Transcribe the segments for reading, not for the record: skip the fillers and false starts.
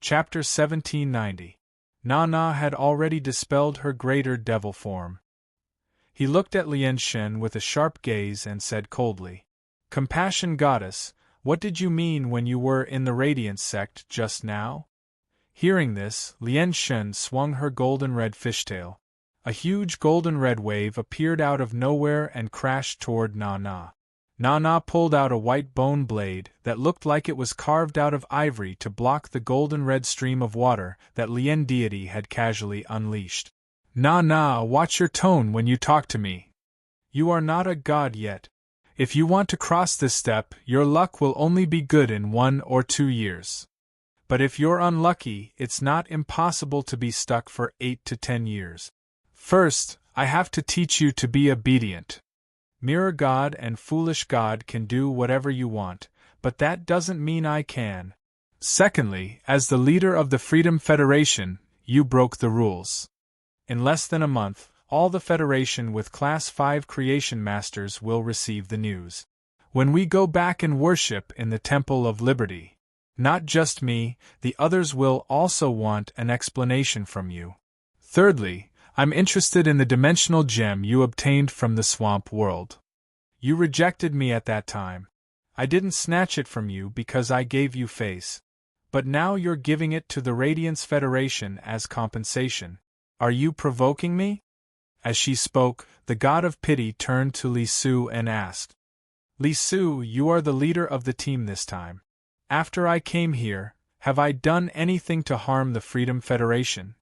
Chapter 1790. Na had already dispelled her greater devil form. He looked at Lien Shen with a sharp gaze and said coldly, "Compassion Goddess, what did you mean when you were in the Radiance sect just now?" Hearing this, Lien Shen swung her golden-red fishtail. A huge golden-red wave appeared out of nowhere and crashed toward Na. Na pulled out a white bone blade that looked like it was carved out of ivory to block the golden-red stream of water that Lien deity had casually unleashed. Na, watch your tone when you talk to me. You are not a god yet. If you want to cross this step, your luck will only be good in 1 or 2 years. But if you're unlucky, it's not impossible to be stuck for 8 to 10 years. First, I have to teach you to be obedient. Mirror God and Foolish God can do whatever you want, but that doesn't mean I can. Secondly, as the leader of the Freedom Federation, you broke the rules. In less than a month, all the Federation with Class 5 Creation Masters will receive the news. When we go back and worship in the Temple of Liberty, not just me, the others will also want an explanation from you. Thirdly, I'm interested in the dimensional gem you obtained from the swamp world. You rejected me at that time. I didn't snatch it from you because I gave you face. But now you're giving it to the Radiance Federation as compensation. Are you provoking me? As she spoke, the god of pity turned to Li Su and asked, Li Su, you are the leader of the team this time. After I came here, have I done anything to harm the Freedom Federation?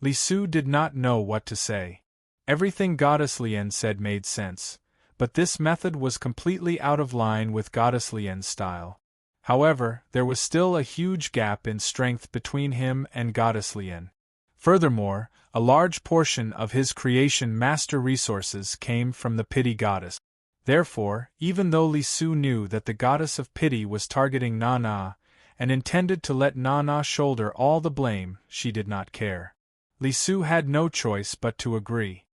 Li Su did not know what to say. Everything Goddess Lien said made sense, but this method was completely out of line with Goddess Lien's style. However, there was still a huge gap in strength between him and Goddess Lien. Furthermore, a large portion of his creation master resources came from the pity goddess. Therefore, even though Li Su knew that the goddess of pity was targeting Na, and intended to let Na shoulder all the blame, she did not care. Li Su had no choice but to agree.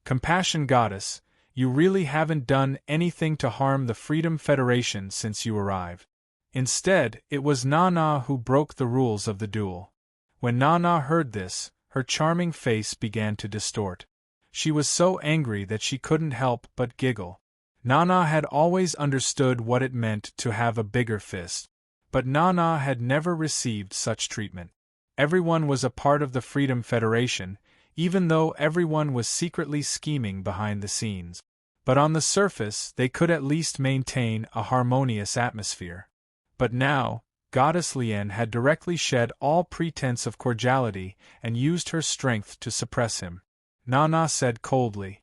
Compassion Goddess, you really haven't done anything to harm the Freedom Federation since you arrived. Instead, it was Na who broke the rules of the duel. When Na heard this, her charming face began to distort. She was so angry that she couldn't help but giggle. Na had always understood what it meant to have a bigger fist. But Na had never received such treatment. Everyone was a part of the Freedom Federation, even though everyone was secretly scheming behind the scenes. But on the surface, they could at least maintain a harmonious atmosphere. But now, Goddess Lien had directly shed all pretense of cordiality and used her strength to suppress him. Na said coldly,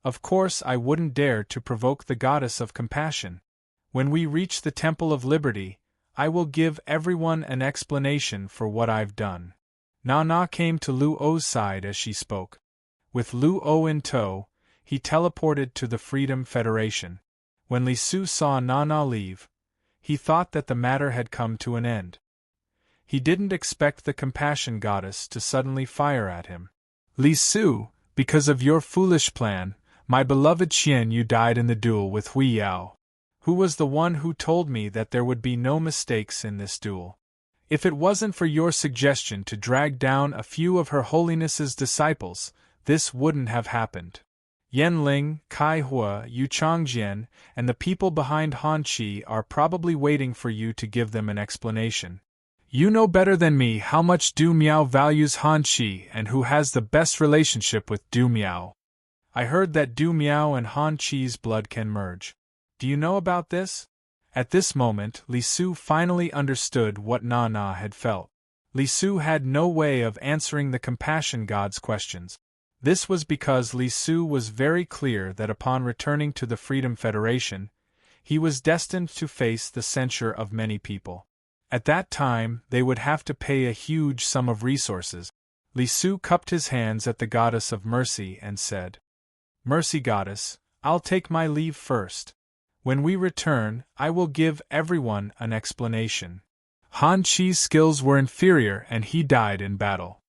"Of course I wouldn't dare to provoke the Goddess of Compassion. When we reach the Temple of Liberty, I will give everyone an explanation for what I've done." Na came to Lu O's side as she spoke. With Lu O in tow, he teleported to the Freedom Federation. When Li Su saw Na leave, he thought that the matter had come to an end. He didn't expect the Compassion Goddess to suddenly fire at him. "Li Su, because of your foolish plan, my beloved Qian Yu died in the duel with Hui Yao. Who was the one who told me that there would be no mistakes in this duel? If it wasn't for your suggestion to drag down a few of Her Holiness's disciples, this wouldn't have happened. Yan Ling, Kai Hua, Yu Changjian, and the people behind Han Qi are probably waiting for you to give them an explanation. You know better than me how much Du Miao values Han Qi and who has the best relationship with Du Miao. I heard that Du Miao and Han Qi's blood can merge. Do you know about this?" At this moment, Li Su finally understood what Na had felt. Li Su had no way of answering the Compassion God's questions. This was because Li Su was very clear that upon returning to the Freedom Federation, he was destined to face the censure of many people. At that time, they would have to pay a huge sum of resources. Li Su cupped his hands at the Goddess of Mercy and said, "Mercy Goddess, I'll take my leave first. When we return, I will give everyone an explanation. Han Qi's skills were inferior and he died in battle.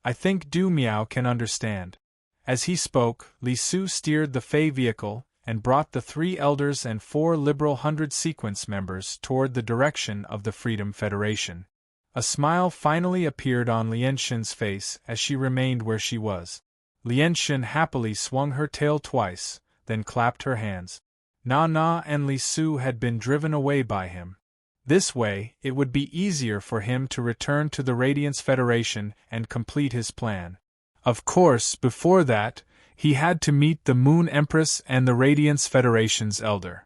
I think Du Miao can understand." As he spoke, Li Su steered the Fey vehicle and brought the 3 elders and 4 liberal 100 sequence members toward the direction of the Freedom Federation. A smile finally appeared on Lianxin's face as she remained where she was. Lianxin happily swung her tail twice, then clapped her hands. Na and Li Su had been driven away by him. This way, it would be easier for him to return to the Radiance Federation and complete his plan. Of course, before that, he had to meet the Moon Empress and the Radiance Federation's elder.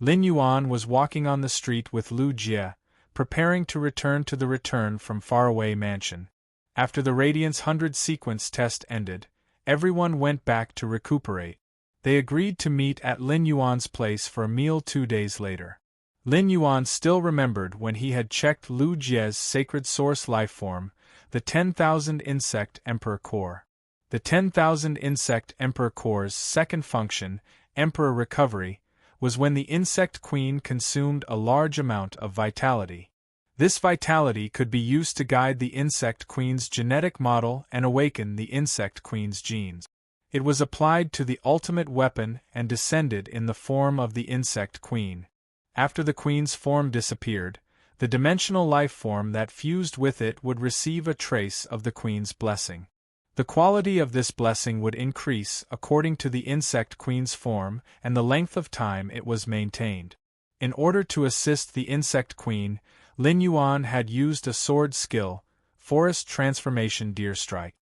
Lin Yuan was walking on the street with Lu Jie, preparing to return to the return from faraway mansion. After the Radiance 100 sequence test ended, everyone went back to recuperate. They agreed to meet at Lin Yuan's place for a meal 2 days later. Lin Yuan still remembered when he had checked Lu Jie's sacred source lifeform, the 10,000 Insect Emperor Core. The 10,000 Insect Emperor Core's second function, Emperor Recovery, was when the Insect Queen consumed a large amount of vitality. This vitality could be used to guide the Insect Queen's genetic model and awaken the Insect Queen's genes. It was applied to the ultimate weapon and descended in the form of the Insect Queen. After the Queen's form disappeared, the dimensional life form that fused with it would receive a trace of the Queen's blessing. The quality of this blessing would increase according to the Insect Queen's form and the length of time it was maintained. In order to assist the Insect Queen, Lin Yuan had used a sword skill, Forest Transformation Deer Strike.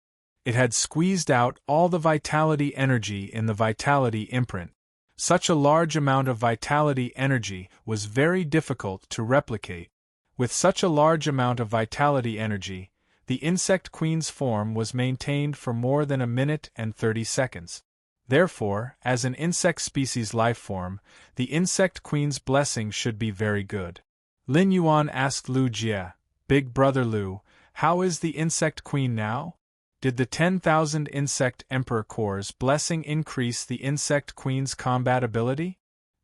It had squeezed out all the vitality energy in the vitality imprint. Such a large amount of vitality energy was very difficult to replicate. With such a large amount of vitality energy, the Insect Queen's form was maintained for more than 1 minute and 30 seconds. Therefore, as an insect species life form, the Insect Queen's blessing should be very good. Lin Yuan asked Lu Jie, "Big brother Lu, how is the Insect Queen now? Did the 10,000 Insect Emperor Core's blessing increase the Insect Queen's combat ability?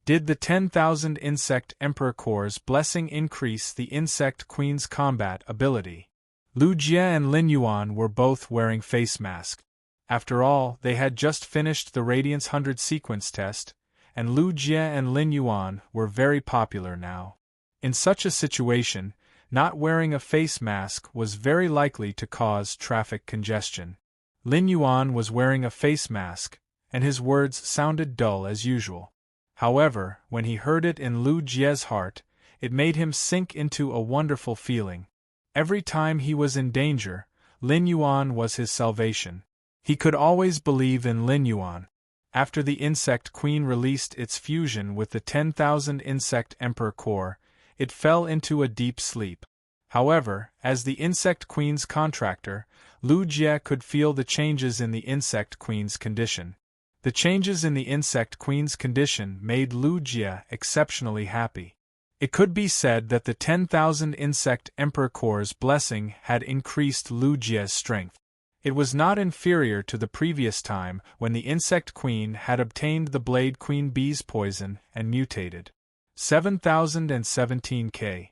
Did the 10,000 Insect Emperor Core's blessing increase the Insect Queen's combat ability?" Lu Jie and Lin Yuan were both wearing face masks. After all, they had just finished the Radiance 100 sequence test, and Lu Jie and Lin Yuan were very popular now. In such a situation, not wearing a face mask was very likely to cause traffic congestion. Lin Yuan was wearing a face mask, and his words sounded dull as usual. However, when he heard it in Lu Jie's heart, it made him sink into a wonderful feeling. Every time he was in danger, Lin Yuan was his salvation. He could always believe in Lin Yuan. After the Insect Queen released its fusion with the 10,000 Insect Emperor Core, it fell into a deep sleep. However, as the Insect Queen's contractor, Lu Jie could feel the changes in the Insect Queen's condition. The changes in the Insect Queen's condition made Lu Jie exceptionally happy. It could be said that the 10,000 Insect Emperor Core's blessing had increased Lu Jie's strength. It was not inferior to the previous time when the Insect Queen had obtained the Blade Queen Bee's poison and mutated. 7017K.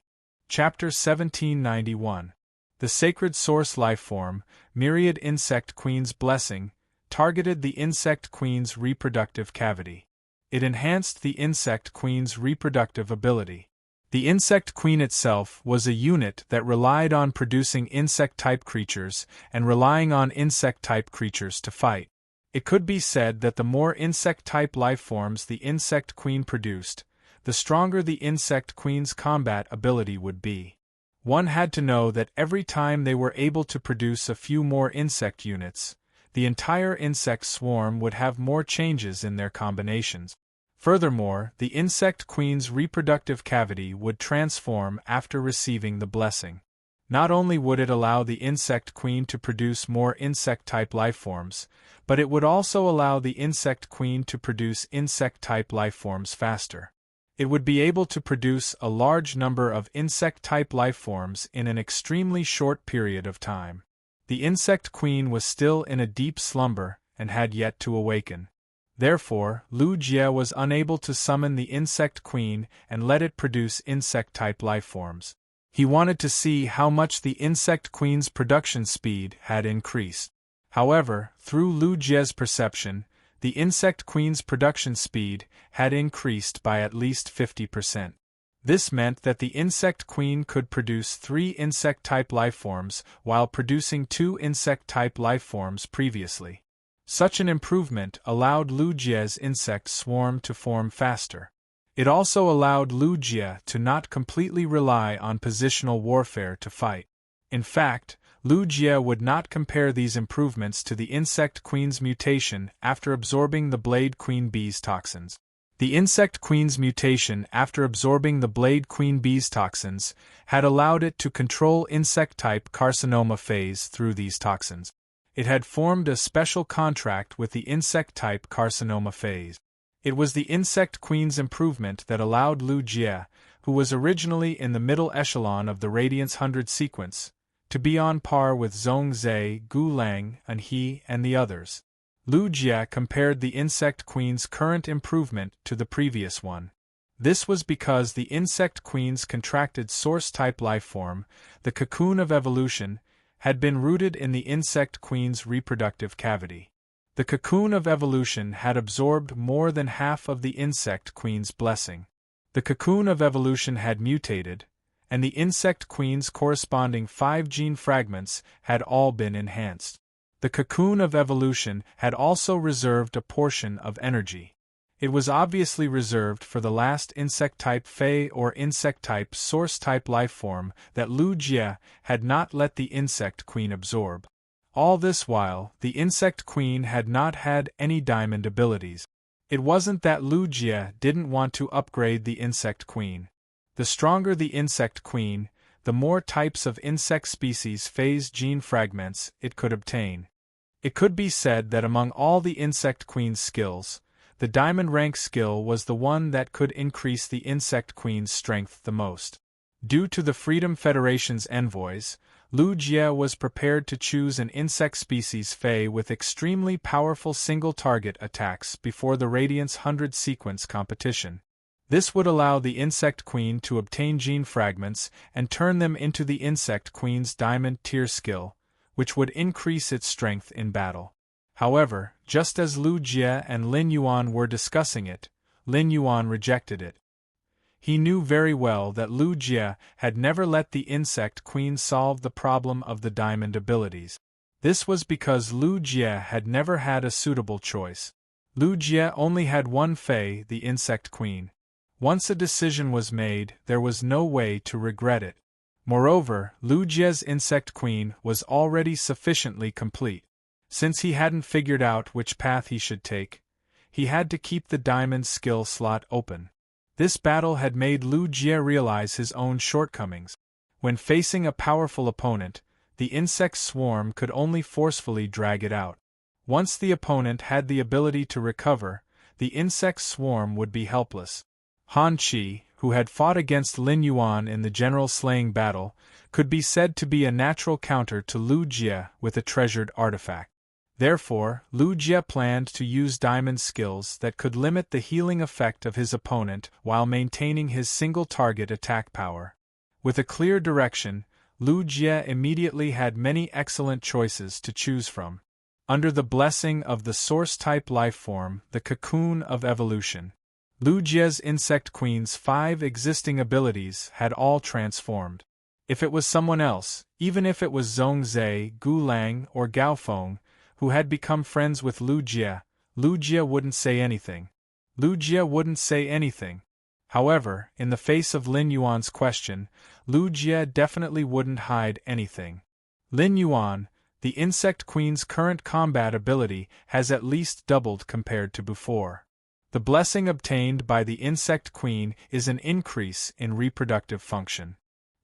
Chapter 1791. The Sacred Source Lifeform, Myriad Insect Queen's Blessing, targeted the Insect Queen's reproductive cavity. It enhanced the Insect Queen's reproductive ability. The Insect Queen itself was a unit that relied on producing insect-type creatures and relying on insect-type creatures to fight. It could be said that the more insect-type lifeforms the Insect Queen produced, the stronger the Insect Queen's combat ability would be. One had to know that every time they were able to produce a few more insect units, the entire insect swarm would have more changes in their combinations. Furthermore, the Insect Queen's reproductive cavity would transform after receiving the blessing. Not only would it allow the Insect Queen to produce more insect-type lifeforms, but it would also allow the Insect Queen to produce insect-type lifeforms faster. It would be able to produce a large number of insect-type lifeforms in an extremely short period of time. The Insect Queen was still in a deep slumber and had yet to awaken. Therefore, Lu Jie was unable to summon the Insect Queen and let it produce insect-type lifeforms. He wanted to see how much the Insect Queen's production speed had increased. However, through Lu Jie's perception, the Insect Queen's production speed had increased by at least 50%. This meant that the insect queen could produce 3 insect-type lifeforms while producing 2 insect-type lifeforms previously. Such an improvement allowed Lu Jie's insect swarm to form faster. It also allowed Lu Jie to not completely rely on positional warfare to fight. In fact, Lu Jie would not compare these improvements to the insect queen's mutation after absorbing the Blade Queen Bee's toxins. The insect queen's mutation after absorbing the Blade Queen Bee's toxins had allowed it to control insect-type carcinoma phase through these toxins. It had formed a special contract with the insect-type carcinoma phase. It was the insect queen's improvement that allowed Lu Jie, who was originally in the middle echelon of the Radiance 100 sequence, to be on par with Zhongzhe, Gu Lang, and He and the others. Lu Jie compared the insect queen's current improvement to the previous one. This was because the insect queen's contracted source-type lifeform, the cocoon of evolution, had been rooted in the insect queen's reproductive cavity. The cocoon of evolution had absorbed more than half of the insect queen's blessing. The cocoon of evolution had mutated, and the insect queen's corresponding 5 gene fragments had all been enhanced. The cocoon of evolution had also reserved a portion of energy. It was obviously reserved for the last insect-type Fei or insect-type source-type lifeform that Lu Jie had not let the insect queen absorb. All this while, the insect queen had not had any diamond abilities. It wasn't that Lu Jie didn't want to upgrade the insect queen. The stronger the insect queen, the more types of insect species phase gene fragments it could obtain. It could be said that among all the insect queen's skills, the diamond rank skill was the one that could increase the insect queen's strength the most. Due to the Freedom Federation's envoys, Lu Jie was prepared to choose an insect species Fei with extremely powerful single-target attacks before the Radiance 100 sequence competition. This would allow the insect queen to obtain gene fragments and turn them into the insect queen's diamond tier skill, which would increase its strength in battle. However, just as Lu Jie and Lin Yuan were discussing it, Lin Yuan rejected it. He knew very well that Lu Jie had never let the insect queen solve the problem of the diamond abilities. This was because Lu Jie had never had a suitable choice. Lu Jie only had one Fei, the insect queen. Once a decision was made, there was no way to regret it. Moreover, Lu Jie's insect queen was already sufficiently complete. Since he hadn't figured out which path he should take, he had to keep the diamond skill slot open. This battle had made Lu Jie realize his own shortcomings. When facing a powerful opponent, the insect swarm could only forcefully drag it out. Once the opponent had the ability to recover, the insect swarm would be helpless. Han Qi, who had fought against Lin Yuan in the general slaying battle, could be said to be a natural counter to Lu Jie with a treasured artifact. Therefore, Lu Jie planned to use diamond skills that could limit the healing effect of his opponent while maintaining his single-target attack power. With a clear direction, Lu Jie immediately had many excellent choices to choose from. Under the blessing of the source-type lifeform, the cocoon of evolution, Lu Jie's insect queen's 5 existing abilities had all transformed. If it was someone else, even if it was Zhongzhe, Gu Lang, or Gao Feng, who had become friends with Lu Jie wouldn't say anything. Lu Jie wouldn't say anything. However, in the face of Lin Yuan's question, Lu Jie definitely wouldn't hide anything. Lin Yuan, the insect queen's current combat ability has at least doubled compared to before. The blessing obtained by the insect queen is an increase in reproductive function.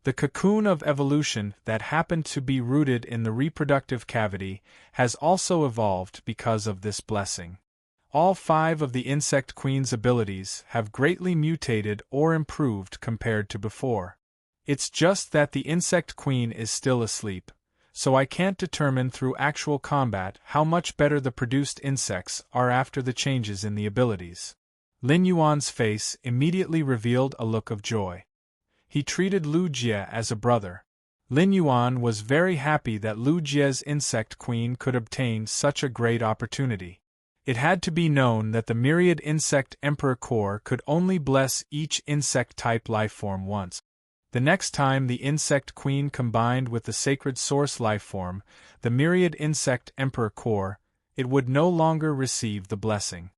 The cocoon of evolution that happened to be rooted in the reproductive cavity has also evolved because of this blessing. All 5 of the insect queen's abilities have greatly mutated or improved compared to before. It's just that the insect queen is still asleep, so I can't determine through actual combat how much better the produced insects are after the changes in the abilities. Lin Yuan's face immediately revealed a look of joy. He treated Lu Jie as a brother. Lin Yuan was very happy that Lu Jie's insect queen could obtain such a great opportunity. It had to be known that the myriad insect Emperor Core could only bless each insect-type lifeform once. The next time the insect queen combined with the sacred source lifeform, the myriad insect Emperor Core, it would no longer receive the blessing.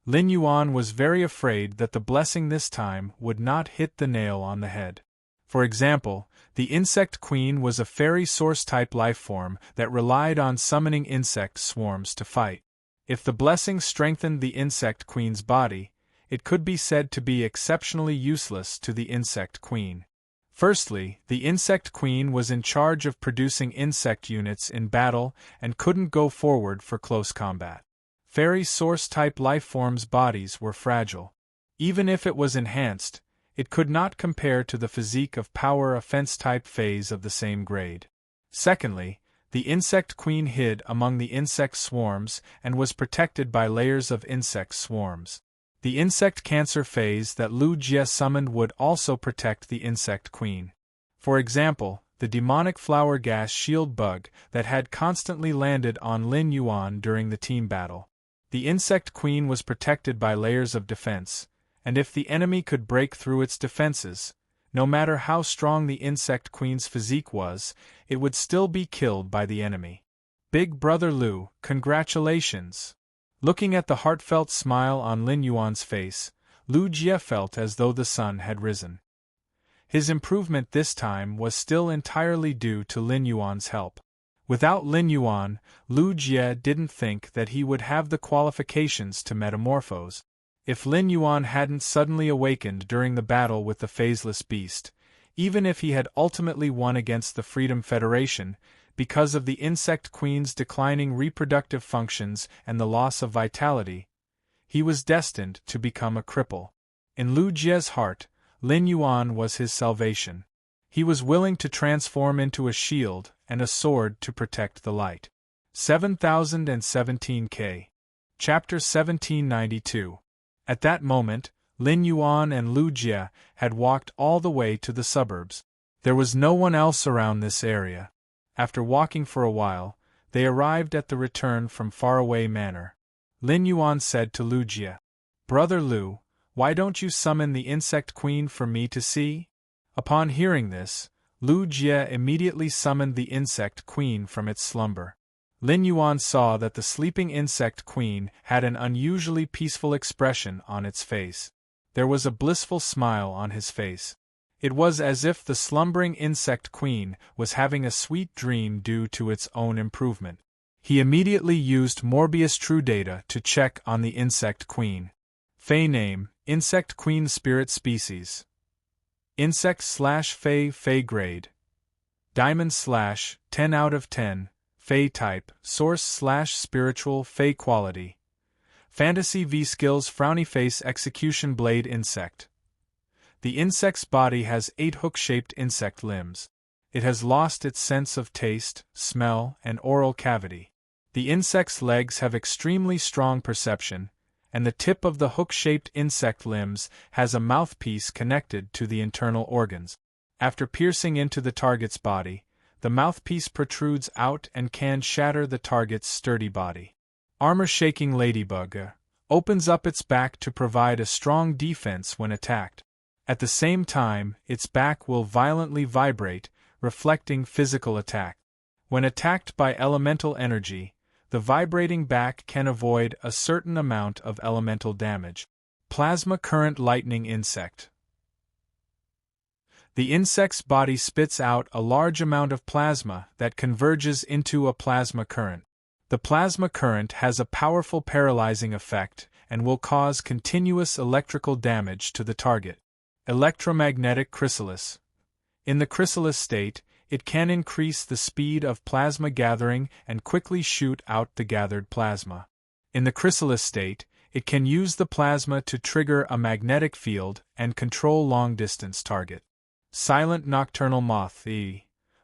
Lin Yuan was very afraid that the blessing this time would not hit the nail on the head. For example, the insect queen was a fairy source-type lifeform that relied on summoning insect swarms to fight. If the blessing strengthened the insect queen's body, it could be said to be exceptionally useless to the insect queen. Firstly, the insect queen was in charge of producing insect units in battle and couldn't go forward for close combat. Fairy source-type lifeforms' bodies were fragile. Even if it was enhanced, it could not compare to the physique of power offense-type phase of the same grade. Secondly, the insect queen hid among the insect swarms and was protected by layers of insect swarms. The insect cancer phase that Lu Jie summoned would also protect the insect queen. For example, the demonic flower gas shield bug that had constantly landed on Lin Yuan during the team battle. The insect queen was protected by layers of defense, and if the enemy could break through its defenses, no matter how strong the insect queen's physique was, it would still be killed by the enemy. Big Brother Lu, congratulations! Looking at the heartfelt smile on Lin Yuan's face, Lu Jie felt as though the sun had risen. His improvement this time was still entirely due to Lin Yuan's help. Without Lin Yuan, Lu Jie didn't think that he would have the qualifications to metamorphose. If Lin Yuan hadn't suddenly awakened during the battle with the phaseless beast, even if he had ultimately won against the Freedom Federation, because of the insect queen's declining reproductive functions and the loss of vitality, he was destined to become a cripple. In Lu Jie's heart, Lin Yuan was his salvation. He was willing to transform into a shield and a sword to protect the light. 7017K. Chapter 1792. At that moment, Lin Yuan and Lu Jie had walked all the way to the suburbs. There was no one else around this area. After walking for a while, they arrived at the return from faraway manor. Lin Yuan said to Lu Jie, "Brother Lu, why don't you summon the insect queen for me to see?" Upon hearing this, Lu Jie immediately summoned the insect queen from its slumber. Lin Yuan saw that the sleeping insect queen had an unusually peaceful expression on its face. There was a blissful smile on his face. It was as if the slumbering insect queen was having a sweet dream due to its own improvement. He immediately used Morbius True Data to check on the insect queen. Fey name, Insect Queen Spirit Species. Insect/Fey Fey Grade. Diamond/ 10 out of 10, Fey Type, Source/Spiritual Fey Quality. Fantasy V Skills Frowny Face Execution Blade Insect. The insect's body has 8 hook-shaped insect limbs. It has lost its sense of taste, smell, and oral cavity. The insect's legs have extremely strong perception, and the tip of the hook-shaped insect limbs has a mouthpiece connected to the internal organs. After piercing into the target's body, the mouthpiece protrudes out and can shatter the target's sturdy body. Armor-shaking ladybug opens up its back to provide a strong defense when attacked. At the same time, its back will violently vibrate, reflecting physical attack. When attacked by elemental energy, the vibrating back can avoid a certain amount of elemental damage. Plasma Current Lightning Insect. The insect's body spits out a large amount of plasma that converges into a plasma current. The plasma current has a powerful paralyzing effect and will cause continuous electrical damage to the target. Electromagnetic Chrysalis. In the chrysalis state, it can increase the speed of plasma gathering and quickly shoot out the gathered plasma. In the chrysalis state, it can use the plasma to trigger a magnetic field and control long-distance target. Silent Nocturnal Moth.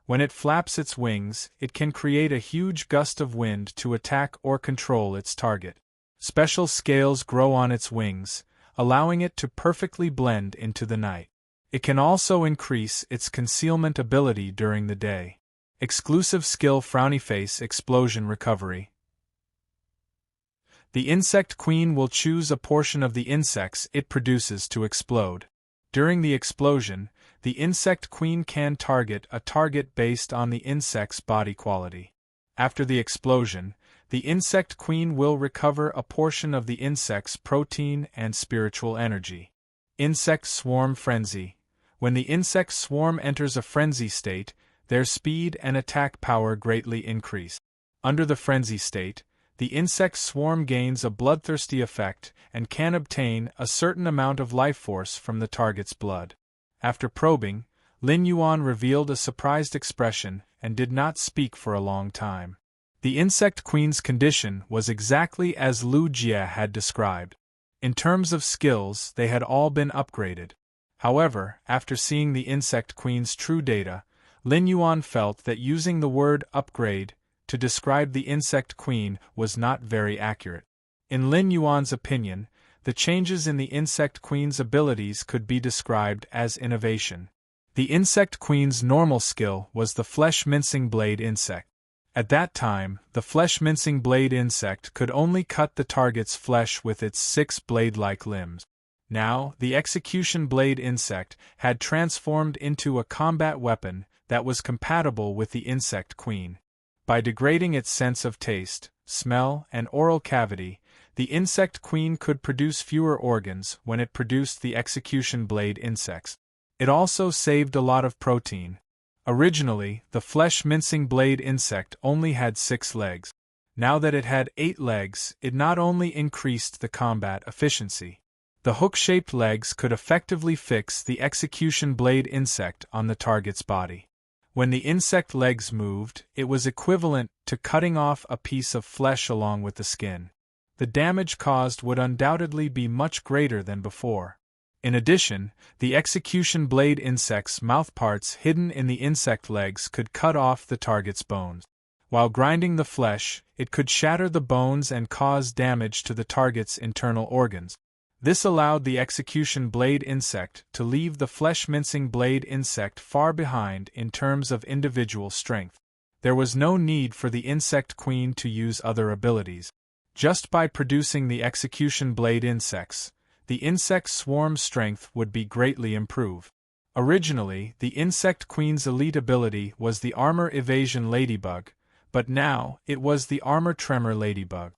When it flaps its wings, it can create a huge gust of wind to attack or control its target. Special scales grow on its wings, allowing it to perfectly blend into the night. It can also increase its concealment ability during the day. Exclusive skill Frowny Face Explosion Recovery. The insect queen will choose a portion of the insects it produces to explode. During the explosion, the insect queen can target a target based on the insect's body quality. After the explosion, the insect queen will recover a portion of the insect's protein and spiritual energy. Insect swarm frenzy. When the insect swarm enters a frenzy state, their speed and attack power greatly increase. Under the frenzy state, the insect swarm gains a bloodthirsty effect and can obtain a certain amount of life force from the target's blood. After probing, Lin Yuan revealed a surprised expression and did not speak for a long time. The insect queen's condition was exactly as Lu Jie had described. In terms of skills, they had all been upgraded. However, after seeing the insect queen's true data, Lin Yuan felt that using the word upgrade to describe the insect queen was not very accurate. In Lin Yuan's opinion, the changes in the insect queen's abilities could be described as innovation. The insect queen's normal skill was the flesh-mincing blade insect. At that time, the flesh-mincing blade insect could only cut the target's flesh with its 6 blade-like limbs. Now, the execution blade insect had transformed into a combat weapon that was compatible with the insect queen. By degrading its sense of taste, smell, and oral cavity, the insect queen could produce fewer organs when it produced the execution blade insects. It also saved a lot of protein. Originally, the flesh-mincing blade insect only had 6 legs. Now that it had 8 legs, it not only increased the combat efficiency. The hook-shaped legs could effectively fix the execution blade insect on the target's body. When the insect legs moved, it was equivalent to cutting off a piece of flesh along with the skin. The damage caused would undoubtedly be much greater than before. In addition, the execution blade insect's mouthparts hidden in the insect legs could cut off the target's bones. While grinding the flesh, it could shatter the bones and cause damage to the target's internal organs. This allowed the execution blade insect to leave the flesh-mincing blade insect far behind in terms of individual strength. There was no need for the insect queen to use other abilities. Just by producing the execution blade insects, the insect swarm strength would be greatly improved. Originally, the insect queen's elite ability was the armor evasion ladybug, but now it was the armor tremor ladybug.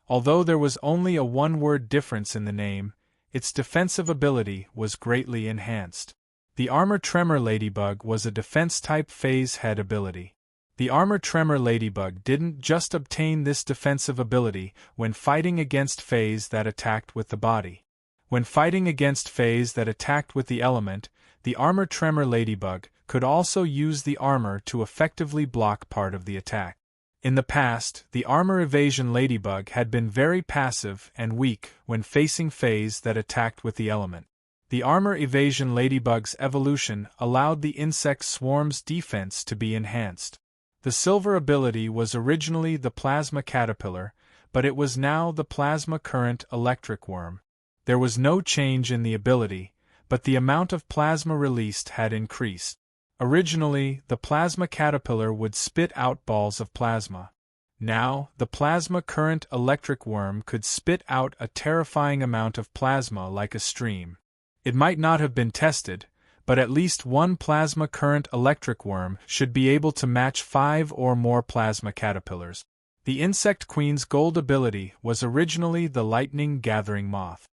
Although there was only a one-word difference in the name, its defensive ability was greatly enhanced. The armor tremor ladybug was a defense-type phase head ability. The armor tremor ladybug didn't just obtain this defensive ability when fighting against phase that attacked with the body. When fighting against phase that attacked with the element, the armor tremor ladybug could also use the armor to effectively block part of the attack. In the past, the armor evasion ladybug had been very passive and weak when facing phase that attacked with the element. The armor evasion ladybug's evolution allowed the insect swarm's defense to be enhanced. The silver ability was originally the plasma caterpillar, but it was now the plasma current electric worm. There was no change in the ability, but the amount of plasma released had increased. Originally, the plasma caterpillar would spit out balls of plasma. Now, the plasma current electric worm could spit out a terrifying amount of plasma like a stream. It might not have been tested, but at least one plasma current electric worm should be able to match 5 or more plasma caterpillars. The insect queen's gold ability was originally the lightning gathering moth.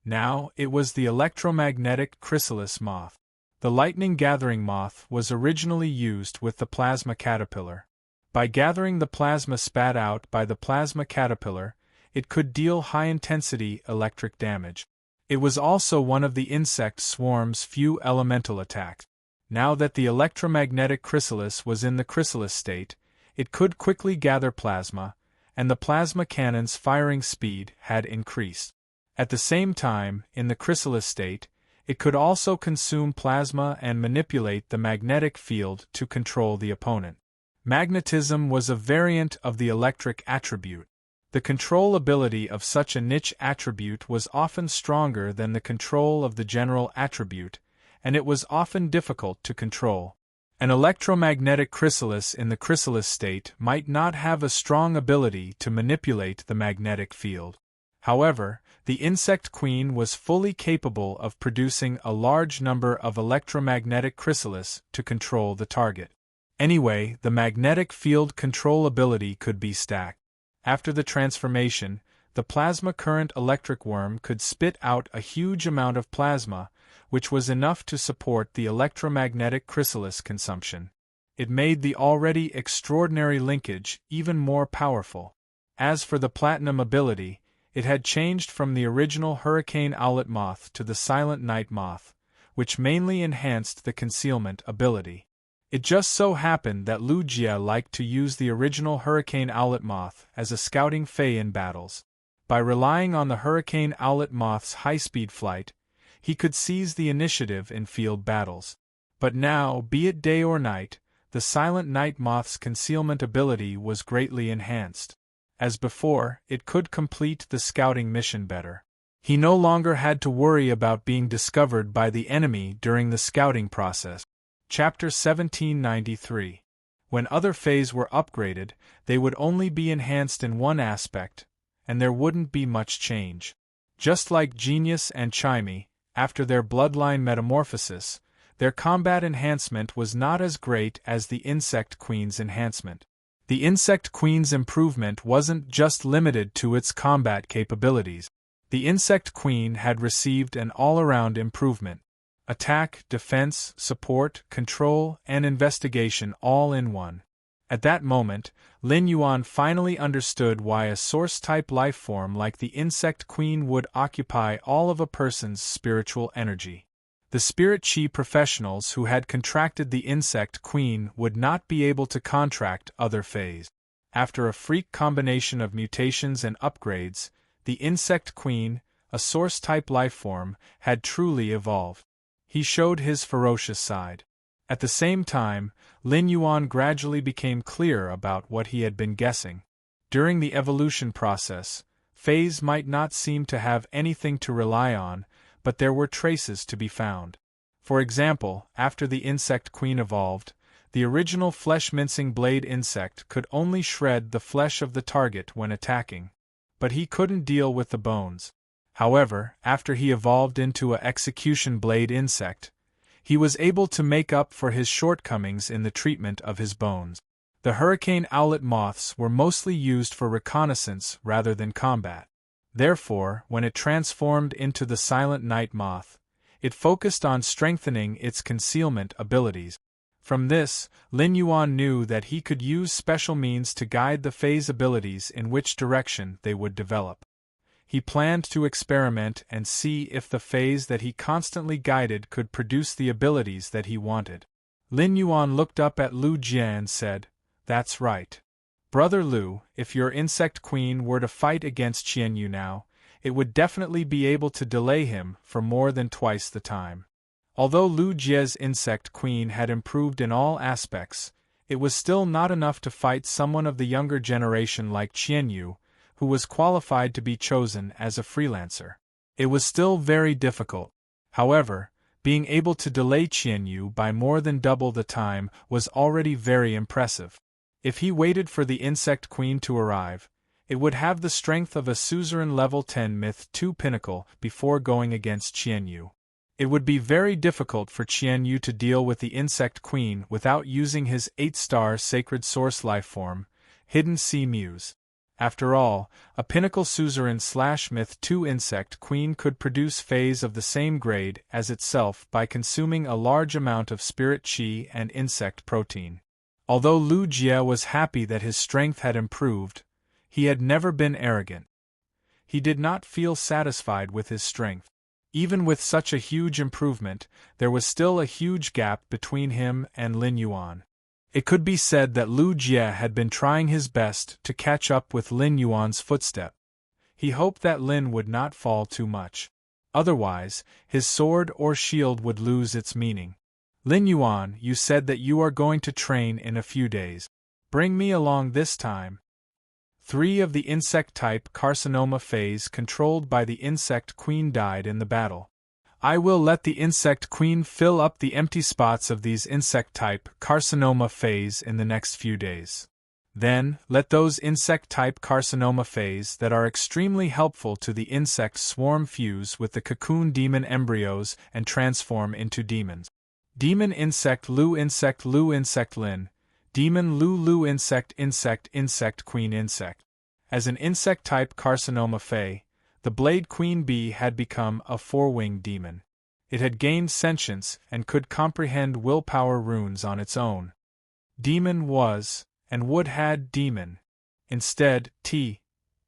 Now, it was the electromagnetic chrysalis moth. The lightning gathering moth was originally used with the plasma caterpillar. By gathering the plasma spat out by the plasma caterpillar, it could deal high-intensity electric damage. It was also one of the insect swarm's few elemental attacks. Now that the electromagnetic chrysalis was in the chrysalis state, it could quickly gather plasma, and the plasma cannon's firing speed had increased. At the same time, in the chrysalis state, it could also consume plasma and manipulate the magnetic field to control the opponent. Magnetism was a variant of the electric attribute. The control ability of such a niche attribute was often stronger than the control of the general attribute, and it was often difficult to control. An electromagnetic chrysalis in the chrysalis state might not have a strong ability to manipulate the magnetic field. However, the insect queen was fully capable of producing a large number of electromagnetic chrysalis to control the target. Anyway, the magnetic field control ability could be stacked. After the transformation, the plasma current electric worm could spit out a huge amount of plasma, which was enough to support the electromagnetic chrysalis consumption. It made the already extraordinary linkage even more powerful. As for the platinum ability, it had changed from the original hurricane owlet moth to the silent night moth, which mainly enhanced the concealment ability. It just so happened that Lu Jie liked to use the original hurricane owlet moth as a scouting fae in battles. By relying on the hurricane owlet moth's high-speed flight, he could seize the initiative in field battles. But now, be it day or night, the silent night moth's concealment ability was greatly enhanced. As before, it could complete the scouting mission better. He no longer had to worry about being discovered by the enemy during the scouting process. Chapter 1793. When other fays were upgraded, they would only be enhanced in one aspect, and there wouldn't be much change. Just like Genius and Chimey, after their bloodline metamorphosis, their combat enhancement was not as great as the Insect Queen's enhancement. The Insect Queen's improvement wasn't just limited to its combat capabilities. The Insect Queen had received an all-around improvement. Attack, defense, support, control, and investigation all in one. At that moment, Lin Yuan finally understood why a source-type lifeform like the Insect Queen would occupy all of a person's spiritual energy. The Spirit Chi professionals who had contracted the Insect Queen would not be able to contract other fays. After a freak combination of mutations and upgrades, the Insect Queen, a source-type lifeform, had truly evolved. He showed his ferocious side. At the same time, Lin Yuan gradually became clear about what he had been guessing. During the evolution process, fays might not seem to have anything to rely on, but there were traces to be found. For example, after the Insect Queen evolved, the original flesh-mincing blade insect could only shred the flesh of the target when attacking. But he couldn't deal with the bones. However, after he evolved into a execution blade insect, he was able to make up for his shortcomings in the treatment of his bones. The hurricane owlet moths were mostly used for reconnaissance rather than combat. Therefore, when it transformed into the silent night moth, it focused on strengthening its concealment abilities. From this, Lin Yuan knew that he could use special means to guide the fae's abilities in which direction they would develop. He planned to experiment and see if the fays that he constantly guided could produce the abilities that he wanted. Lin Yuan looked up at Lu Jie and said, "That's right. Brother Lu, if your Insect Queen were to fight against Qianyu now, it would definitely be able to delay him for more than twice the time." Although Lu Jie's Insect Queen had improved in all aspects, it was still not enough to fight someone of the younger generation like Qianyu, who was qualified to be chosen as a freelancer. It was still very difficult. However, being able to delay Qianyu by more than double the time was already very impressive. If he waited for the Insect Queen to arrive, it would have the strength of a suzerain level 10 Myth 2 pinnacle before going against Qianyu. It would be very difficult for Qianyu to deal with the Insect Queen without using his 8-star sacred source lifeform, Hidden Sea Muse. After all, a pinnacle suzerain/Myth 2 Insect Queen could produce fays of the same grade as itself by consuming a large amount of spirit chi and insect protein. Although Lu Jie was happy that his strength had improved, he had never been arrogant. He did not feel satisfied with his strength. Even with such a huge improvement, there was still a huge gap between him and Lin Yuan. It could be said that Lu Jie had been trying his best to catch up with Lin Yuan's footstep. He hoped that Lin would not fall too much. Otherwise, his sword or shield would lose its meaning. "Lin Yuan, you said that you are going to train in a few days. Bring me along this time." 3 of the insect-type carcinoma fays controlled by the Insect Queen died in the battle. "I will let the Insect Queen fill up the empty spots of these insect-type carcinoma fays in the next few days. Then, let those insect-type carcinoma phase that are extremely helpful to the insect swarm fuse with the cocoon demon embryos and transform into demons. Demon insect Lu insect lin, demon Lu insect queen insect. As an insect-type carcinoma fae, the blade queen bee had become a four-winged demon. It had gained sentience and could comprehend willpower runes on its own. Demon was, and would had demon. Instead,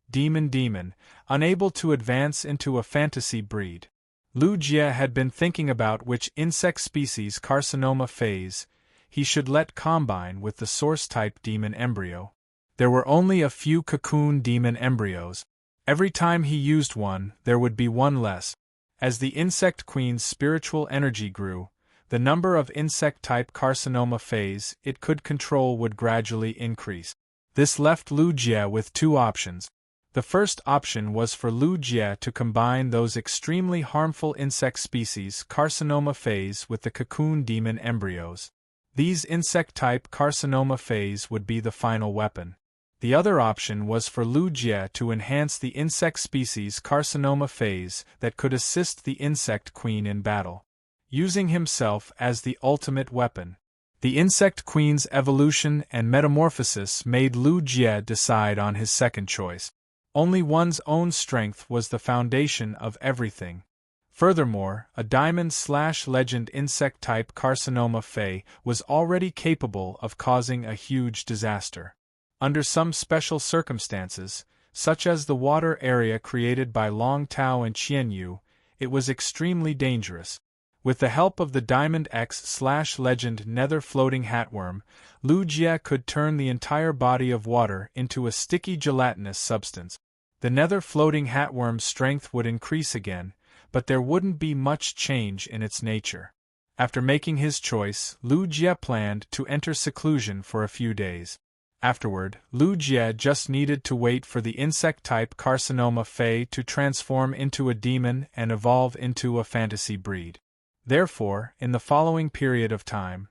demon, unable to advance into a fantasy breed. Lu Jie had been thinking about which insect species carcinoma phase he should let combine with the source-type demon embryo. There were only a few cocoon demon embryos. Every time he used one, there would be one less. As the insect queen's spiritual energy grew, the number of insect-type carcinoma phase it could control would gradually increase. This left Lu Jie with two options. The first option was for Lu Jie to combine those extremely harmful insect species carcinoma phase with the cocoon demon embryos. These insect-type carcinoma phase would be the final weapon. The other option was for Lu Jie to enhance the insect species carcinoma phase that could assist the insect queen in battle, using himself as the ultimate weapon. The insect queen's evolution and metamorphosis made Lu Jie decide on his second choice. Only one's own strength was the foundation of everything. Furthermore, a diamond/legend insect-type carcinoma fae was already capable of causing a huge disaster. Under some special circumstances, such as the water area created by Long Tao and Qianyu, it was extremely dangerous. With the help of the Diamond X/legend nether floating hatworm, Lu Jie could turn the entire body of water into a sticky gelatinous substance. The nether floating hatworm's strength would increase again, but there wouldn't be much change in its nature. After making his choice, Lu Jie planned to enter seclusion for a few days. Afterward, Lu Jie just needed to wait for the insect-type carcinoma fae to transform into a demon and evolve into a fantasy breed. Therefore, in the following period of time,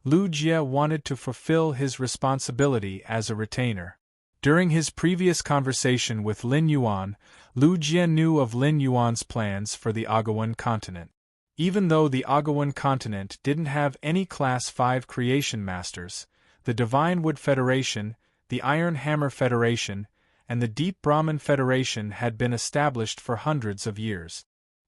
Lu Jie wanted to fulfill his responsibility as a retainer. During his previous conversation with Lin Yuan, Lu Jie knew of Lin Yuan's plans for the Agawan continent. Even though the Agawan continent didn't have any Class 5 creation masters, the Divine Wood Federation, the Iron Hammer Federation, and the Deep Brahman Federation had been established for hundreds of years.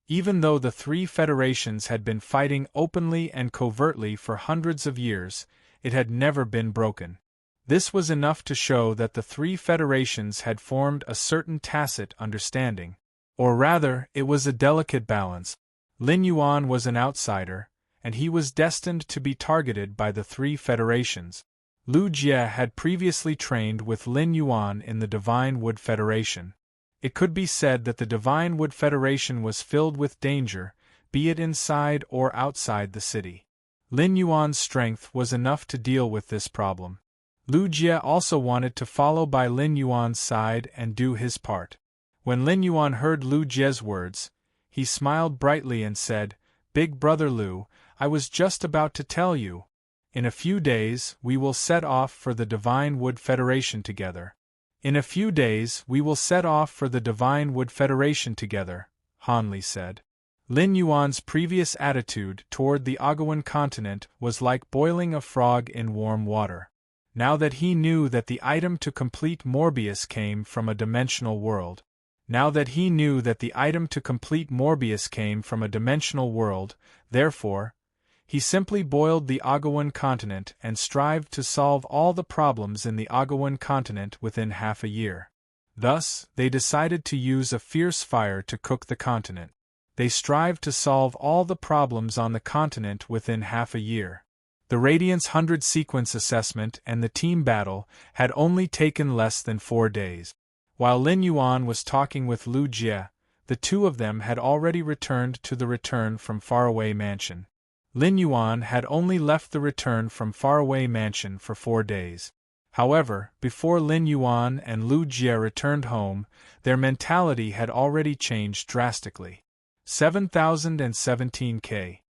Even though the three federations had been fighting openly and covertly for hundreds of years, it had never been broken. This was enough to show that the three federations had formed a certain tacit understanding. Or rather, it was a delicate balance. Lin Yuan was an outsider, and he was destined to be targeted by the three federations. Lu Jie had previously trained with Lin Yuan in the Divine Wood Federation. It could be said that the Divine Wood Federation was filled with danger, be it inside or outside the city. Lin Yuan's strength was enough to deal with this problem. Lu Jie also wanted to follow by Lin Yuan's side and do his part. When Lin Yuan heard Lu Jie's words, he smiled brightly and said, "Big brother Lu, I was just about to tell you. In a few days, we will set off for the Divine Wood Federation together." "In a few days, we will set off for the Divine Wood Federation together," Han Li said. Lin Yuan's previous attitude toward the Agawan continent was like boiling a frog in warm water. Now that he knew that the item to complete Morbius came from a dimensional world, therefore, he simply boiled the Agawan continent and strived to solve all the problems in the Agawan continent within half a year. Thus, they decided to use a fierce fire to cook the continent. They strived to solve all the problems on the continent within half a year. The Radiance 100 sequence assessment and the team battle had only taken less than 4 days. While Lin Yuan was talking with Lu Jie, the two of them had already returned to the Return from Faraway Mansion. Lin Yuan had only left the Return from Faraway Mansion for 4 days. However, before Lin Yuan and Lu Jie returned home, their mentality had already changed drastically. 7017K.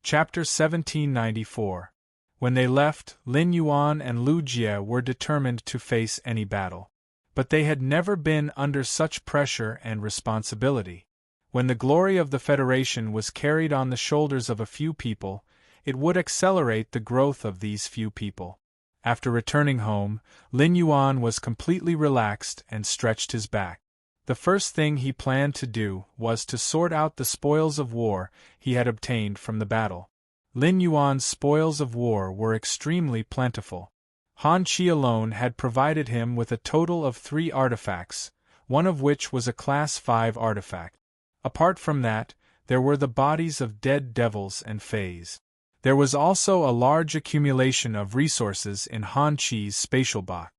Chapter 1794. When they left, Lin Yuan and Lu Jie were determined to face any battle. But they had never been under such pressure and responsibility. When the glory of the Federation was carried on the shoulders of a few people, it would accelerate the growth of these few people. After returning home, Lin Yuan was completely relaxed and stretched his back. The first thing he planned to do was to sort out the spoils of war he had obtained from the battle. Lin Yuan's spoils of war were extremely plentiful. Han Qi alone had provided him with a total of 3 artifacts, one of which was a Class 5 artifact. Apart from that, there were the bodies of dead devils and fays. There was also a large accumulation of resources in Han Qi's spatial box.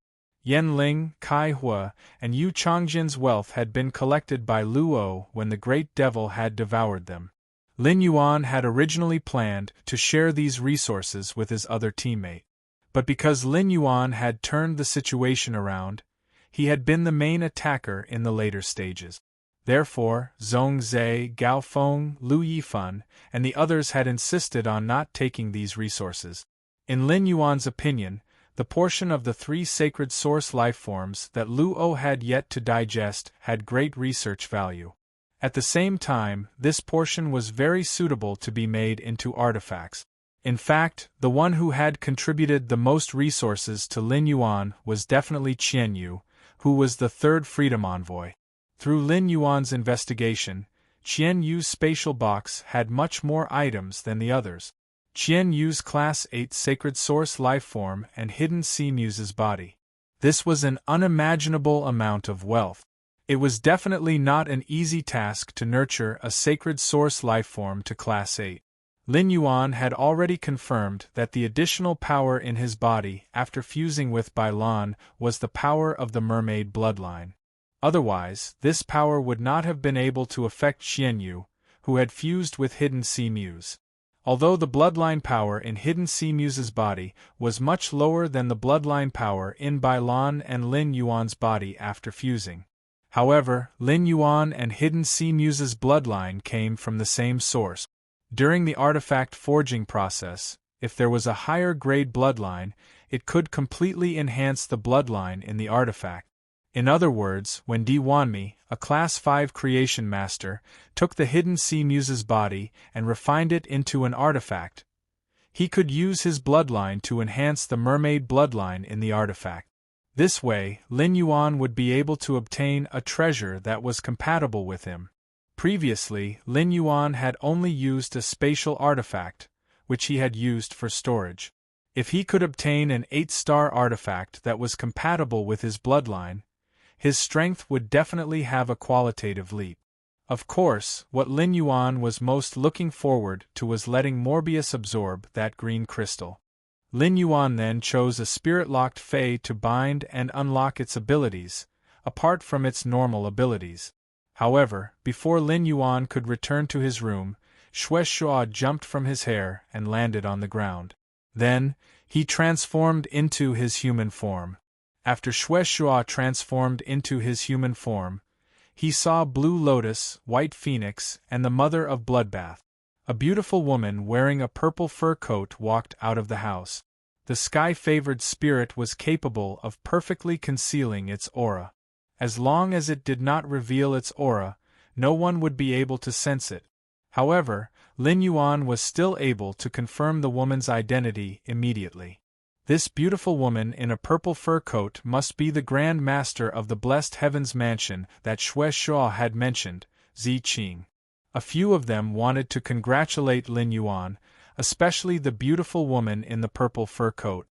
Yan Ling, Kai Hua, and Yu Changjin's wealth had been collected by Luo when the Great Devil had devoured them. Lin Yuan had originally planned to share these resources with his other teammate. But because Lin Yuan had turned the situation around, he had been the main attacker in the later stages. Therefore, Zhong Zhe, Gao Feng, Lu Yifan, and the others had insisted on not taking these resources. In Lin Yuan's opinion, the portion of the 3 sacred source lifeforms that Luo had yet to digest had great research value. At the same time, this portion was very suitable to be made into artifacts. In fact, the one who had contributed the most resources to Lin Yuan was definitely Qian Yu, who was the 3rd Freedom Envoy. Through Lin Yuan's investigation, Qian Yu's spatial box had much more items than the others. Qian Yu's Class 8 Sacred Source Lifeform and Hidden Sea Muse's body. This was an unimaginable amount of wealth. It was definitely not an easy task to nurture a Sacred Source Lifeform to Class 8. Lin Yuan had already confirmed that the additional power in his body after fusing with Bai Lan was the power of the mermaid bloodline. Otherwise, this power would not have been able to affect Qian Yu, who had fused with Hidden Sea Muse. Although the bloodline power in Hidden Sea Muse's body was much lower than the bloodline power in Bai Lan and Lin Yuan's body after fusing. However, Lin Yuan and Hidden Sea Muse's bloodline came from the same source. During the artifact forging process, if there was a higher grade bloodline, it could completely enhance the bloodline in the artifact. In other words, when Di Wanmi, a Class 5 creation master, took the Hidden Sea Muse's body and refined it into an artifact, he could use his bloodline to enhance the mermaid bloodline in the artifact. This way, Lin Yuan would be able to obtain a treasure that was compatible with him. Previously, Lin Yuan had only used a spatial artifact, which he had used for storage. If he could obtain an 8-star artifact that was compatible with his bloodline, his strength would definitely have a qualitative leap. Of course, what Lin Yuan was most looking forward to was letting Morbius absorb that green crystal. Lin Yuan then chose a spirit-locked Fey to bind and unlock its abilities, apart from its normal abilities. However, before Lin Yuan could return to his room, Xue Shuo jumped from his hair and landed on the ground. Then, he transformed into his human form. After Xue Shuo transformed into his human form, he saw Blue Lotus, White Phoenix, and the Mother of Bloodbath. A beautiful woman wearing a purple fur coat walked out of the house. The sky-favored spirit was capable of perfectly concealing its aura. As long as it did not reveal its aura, no one would be able to sense it. However, Lin Yuan was still able to confirm the woman's identity immediately. This beautiful woman in a purple fur coat must be the Grand Master of the Blessed Heavens Mansion that Xue Shuo had mentioned, Zi Qing. A few of them wanted to congratulate Lin Yuan, especially the beautiful woman in the purple fur coat.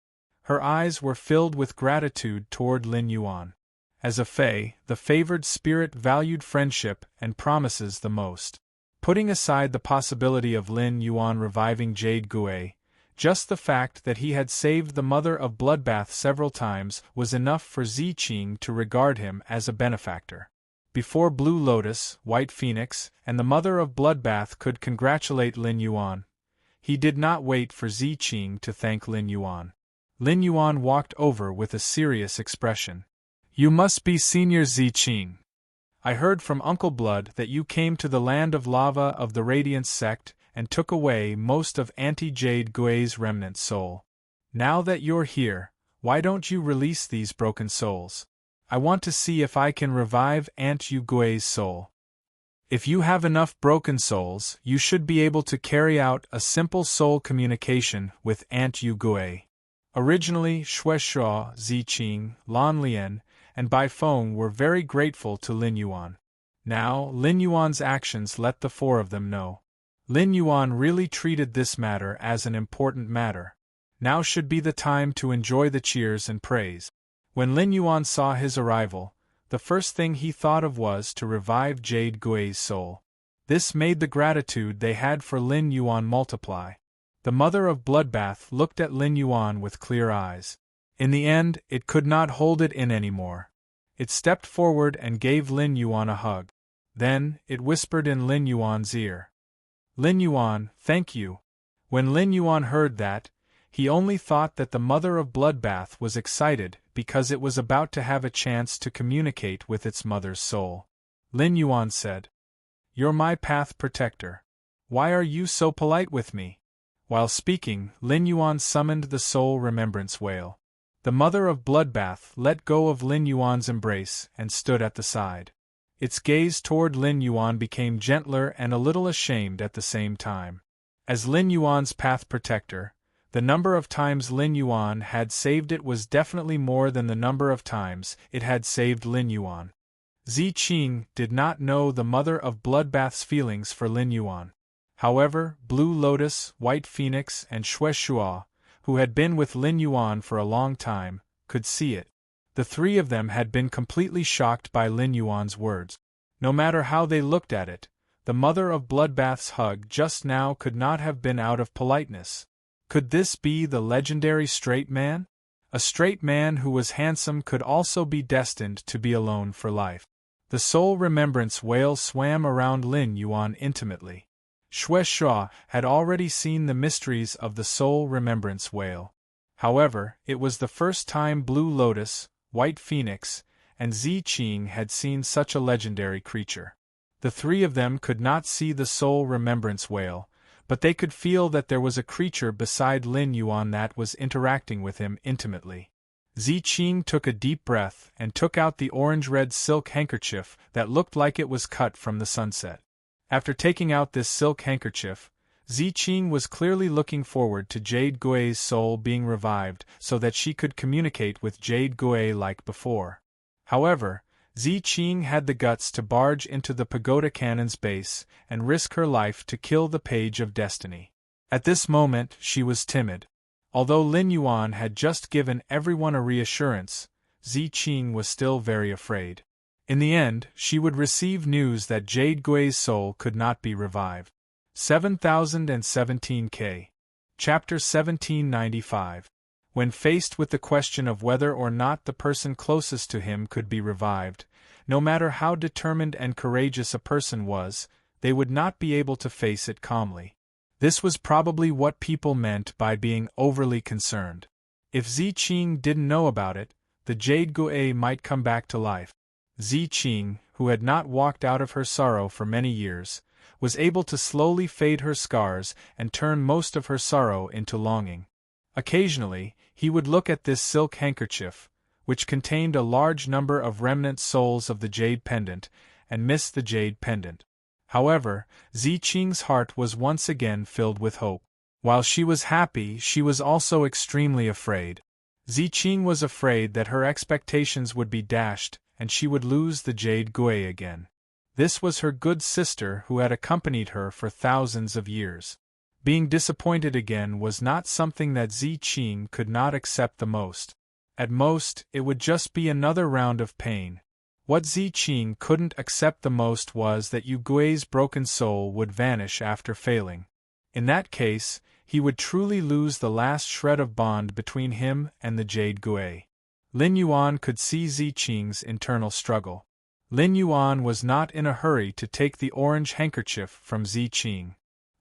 Her eyes were filled with gratitude toward Lin Yuan. As a Fey, the favored spirit valued friendship and promises the most. Putting aside the possibility of Lin Yuan reviving Jade Gui, just the fact that he had saved the Mother of Bloodbath several times was enough for Zi Qing to regard him as a benefactor. Before Blue Lotus, White Phoenix, and the Mother of Bloodbath could congratulate Lin Yuan, he did not wait for Zi Qing to thank Lin Yuan. Lin Yuan walked over with a serious expression. "You must be Senior Zi Qing. I heard from Uncle Blood that you came to the land of lava of the Radiance sect and took away most of Auntie Jade Gui's remnant soul. Now that you're here, why don't you release these broken souls? I want to see if I can revive Aunt Yugue's soul. If you have enough broken souls, you should be able to carry out a simple soul communication with Aunt Yugue. Originally, Shueisha, Ziqing, Lan Lian, and Bai Feng were very grateful to Lin Yuan. Now, Lin Yuan's actions let the four of them know. Lin Yuan really treated this matter as an important matter. Now should be the time to enjoy the cheers and praise. When Lin Yuan saw his arrival, the first thing he thought of was to revive Jade Gui's soul. This made the gratitude they had for Lin Yuan multiply. The mother of Bloodbath looked at Lin Yuan with clear eyes. In the end, it could not hold it in anymore. It stepped forward and gave Lin Yuan a hug. Then, it whispered in Lin Yuan's ear. Lin Yuan, thank you. When Lin Yuan heard that, he only thought that the mother of Bloodbath was excited because it was about to have a chance to communicate with its mother's soul. Lin Yuan said, "You're my path protector. Why are you so polite with me?" While speaking, Lin Yuan summoned the soul remembrance whale. The mother of Bloodbath let go of Lin Yuan's embrace and stood at the side. Its gaze toward Lin Yuan became gentler and a little ashamed at the same time. As Lin Yuan's path protector, the number of times Lin Yuan had saved it was definitely more than the number of times it had saved Lin Yuan. Ziqing did not know the mother of Bloodbath's feelings for Lin Yuan. However, Blue Lotus, White Phoenix, and Shueisha, who had been with Lin Yuan for a long time, could see it. The three of them had been completely shocked by Lin Yuan's words. No matter how they looked at it, the mother of Bloodbath's hug just now could not have been out of politeness. Could this be the legendary straight man? A straight man who was handsome could also be destined to be alone for life. The soul remembrance whale swam around Lin Yuan intimately. Shueisha had already seen the mysteries of the soul remembrance whale. However, it was the first time Blue Lotus, White Phoenix, and Ziqing had seen such a legendary creature. The three of them could not see the soul remembrance whale, but they could feel that there was a creature beside Lin Yuan that was interacting with him intimately. Ziqing took a deep breath and took out the orange-red silk handkerchief that looked like it was cut from the sunset. After taking out this silk handkerchief, Ziqing was clearly looking forward to Jade Gui's soul being revived so that she could communicate with Jade Gui like before. However, Ziqing had the guts to barge into the pagoda cannon's base and risk her life to kill the Page of Destiny. At this moment, she was timid. Although Lin Yuan had just given everyone a reassurance, Ziqing was still very afraid. In the end, she would receive news that Jade Gui's soul could not be revived. 7017K. Chapter 1795. When faced with the question of whether or not the person closest to him could be revived, no matter how determined and courageous a person was, they would not be able to face it calmly. This was probably what people meant by being overly concerned. If Ziqing didn't know about it, the Jade Gui might come back to life. Ziqing, who had not walked out of her sorrow for many years, was able to slowly fade her scars and turn most of her sorrow into longing. Occasionally, he would look at this silk handkerchief, which contained a large number of remnant souls of the jade pendant, and miss the jade pendant. However, Ziqing's heart was once again filled with hope. While she was happy, she was also extremely afraid. Ziqing was afraid that her expectations would be dashed, and she would lose the Jade Gui again. This was her good sister who had accompanied her for thousands of years. Being disappointed again was not something that Ziqing could not accept the most. At most, it would just be another round of pain. What Ziqing couldn't accept the most was that Yu Gui's broken soul would vanish after failing. In that case, he would truly lose the last shred of bond between him and the Jade Gui. Lin Yuan could see Ziqing's internal struggle. Lin Yuan was not in a hurry to take the orange handkerchief from Ziqing.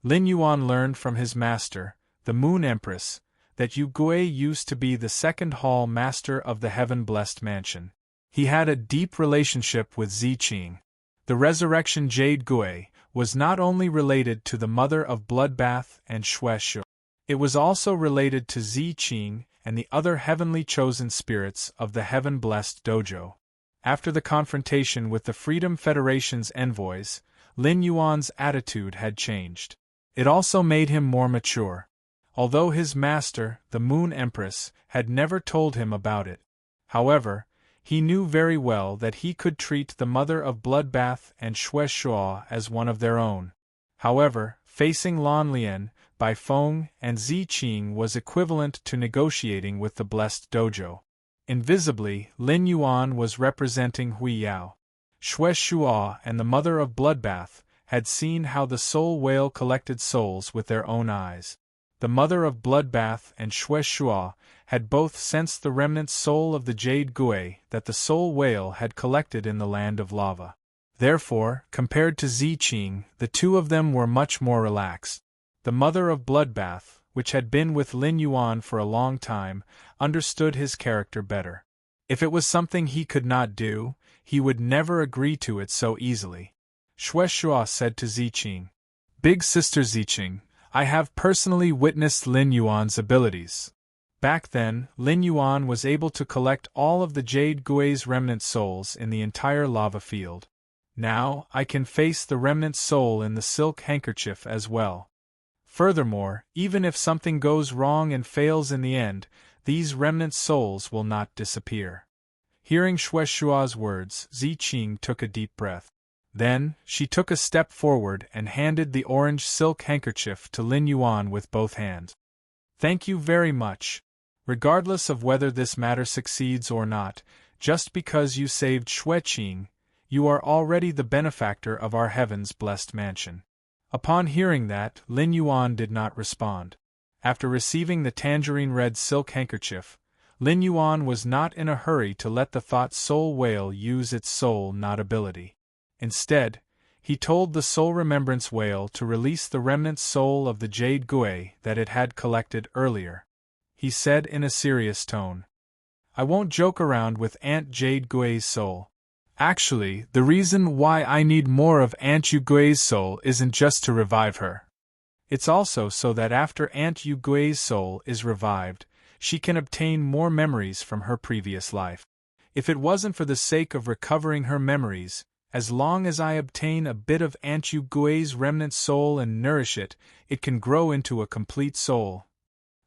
Lin Yuan learned from his master, the Moon Empress, that Yu Gui used to be the second hall master of the heaven-blessed mansion. He had a deep relationship with Ziqing. The resurrection Jade Gui was not only related to the mother of Bloodbath and Shueisha. It was also related to Zi Qing and the other heavenly chosen spirits of the heaven-blessed dojo. After the confrontation with the Freedom Federation's envoys, Lin Yuan's attitude had changed. It also made him more mature. Although his master, the Moon Empress, had never told him about it. However, he knew very well that he could treat the mother of Bloodbath and Xue Shuo as one of their own. However, facing Lan Lian, Bai Feng, and Zi Qing was equivalent to negotiating with the Blessed Dojo. Invisibly, Lin Yuan was representing Hui Yao. Xue Shuo and the mother of Bloodbath had seen how the soul whale collected souls with their own eyes. The mother of Bloodbath and Xue Shuo had both sensed the remnant soul of the Jade Gui that the soul whale had collected in the land of lava. Therefore, compared to Zi Qing, the two of them were much more relaxed. The mother of Bloodbath, which had been with Lin Yuan for a long time, understood his character better. If it was something he could not do, he would never agree to it so easily. Xue Shuo said to Zi Qing, "Big sister Zi Qing, I have personally witnessed Lin Yuan's abilities." Back then, Lin Yuan was able to collect all of the Jade Gui's remnant souls in the entire lava field. Now, I can face the remnant soul in the silk handkerchief as well. Furthermore, even if something goes wrong and fails in the end, these remnant souls will not disappear. Hearing Xue Shuo's words, Zi Qing took a deep breath. Then, she took a step forward and handed the orange silk handkerchief to Lin Yuan with both hands. "Thank you very much. Regardless of whether this matter succeeds or not, just because you saved Xue Qing, you are already the benefactor of our heaven's blessed mansion." Upon hearing that, Lin Yuan did not respond. After receiving the tangerine-red silk handkerchief, Lin Yuan was not in a hurry to let the thought soul whale use its soul not ability. Instead, he told the soul remembrance whale to release the remnant soul of the Jade Gui that it had collected earlier. He said in a serious tone, "I won't joke around with Aunt Jade Gui's soul. Actually, the reason why I need more of Aunt Yu Gui's soul isn't just to revive her. It's also so that after Aunt Yu Gui's soul is revived, she can obtain more memories from her previous life. If it wasn't for the sake of recovering her memories, as long as I obtain a bit of Aunt Yu Gui's remnant soul and nourish it, it can grow into a complete soul."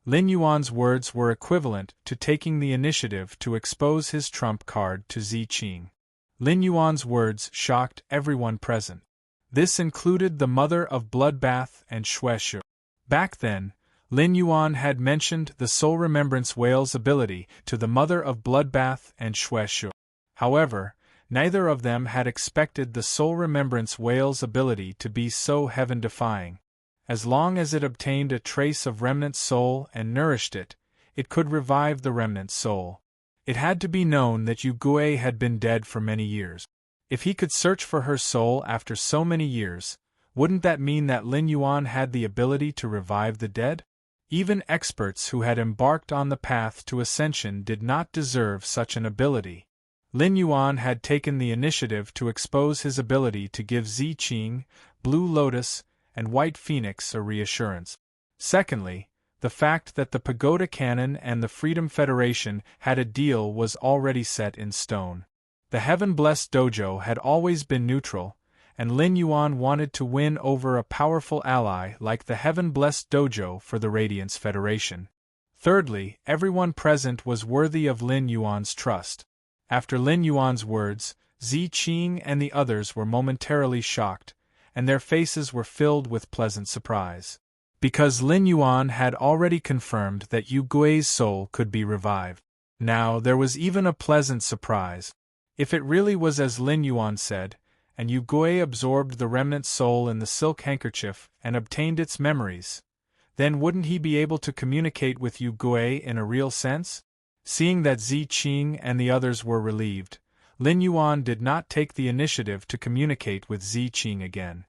Lin Yuan's words were equivalent to taking the initiative to expose his trump card to Zi Qing. Lin Yuan's words shocked everyone present. This included the mother of Bloodbath and Xue Shu. Back then, Lin Yuan had mentioned the Soul Remembrance Whale's ability to the mother of Bloodbath and Xue Shu. However, neither of them had expected the Soul Remembrance Whale's ability to be so heaven-defying. As long as it obtained a trace of remnant soul and nourished it, it could revive the remnant soul. It had to be known that Yu Gui had been dead for many years. If he could search for her soul after so many years, wouldn't that mean that Lin Yuan had the ability to revive the dead? Even experts who had embarked on the path to ascension did not deserve such an ability. Lin Yuan had taken the initiative to expose his ability to give Zi Qing, Blue Lotus, and White Phoenix a reassurance. Secondly, the fact that the Pagoda Canon and the Freedom Federation had a deal was already set in stone. The Heaven-Blessed Dojo had always been neutral, and Lin Yuan wanted to win over a powerful ally like the Heaven-Blessed Dojo for the Radiance Federation. Thirdly, everyone present was worthy of Lin Yuan's trust. After Lin Yuan's words, Zi Qing and the others were momentarily shocked, and their faces were filled with pleasant surprise. Because Lin Yuan had already confirmed that Yu Gui's soul could be revived. Now there was even a pleasant surprise. If it really was as Lin Yuan said, and Yu Gui absorbed the remnant soul in the silk handkerchief and obtained its memories, then wouldn't he be able to communicate with Yu Gui in a real sense? Seeing that Zi Qing and the others were relieved, Lin Yuan did not take the initiative to communicate with Zi Qing again.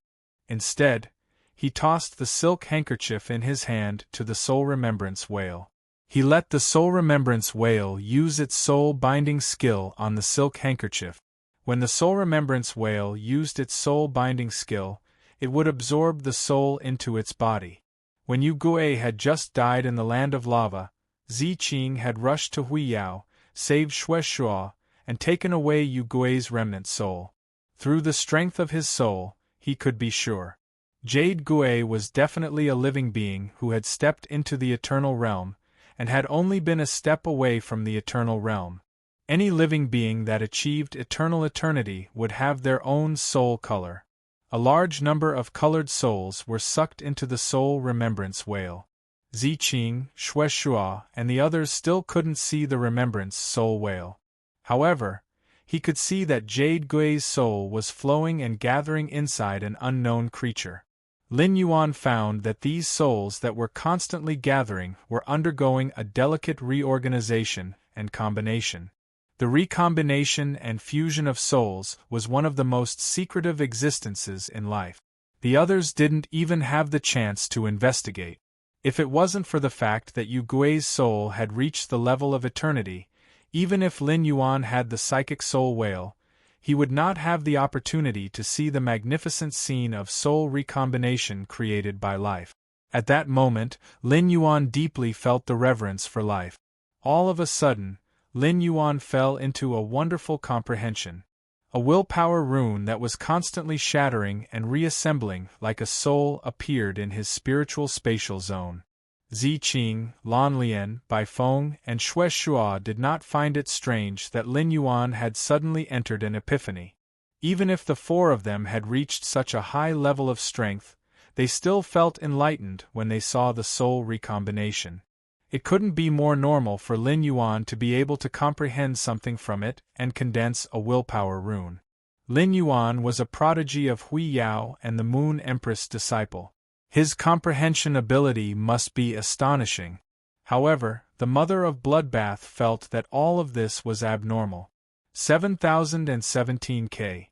Instead, he tossed the silk handkerchief in his hand to the Soul Remembrance Whale. He let the Soul Remembrance Whale use its soul-binding skill on the silk handkerchief. When the Soul Remembrance Whale used its soul-binding skill, it would absorb the soul into its body. When Yu Gui had just died in the land of lava, Zi Qing had rushed to Huiyao, saved Xue Shuo, and taken away Yu Gui's remnant soul. Through the strength of his soul, he could be sure. Jade Gui was definitely a living being who had stepped into the eternal realm, and had only been a step away from the eternal realm. Any living being that achieved eternal eternity would have their own soul color. A large number of colored souls were sucked into the soul remembrance whale. Zi Qing, Xue Shuo, and the others still couldn't see the remembrance soul whale. However, he could see that Jade Gui's soul was flowing and gathering inside an unknown creature. Lin Yuan found that these souls that were constantly gathering were undergoing a delicate reorganization and combination. The recombination and fusion of souls was one of the most secretive existences in life. The others didn't even have the chance to investigate. If it wasn't for the fact that Yu Gui's soul had reached the level of eternity, even if Lin Yuan had the psychic soul whale, he would not have the opportunity to see the magnificent scene of soul recombination created by life. At that moment, Lin Yuan deeply felt the reverence for life. All of a sudden, Lin Yuan fell into a wonderful comprehension. A willpower rune that was constantly shattering and reassembling like a soul appeared in his spiritual spatial zone. Zi Qing, Lan Lian, Bai Feng, and Xue Shuo did not find it strange that Lin Yuan had suddenly entered an epiphany. Even if the four of them had reached such a high level of strength, they still felt enlightened when they saw the soul recombination. It couldn't be more normal for Lin Yuan to be able to comprehend something from it and condense a willpower rune. Lin Yuan was a prodigy of Huiyao and the Moon Empress disciple. His comprehension ability must be astonishing. However, the mother of Bloodbath felt that all of this was abnormal. 7017K.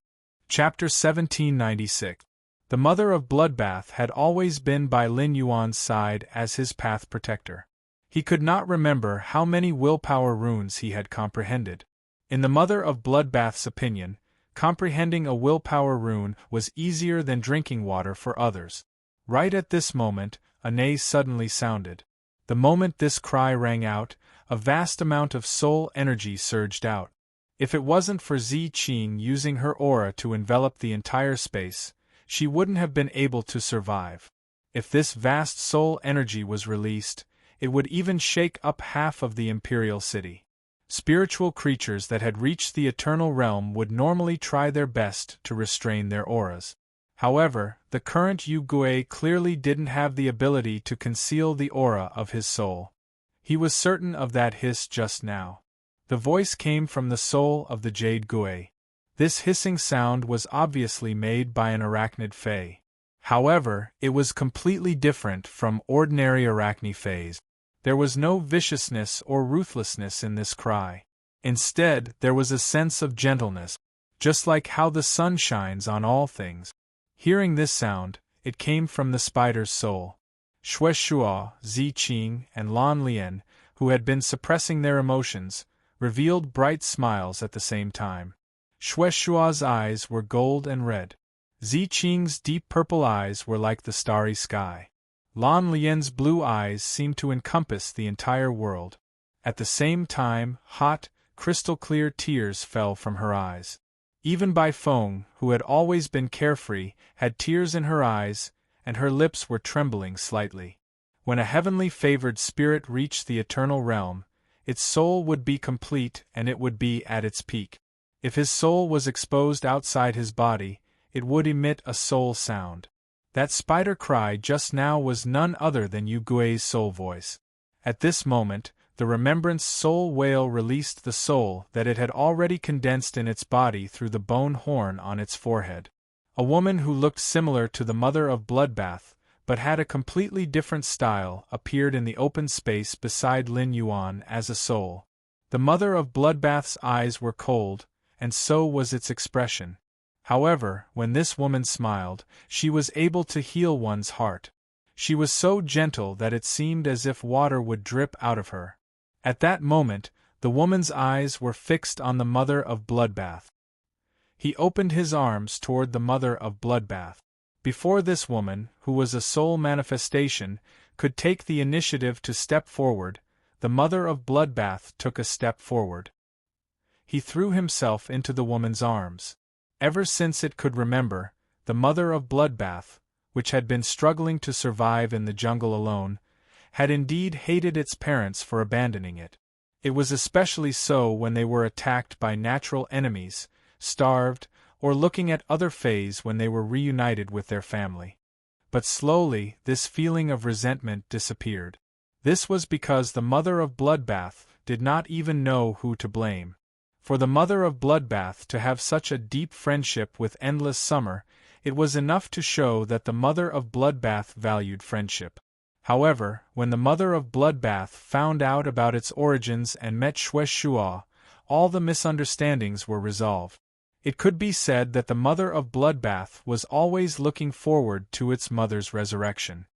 Chapter 1796. The mother of Bloodbath had always been by Lin Yuan's side as his path protector. He could not remember how many willpower runes he had comprehended. In the mother of Bloodbath's opinion, comprehending a willpower rune was easier than drinking water for others. Right at this moment, a neigh suddenly sounded. The moment this cry rang out, a vast amount of soul energy surged out. If it wasn't for Zi Qing using her aura to envelop the entire space, she wouldn't have been able to survive. If this vast soul energy was released, it would even shake up half of the imperial city. Spiritual creatures that had reached the eternal realm would normally try their best to restrain their auras. However, the current Yu Gui clearly didn't have the ability to conceal the aura of his soul. He was certain of that hiss just now. The voice came from the soul of the Jade Gui. This hissing sound was obviously made by an arachnid fae. However, it was completely different from ordinary arachni faes. There was no viciousness or ruthlessness in this cry. Instead, there was a sense of gentleness, just like how the sun shines on all things. Hearing this sound, it came from the spider's soul. Xue Shuo, Zi Qing, and Lan Lian, who had been suppressing their emotions, revealed bright smiles at the same time. Xue Shuo's eyes were gold and red. Zi Qing's deep purple eyes were like the starry sky. Lan Lian's blue eyes seemed to encompass the entire world. At the same time, hot, crystal-clear tears fell from her eyes. Even Bai Feng, who had always been carefree, had tears in her eyes, and her lips were trembling slightly. When a heavenly favored spirit reached the eternal realm, its soul would be complete and it would be at its peak. If his soul was exposed outside his body, it would emit a soul sound. That spider cry just now was none other than Yu Gui's soul voice. At this moment, the remembrance soul whale released the soul that it had already condensed in its body through the bone horn on its forehead. A woman who looked similar to the mother of Bloodbath, but had a completely different style, appeared in the open space beside Lin Yuan as a soul. The mother of Bloodbath's eyes were cold, and so was its expression. However, when this woman smiled, she was able to heal one's heart. She was so gentle that it seemed as if water would drip out of her. At that moment, the woman's eyes were fixed on the mother of Bloodbath. He opened his arms toward the mother of Bloodbath. Before this woman, who was a soul manifestation, could take the initiative to step forward, the mother of Bloodbath took a step forward. He threw himself into the woman's arms. Ever since it could remember, the mother of Bloodbath, which had been struggling to survive in the jungle alone, had indeed hated its parents for abandoning it. It was especially so when they were attacked by natural enemies, starved, or looking at other fays when they were reunited with their family. But slowly, this feeling of resentment disappeared. This was because the mother of Bloodbath did not even know who to blame. For the mother of Bloodbath to have such a deep friendship with Endless Summer, it was enough to show that the mother of Bloodbath valued friendship. However, when the mother of Bloodbath found out about its origins and met Shue, all the misunderstandings were resolved. It could be said that the mother of Bloodbath was always looking forward to its mother's resurrection.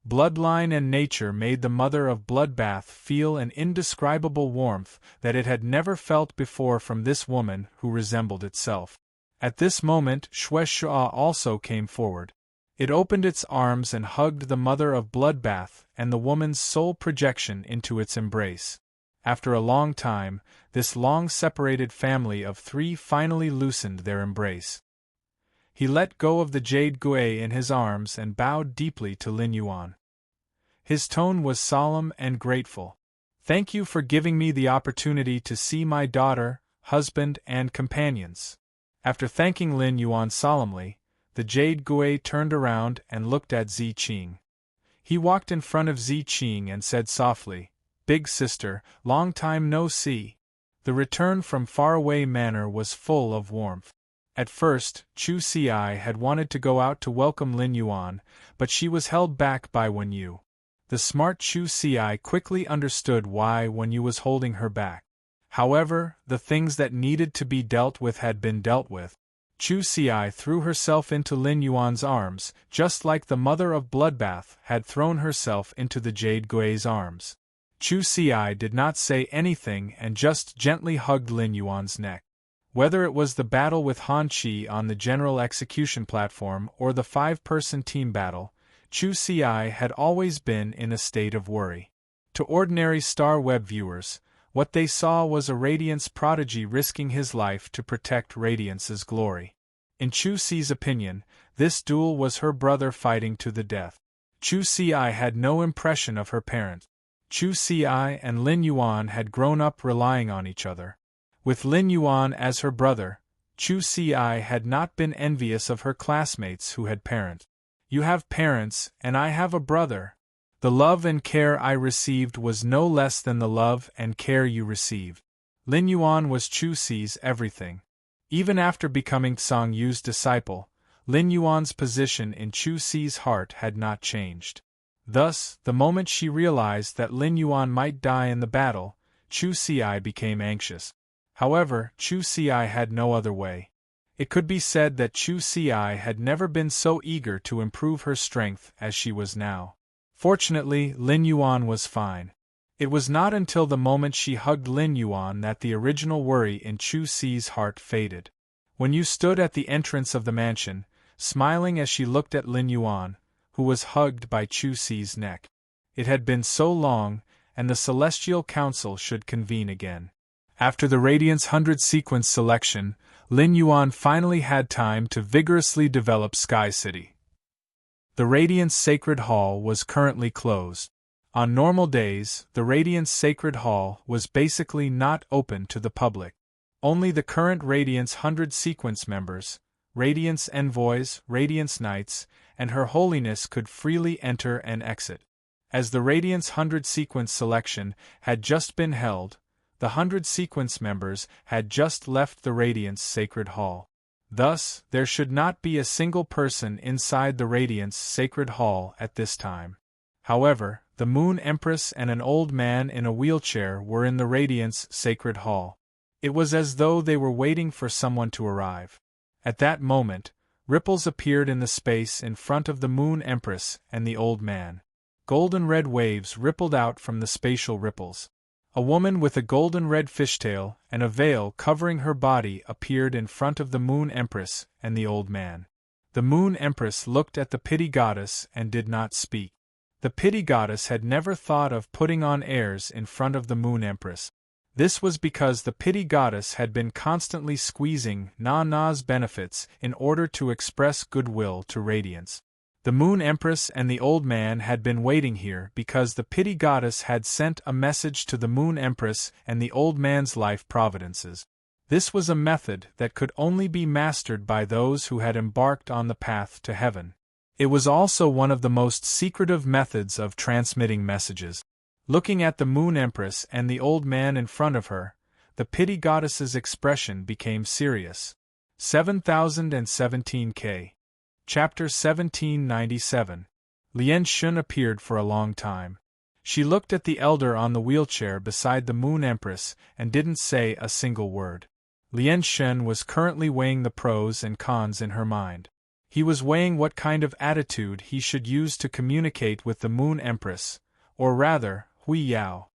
Bloodline and nature made the mother of Bloodbath feel an indescribable warmth that it had never felt before from this woman who resembled itself. At this moment Shue also came forward. It opened its arms and hugged the mother of Bloodbath and the woman's soul projection into its embrace. After a long time, this long-separated family of three finally loosened their embrace. He let go of the jade gué in his arms and bowed deeply to Lin Yuan. His tone was solemn and grateful. "Thank you for giving me the opportunity to see my daughter, husband, and companions." After thanking Lin Yuan solemnly, the jade gué turned around and looked at Zi Qing. He walked in front of Zi Qing and said softly, "Big sister, long time no see." The return from faraway manor was full of warmth. At first, Chu Ci had wanted to go out to welcome Lin Yuan, but she was held back by Wen Yu. The smart Chu Ci quickly understood why Wen Yu was holding her back. However, the things that needed to be dealt with had been dealt with. Chu Ci threw herself into Lin Yuan's arms, just like the mother of Bloodbath had thrown herself into the Jade Gué's arms. Chu Ci did not say anything and just gently hugged Lin Yuan's neck. Whether it was the battle with Han Qi on the general execution platform or the five-person team battle, Chu Ci had always been in a state of worry. To ordinary Star Web viewers, what they saw was a Radiance prodigy risking his life to protect Radiance's glory. In Chu Ci's opinion, this duel was her brother fighting to the death. Chu Ci had no impression of her parent. Chu Ci and Lin Yuan had grown up relying on each other. With Lin Yuan as her brother, Chu Ci had not been envious of her classmates who had parents. "You have parents, and I have a brother. The love and care I received was no less than the love and care you received." Lin Yuan was Chu Ci's everything. Even after becoming Song Yu's disciple, Lin Yuan's position in Chu Ci's heart had not changed. Thus, the moment she realized that Lin Yuan might die in the battle, Chu Ci became anxious. However, Chu Ci had no other way. It could be said that Chu Ci had never been so eager to improve her strength as she was now. Fortunately, Lin Yuan was fine. It was not until the moment she hugged Lin Yuan that the original worry in Chu Ci's heart faded. Wen Yu stood at the entrance of the mansion, smiling as she looked at Lin Yuan, who was hugged by Chu Ci's neck. It had been so long, and the Celestial Council should convene again. After the Radiance 100 sequence selection, Lin Yuan finally had time to vigorously develop Sky City. The Radiance Sacred Hall was currently closed. On normal days, the Radiance Sacred Hall was basically not open to the public. Only the current Radiance 100 sequence members, Radiance Envoys, Radiance Knights, and Her Holiness could freely enter and exit. As the Radiance 100 sequence selection had just been held, the 100 sequence members had just left the Radiance Sacred Hall. Thus, there should not be a single person inside the Radiance Sacred Hall at this time. However, the Moon Empress and an old man in a wheelchair were in the Radiance Sacred Hall. It was as though they were waiting for someone to arrive. At that moment, ripples appeared in the space in front of the Moon Empress and the old man. Golden red waves rippled out from the spatial ripples. A woman with a golden red fishtail and a veil covering her body appeared in front of the Moon Empress and the old man. The Moon Empress looked at the Pity Goddess and did not speak. The pity goddess had never thought of putting on airs in front of the Moon Empress. This was because the pity goddess had been constantly squeezing Na-Na's benefits in order to express goodwill to Radiance. The Moon Empress and the old man had been waiting here because the pity goddess had sent a message to the Moon Empress and the old man's life providences. This was a method that could only be mastered by those who had embarked on the path to heaven. It was also one of the most secretive methods of transmitting messages. Looking at the Moon Empress and the old man in front of her, the pity goddess's expression became serious. 7017K. Chapter 1797. Lien Shun appeared for a long time. She looked at the elder on the wheelchair beside the Moon Empress and didn't say a single word. Lien Shun was currently weighing the pros and cons in her mind. He was weighing what kind of attitude he should use to communicate with the Moon Empress, or rather, Hui Yao.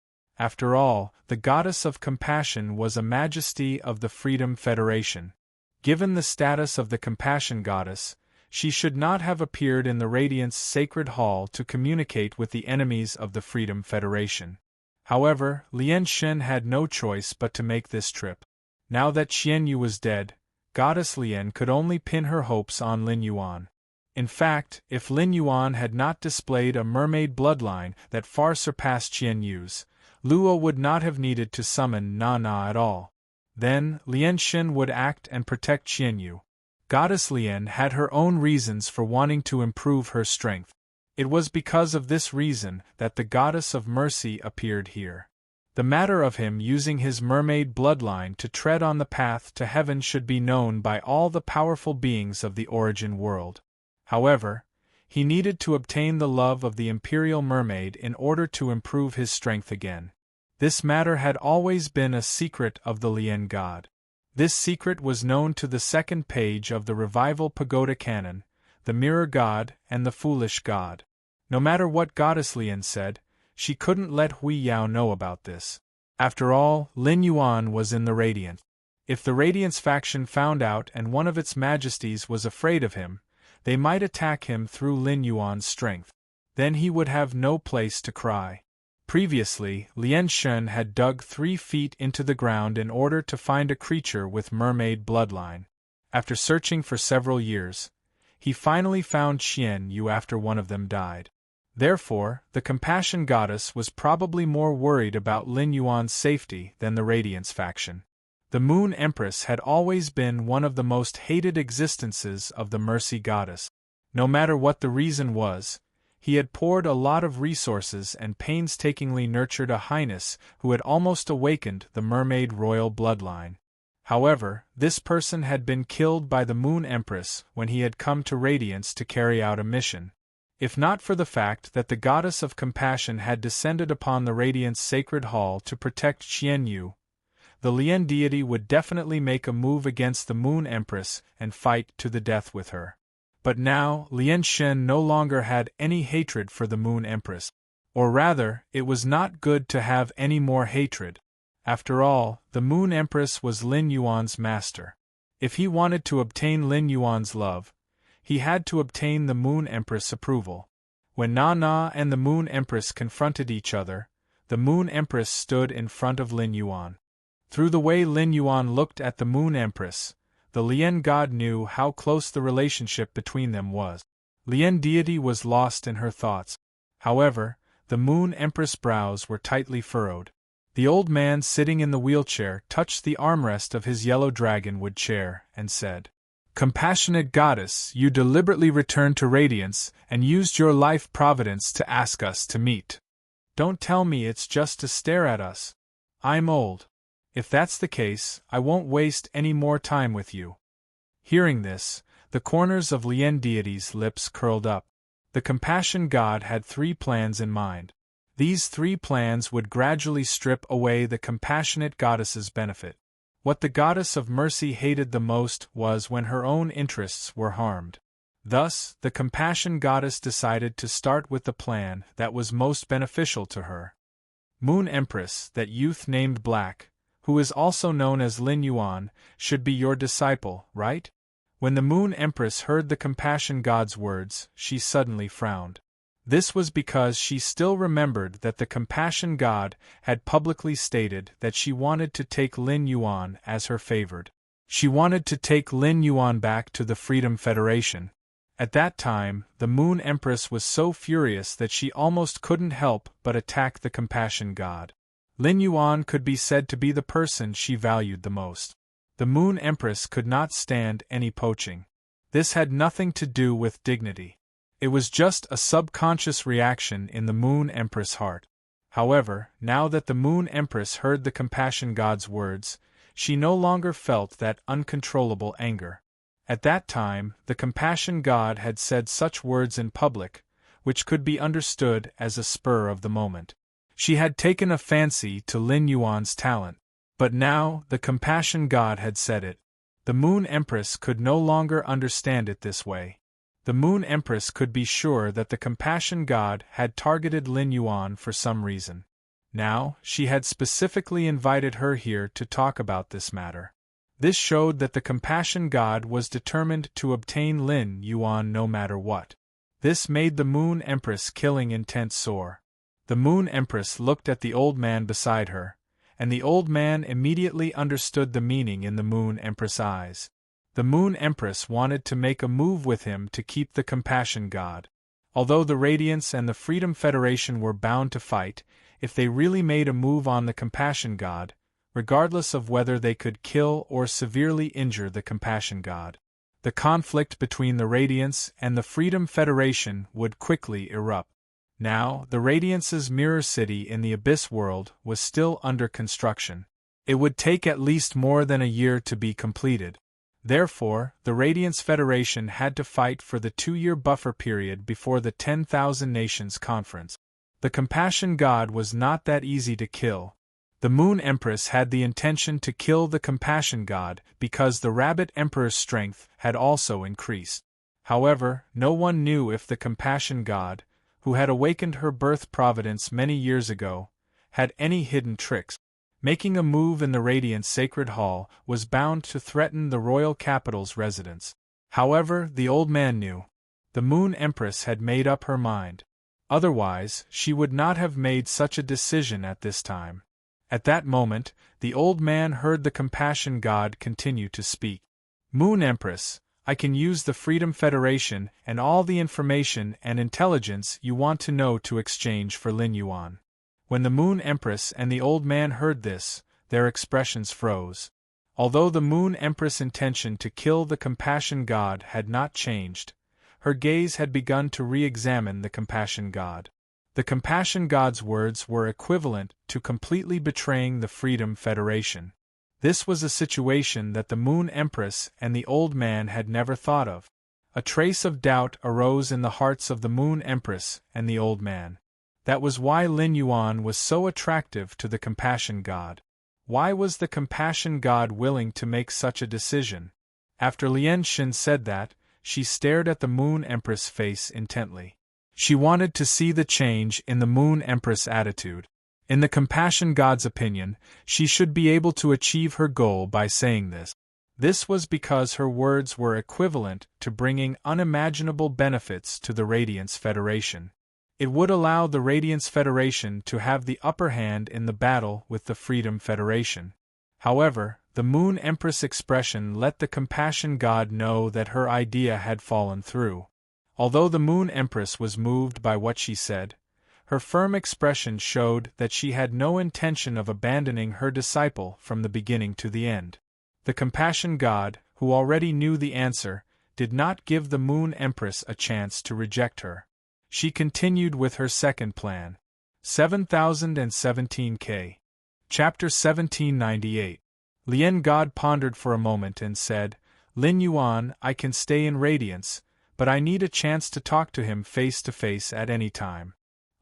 After all, the goddess of compassion was a majesty of the Freedom Federation. Given the status of the compassion goddess, she should not have appeared in the Radiance Sacred Hall to communicate with the enemies of the Freedom Federation. However, Lien Shun had no choice but to make this trip. Now that Qian Yu was dead, Goddess Lien could only pin her hopes on Lin Yuan. In fact, if Lin Yuan had not displayed a mermaid bloodline that far surpassed Qian Yu's, Luo would not have needed to summon Na-Na at all. Then, Lien Shun would act and protect Qian Yu. Goddess Lien had her own reasons for wanting to improve her strength. It was because of this reason that the Goddess of Mercy appeared here. The matter of him using his mermaid bloodline to tread on the path to heaven should be known by all the powerful beings of the origin world. However, he needed to obtain the love of the Imperial Mermaid in order to improve his strength again. This matter had always been a secret of the Lien God. This secret was known to the second page of the Revival Pagoda Canon, the Mirror God and the Foolish God. No matter what Goddess Lien said, she couldn't let Hui Yao know about this. After all, Lin Yuan was in the Radiant. If the Radiance faction found out and one of its majesties was afraid of him, they might attack him through Lin Yuan's strength. Then he would have no place to cry. Previously, Lien Shun had dug 3 feet into the ground in order to find a creature with mermaid bloodline. After searching for several years, he finally found Qian Yu after one of them died. Therefore, the Compassion Goddess was probably more worried about Lin Yuan's safety than the Radiance faction. The Moon Empress had always been one of the most hated existences of the Mercy Goddess. No matter what the reason was, he had poured a lot of resources and painstakingly nurtured a highness who had almost awakened the mermaid royal bloodline. However, this person had been killed by the Moon Empress when he had come to Radiance to carry out a mission. If not for the fact that the Goddess of Compassion had descended upon the Radiance Sacred Hall to protect Qian Yu, the Lien deity would definitely make a move against the Moon Empress and fight to the death with her. But now, Lien Shun no longer had any hatred for the Moon Empress. Or rather, it was not good to have any more hatred. After all, the Moon Empress was Lin Yuan's master. If he wanted to obtain Lin Yuan's love, he had to obtain the Moon Empress' approval. When Na-Na and the Moon Empress confronted each other, the Moon Empress stood in front of Lin Yuan. Through the way Lin Yuan looked at the Moon Empress, the Lien God knew how close the relationship between them was. Lien deity was lost in her thoughts. However, the Moon Empress' brows were tightly furrowed. The old man sitting in the wheelchair touched the armrest of his yellow dragonwood chair and said, "Compassionate Goddess, you deliberately returned to Radiance and used your life providence to ask us to meet. Don't tell me it's just to stare at us. I'm old. If that's the case, I won't waste any more time with you." Hearing this, the corners of Lien deity's lips curled up. The Compassion God had 3 plans in mind. These 3 plans would gradually strip away the compassionate goddess's benefit. What the Goddess of Mercy hated the most was when her own interests were harmed. Thus, the Compassion Goddess decided to start with the plan that was most beneficial to her. Moon Empress, that youth named Black, who is also known as Lin Yuan, should be your disciple, right? When the Moon Empress heard the Compassion God's words, she suddenly frowned. This was because she still remembered that the Compassion God had publicly stated that she wanted to take Lin Yuan as her favored. She wanted to take Lin Yuan back to the Freedom Federation. At that time, the Moon Empress was so furious that she almost couldn't help but attack the Compassion God. Lin Yuan could be said to be the person she valued the most. The Moon Empress could not stand any poaching. This had nothing to do with dignity. It was just a subconscious reaction in the Moon Empress' heart. However, now that the Moon Empress heard the Compassion God's words, she no longer felt that uncontrollable anger. At that time, the Compassion God had said such words in public, which could be understood as a spur of the moment. She had taken a fancy to Lin Yuan's talent. But now, the Compassion God had said it. The Moon Empress could no longer understand it this way. The Moon Empress could be sure that the Compassion God had targeted Lin Yuan for some reason. Now, she had specifically invited her here to talk about this matter. This showed that the Compassion God was determined to obtain Lin Yuan no matter what. This made the Moon Empress' killing intent sore. The Moon Empress looked at the old man beside her, and the old man immediately understood the meaning in the Moon Empress' eyes. The Moon Empress wanted to make a move with him to keep the Compassion God. Although the Radiance and the Freedom Federation were bound to fight, if they really made a move on the Compassion God, regardless of whether they could kill or severely injure the Compassion God, the conflict between the Radiance and the Freedom Federation would quickly erupt. Now, the Radiance's mirror city in the Abyss world was still under construction. It would take at least more than a year to be completed. Therefore, the Radiance Federation had to fight for the 2-year buffer period before the 10,000 Nations Conference. The Compassion God was not that easy to kill. The Moon Empress had the intention to kill the Compassion God because the Rabbit Emperor's strength had also increased. However, no one knew if the Compassion God, who had awakened her birth providence many years ago, had any hidden tricks. Making a move in the Radiant Sacred Hall was bound to threaten the royal capital's residents. However, the old man knew. The Moon Empress had made up her mind. Otherwise, she would not have made such a decision at this time. At that moment, the old man heard the Compassion God continue to speak. Moon Empress, I can use the Freedom Federation and all the information and intelligence you want to know to exchange for Lin Yuan. When the Moon Empress and the old man heard this, their expressions froze. Although the Moon Empress' intention to kill the Compassion God had not changed, her gaze had begun to re-examine the Compassion God. The Compassion God's words were equivalent to completely betraying the Freedom Federation. This was a situation that the Moon Empress and the old man had never thought of. A trace of doubt arose in the hearts of the Moon Empress and the old man. That was why Lin Yuan was so attractive to the Compassion God. Why was the Compassion God willing to make such a decision? After Lian Xin said that, she stared at the Moon Empress' face intently. She wanted to see the change in the Moon Empress' attitude. In the Compassion God's opinion, she should be able to achieve her goal by saying this. This was because her words were equivalent to bringing unimaginable benefits to the Radiance Federation. It would allow the Radiance Federation to have the upper hand in the battle with the Freedom Federation. However, the Moon Empress' expression let the Compassion God know that her idea had fallen through. Although the Moon Empress was moved by what she said, her firm expression showed that she had no intention of abandoning her disciple from the beginning to the end. The Compassion God, who already knew the answer, did not give the Moon Empress a chance to reject her. She continued with her second plan. 7017K. Chapter 1798. Lian God pondered for a moment and said, Lin Yuan, I can stay in Radiance, but I need a chance to talk to him face to face at any time.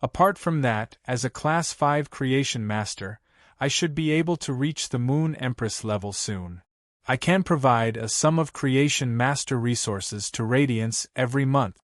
Apart from that, as a Class 5 Creation Master, I should be able to reach the Moon Empress level soon. I can provide a sum of Creation Master resources to Radiance every month.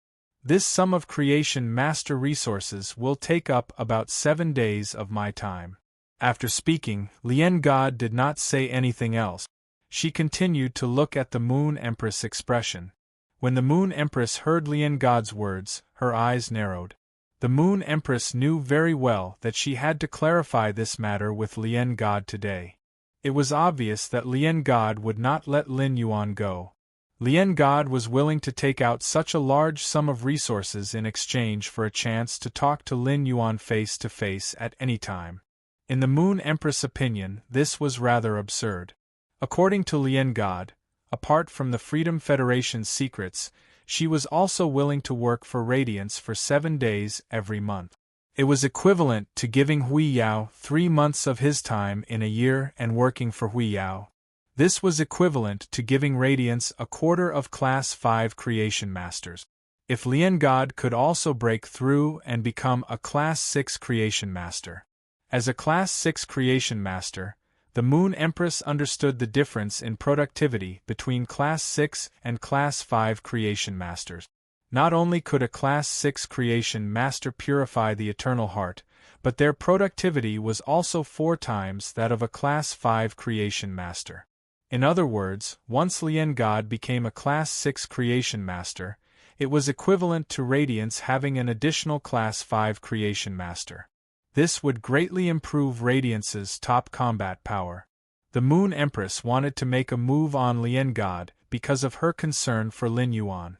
This sum of Creation Master resources will take up about 7 days of my time. After speaking, Lian God did not say anything else. She continued to look at the Moon Empress' expression. When the Moon Empress heard Lian God's words, her eyes narrowed. The Moon Empress knew very well that she had to clarify this matter with Lien God today. It was obvious that Lien God would not let Lin Yuan go. Lien God was willing to take out such a large sum of resources in exchange for a chance to talk to Lin Yuan face to face at any time. In the Moon Empress' opinion, this was rather absurd. According to Lien God, apart from the Freedom Federation's secrets, she was also willing to work for Radiance for 7 days every month. It was equivalent to giving Hui Yao 3 months of his time in a year and working for Hui Yao. This was equivalent to giving Radiance a quarter of Class 5 Creation Masters. If Lien God could also break through and become a Class 6 Creation Master. As a Class 6 Creation Master, the Moon Empress understood the difference in productivity between Class 6 and Class 5 Creation Masters. Not only could a Class 6 Creation Master purify the Eternal Heart, but their productivity was also 4 times that of a Class 5 Creation Master. In other words, once Lien God became a Class 6 Creation Master, it was equivalent to Radiance having an additional Class 5 Creation Master. This would greatly improve Radiance's top combat power. The Moon Empress wanted to make a move on Lien God because of her concern for Lin Yuan.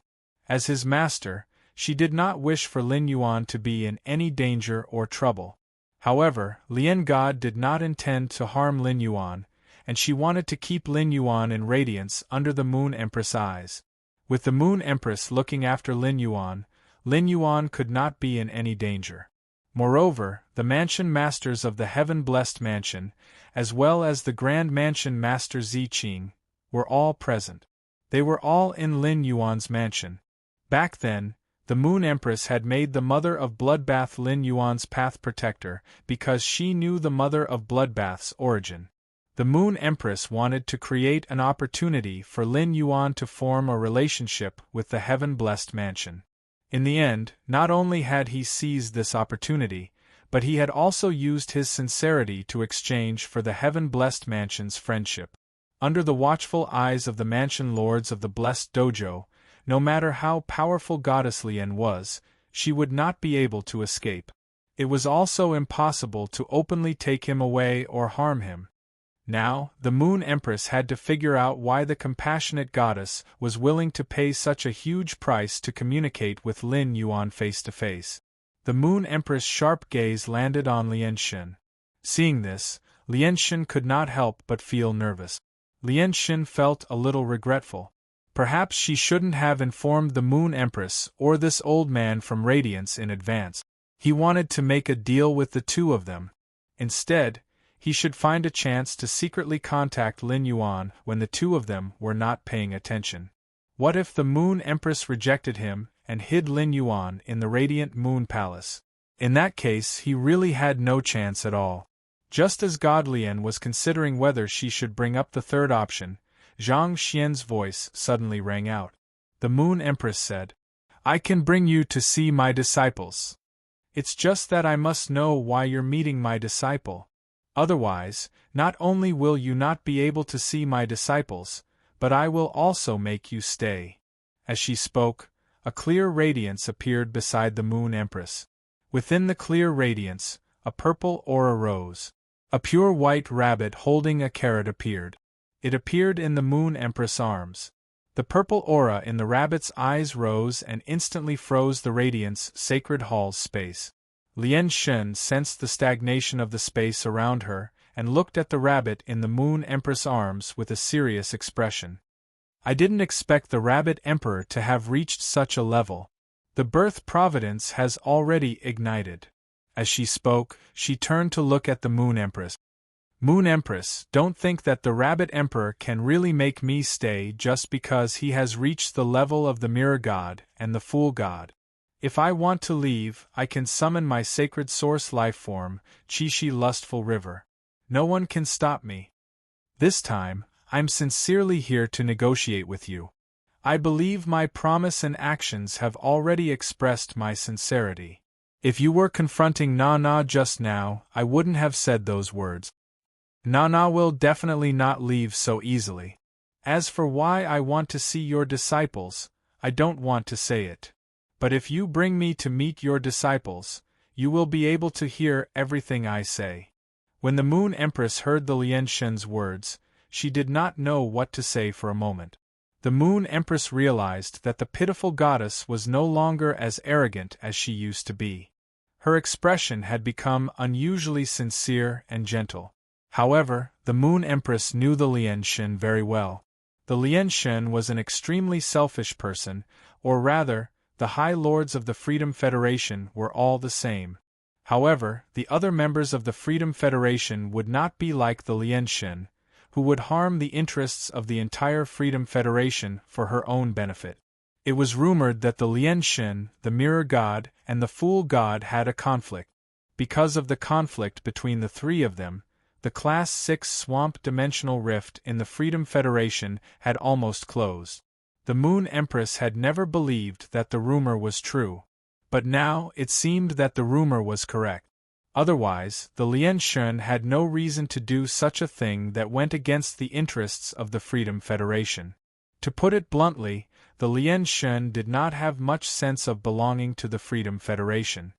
As his master, she did not wish for Lin Yuan to be in any danger or trouble. However, Lien God did not intend to harm Lin Yuan, and she wanted to keep Lin Yuan in Radiance under the Moon Empress' eyes. With the Moon Empress looking after Lin Yuan could not be in any danger. Moreover, the Mansion Masters of the Heaven-Blessed Mansion, as well as the Grand Mansion Master Ziqing, were all present. They were all in Lin Yuan's mansion. Back then, the Moon Empress had made the Mother of Bloodbath Lin Yuan's path protector because she knew the Mother of Bloodbath's origin. The Moon Empress wanted to create an opportunity for Lin Yuan to form a relationship with the Heaven-Blessed Mansion. In the end, not only had he seized this opportunity, but he had also used his sincerity to exchange for the Heaven-Blessed Mansion's friendship. Under the watchful eyes of the Mansion Lords of the Blessed Dojo, no matter how powerful Goddess Lien was, she would not be able to escape. It was also impossible to openly take him away or harm him. Now, the Moon Empress had to figure out why the compassionate goddess was willing to pay such a huge price to communicate with Lin Yuan face to face. The Moon Empress' sharp gaze landed on Lien Xin. Seeing this, Lien Xin could not help but feel nervous. Lien Xin felt a little regretful. Perhaps she shouldn't have informed the Moon Empress or this old man from Radiance in advance. He wanted to make a deal with the two of them. Instead, he should find a chance to secretly contact Lin Yuan when the two of them were not paying attention. What if the Moon Empress rejected him and hid Lin Yuan in the Radiant Moon Palace? In that case, he really had no chance at all. Just as God Lien was considering whether she should bring up the third option, Zhang Xian's voice suddenly rang out. The Moon Empress said, "I can bring you to see my disciples. It's just that I must know why you're meeting my disciple. Otherwise, not only will you not be able to see my disciples, but I will also make you stay." As she spoke, a clear radiance appeared beside the Moon Empress. Within the clear radiance, a purple aura rose. A pure white rabbit holding a carrot appeared. It appeared in the Moon Empress' arms. The purple aura in the rabbit's eyes rose and instantly froze the radiance sacred hall's space. Lien Xin sensed the stagnation of the space around her and looked at the rabbit in the Moon Empress' arms with a serious expression. "I didn't expect the Rabbit Emperor to have reached such a level. The birth providence has already ignited." As she spoke, she turned to look at the Moon Empress. "Moon Empress, don't think that the Rabbit Emperor can really make me stay just because he has reached the level of the Mirror God and the Fool God. If I want to leave, I can summon my sacred source lifeform, Qixi Lustful River. No one can stop me. This time, I'm sincerely here to negotiate with you. I believe my promise and actions have already expressed my sincerity. If you were confronting Nana just now, I wouldn't have said those words. Nana will definitely not leave so easily. As for why I want to see your disciples, I don't want to say it. But if you bring me to meet your disciples, you will be able to hear everything I say." When the Moon Empress heard the Lian Shen's words, she did not know what to say for a moment. The Moon Empress realized that the pitiful goddess was no longer as arrogant as she used to be. Her expression had become unusually sincere and gentle. However, the Moon Empress knew the Lian Shen very well. The Lian Shen was an extremely selfish person, or rather, the High Lords of the Freedom Federation were all the same. However, the other members of the Freedom Federation would not be like the Lian Shen, who would harm the interests of the entire Freedom Federation for her own benefit. It was rumored that the Lian Shen, the Mirror God, and the Fool God had a conflict. Because of the conflict between the three of them, the Class 6 Swamp Dimensional Rift in the Freedom Federation had almost closed. The Moon Empress had never believed that the rumor was true, but now it seemed that the rumor was correct. Otherwise, the Lian Shen had no reason to do such a thing that went against the interests of the Freedom Federation. To put it bluntly, the Lian Shen did not have much sense of belonging to the Freedom Federation.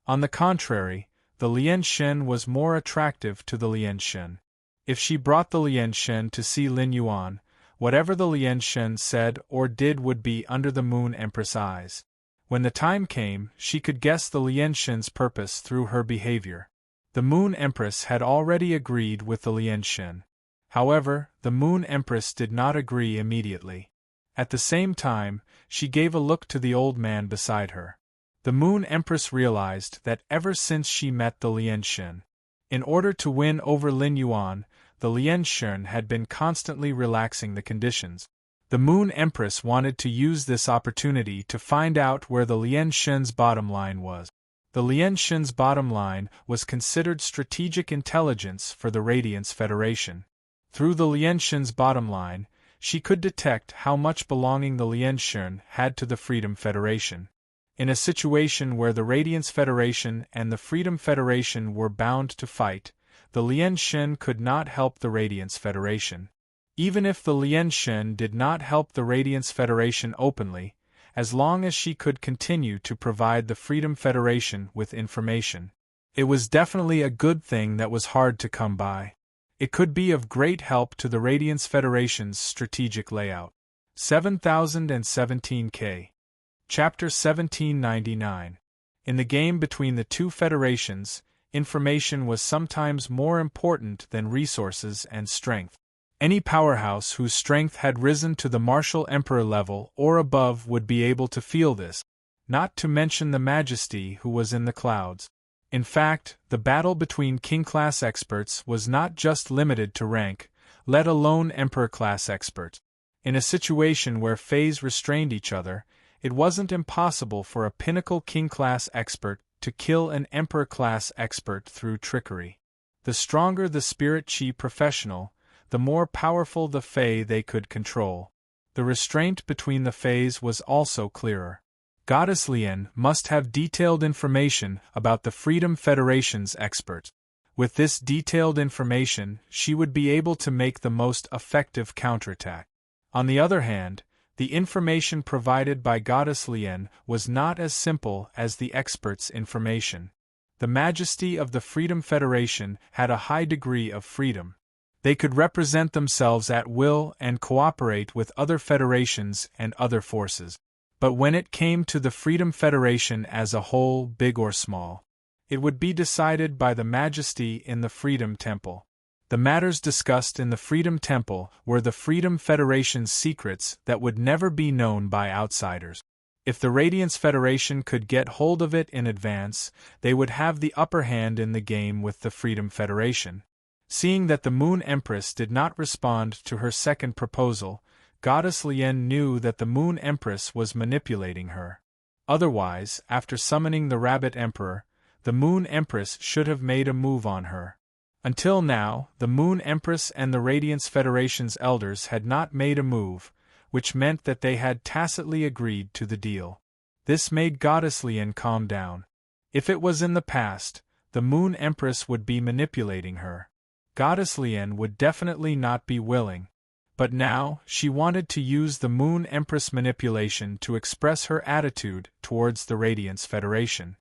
On the contrary, the Lian Shen was more attractive to the Lian Shen. If she brought the Lian Shen to see Lin Yuan, whatever the Lian Shen said or did would be under the Moon Empress' eyes. When the time came, she could guess the Lian Shen's purpose through her behavior. The Moon Empress had already agreed with the Lian Shen. However, the Moon Empress did not agree immediately. At the same time, she gave a look to the old man beside her. The Moon Empress realized that ever since she met the Lian Shen, in order to win over Lin Yuan, the Lian Shen had been constantly relaxing the conditions. The Moon Empress wanted to use this opportunity to find out where the Lian Shen's bottom line was. The Lian Shen's bottom line was considered strategic intelligence for the Radiance Federation. Through the Lian Shen's bottom line, she could detect how much belonging the Lian Shen had to the Freedom Federation. In a situation where the Radiance Federation and the Freedom Federation were bound to fight, the Lian Shen could not help the Radiance Federation. Even if the Lian Shen did not help the Radiance Federation openly, as long as she could continue to provide the Freedom Federation with information, it was definitely a good thing that was hard to come by. It could be of great help to the Radiance Federation's strategic layout. 7017K. Chapter 1799. In the game between the two federations, information was sometimes more important than resources and strength. Any powerhouse whose strength had risen to the martial emperor level or above would be able to feel this, not to mention the Majesty who was in the clouds. In fact, the battle between king-class experts was not just limited to rank, let alone emperor-class experts. In a situation where Fays restrained each other, it wasn't impossible for a pinnacle king-class expert to kill an emperor-class expert through trickery. The stronger the spirit chi professional, the more powerful the Fey they could control. The restraint between the Fays was also clearer. Goddess Lian must have detailed information about the Freedom Federation's experts. With this detailed information, she would be able to make the most effective counterattack. On the other hand, the information provided by Goddess Lian was not as simple as the experts' information. The Majesty of the Freedom Federation had a high degree of freedom. They could represent themselves at will and cooperate with other federations and other forces. But when it came to the Freedom Federation as a whole, big or small, it would be decided by the Majesty in the Freedom Temple. The matters discussed in the Freedom Temple were the Freedom Federation's secrets that would never be known by outsiders. If the Radiance Federation could get hold of it in advance, they would have the upper hand in the game with the Freedom Federation. Seeing that the Moon Empress did not respond to her second proposal, Goddess Lian knew that the Moon Empress was manipulating her. Otherwise, after summoning the Rabbit Emperor, the Moon Empress should have made a move on her. Until now, the Moon Empress and the Radiance Federation's elders had not made a move, which meant that they had tacitly agreed to the deal. This made Goddess Lian calm down. If it was in the past, the Moon Empress would be manipulating her. Goddess Lian would definitely not be willing. But now, she wanted to use the Moon Empress manipulation to express her attitude towards the Radiance Federation.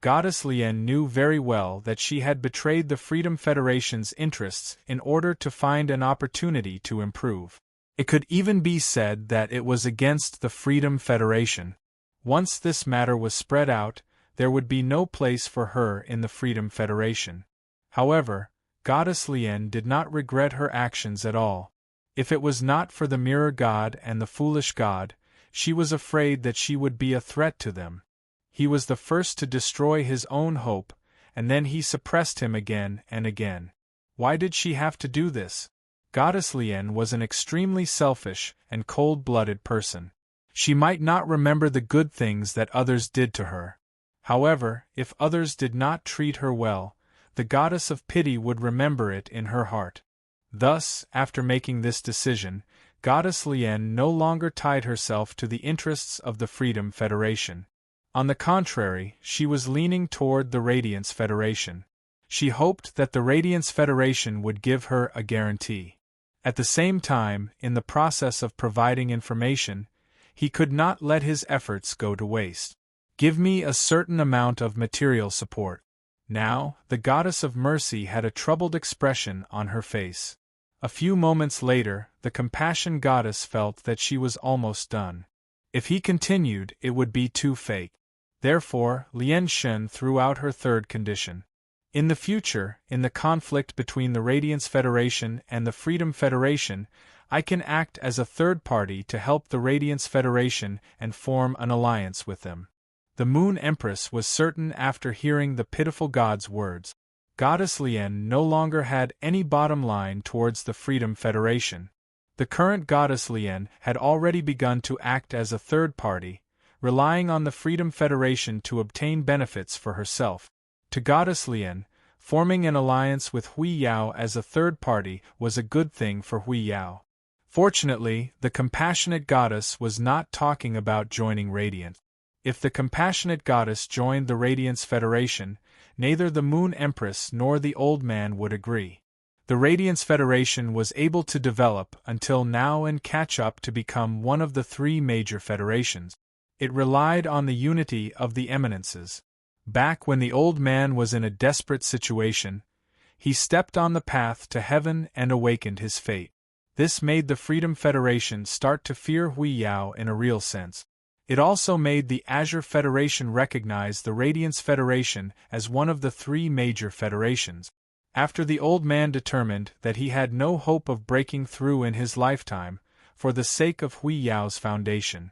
Goddess Lien knew very well that she had betrayed the Freedom Federation's interests in order to find an opportunity to improve. It could even be said that it was against the Freedom Federation. Once this matter was spread out, there would be no place for her in the Freedom Federation. However, Goddess Lien did not regret her actions at all. If it was not for the Mirror God and the Foolish God, she was afraid that she would be a threat to them. He was the first to destroy his own hope, and then he suppressed him again and again. Why did she have to do this? Goddess Lien was an extremely selfish and cold-blooded person. She might not remember the good things that others did to her. However, if others did not treat her well, the goddess of pity would remember it in her heart. Thus, after making this decision, Goddess Lien no longer tied herself to the interests of the Freedom Federation. On the contrary, she was leaning toward the Radiance Federation. She hoped that the Radiance Federation would give her a guarantee. At the same time, in the process of providing information, he could not let his efforts go to waste. Give me a certain amount of material support. Now, the Goddess of Mercy had a troubled expression on her face. A few moments later, the Compassion Goddess felt that she was almost done. If he continued, it would be too fake. Therefore, Lien Shen threw out her third condition. In the future, in the conflict between the Radiance Federation and the Freedom Federation, I can act as a third party to help the Radiance Federation and form an alliance with them. The Moon Empress was certain after hearing the pitiful god's words. Goddess Lien no longer had any bottom line towards the Freedom Federation. The current Goddess Lien had already begun to act as a third party, relying on the Freedom Federation to obtain benefits for herself. To Goddess Lien, forming an alliance with Hui Yao as a third party was a good thing for Hui Yao. Fortunately, the Compassionate Goddess was not talking about joining Radiant. If the Compassionate Goddess joined the Radiance Federation, neither the Moon Empress nor the Old Man would agree. The Radiance Federation was able to develop until now and catch up to become one of the three major federations. It relied on the unity of the eminences. Back when the Old Man was in a desperate situation, he stepped on the path to heaven and awakened his fate. This made the Freedom Federation start to fear Hui Yao in a real sense. It also made the Azure Federation recognize the Radiance Federation as one of the three major federations. After the Old Man determined that he had no hope of breaking through in his lifetime, for the sake of Hui Yao's foundation,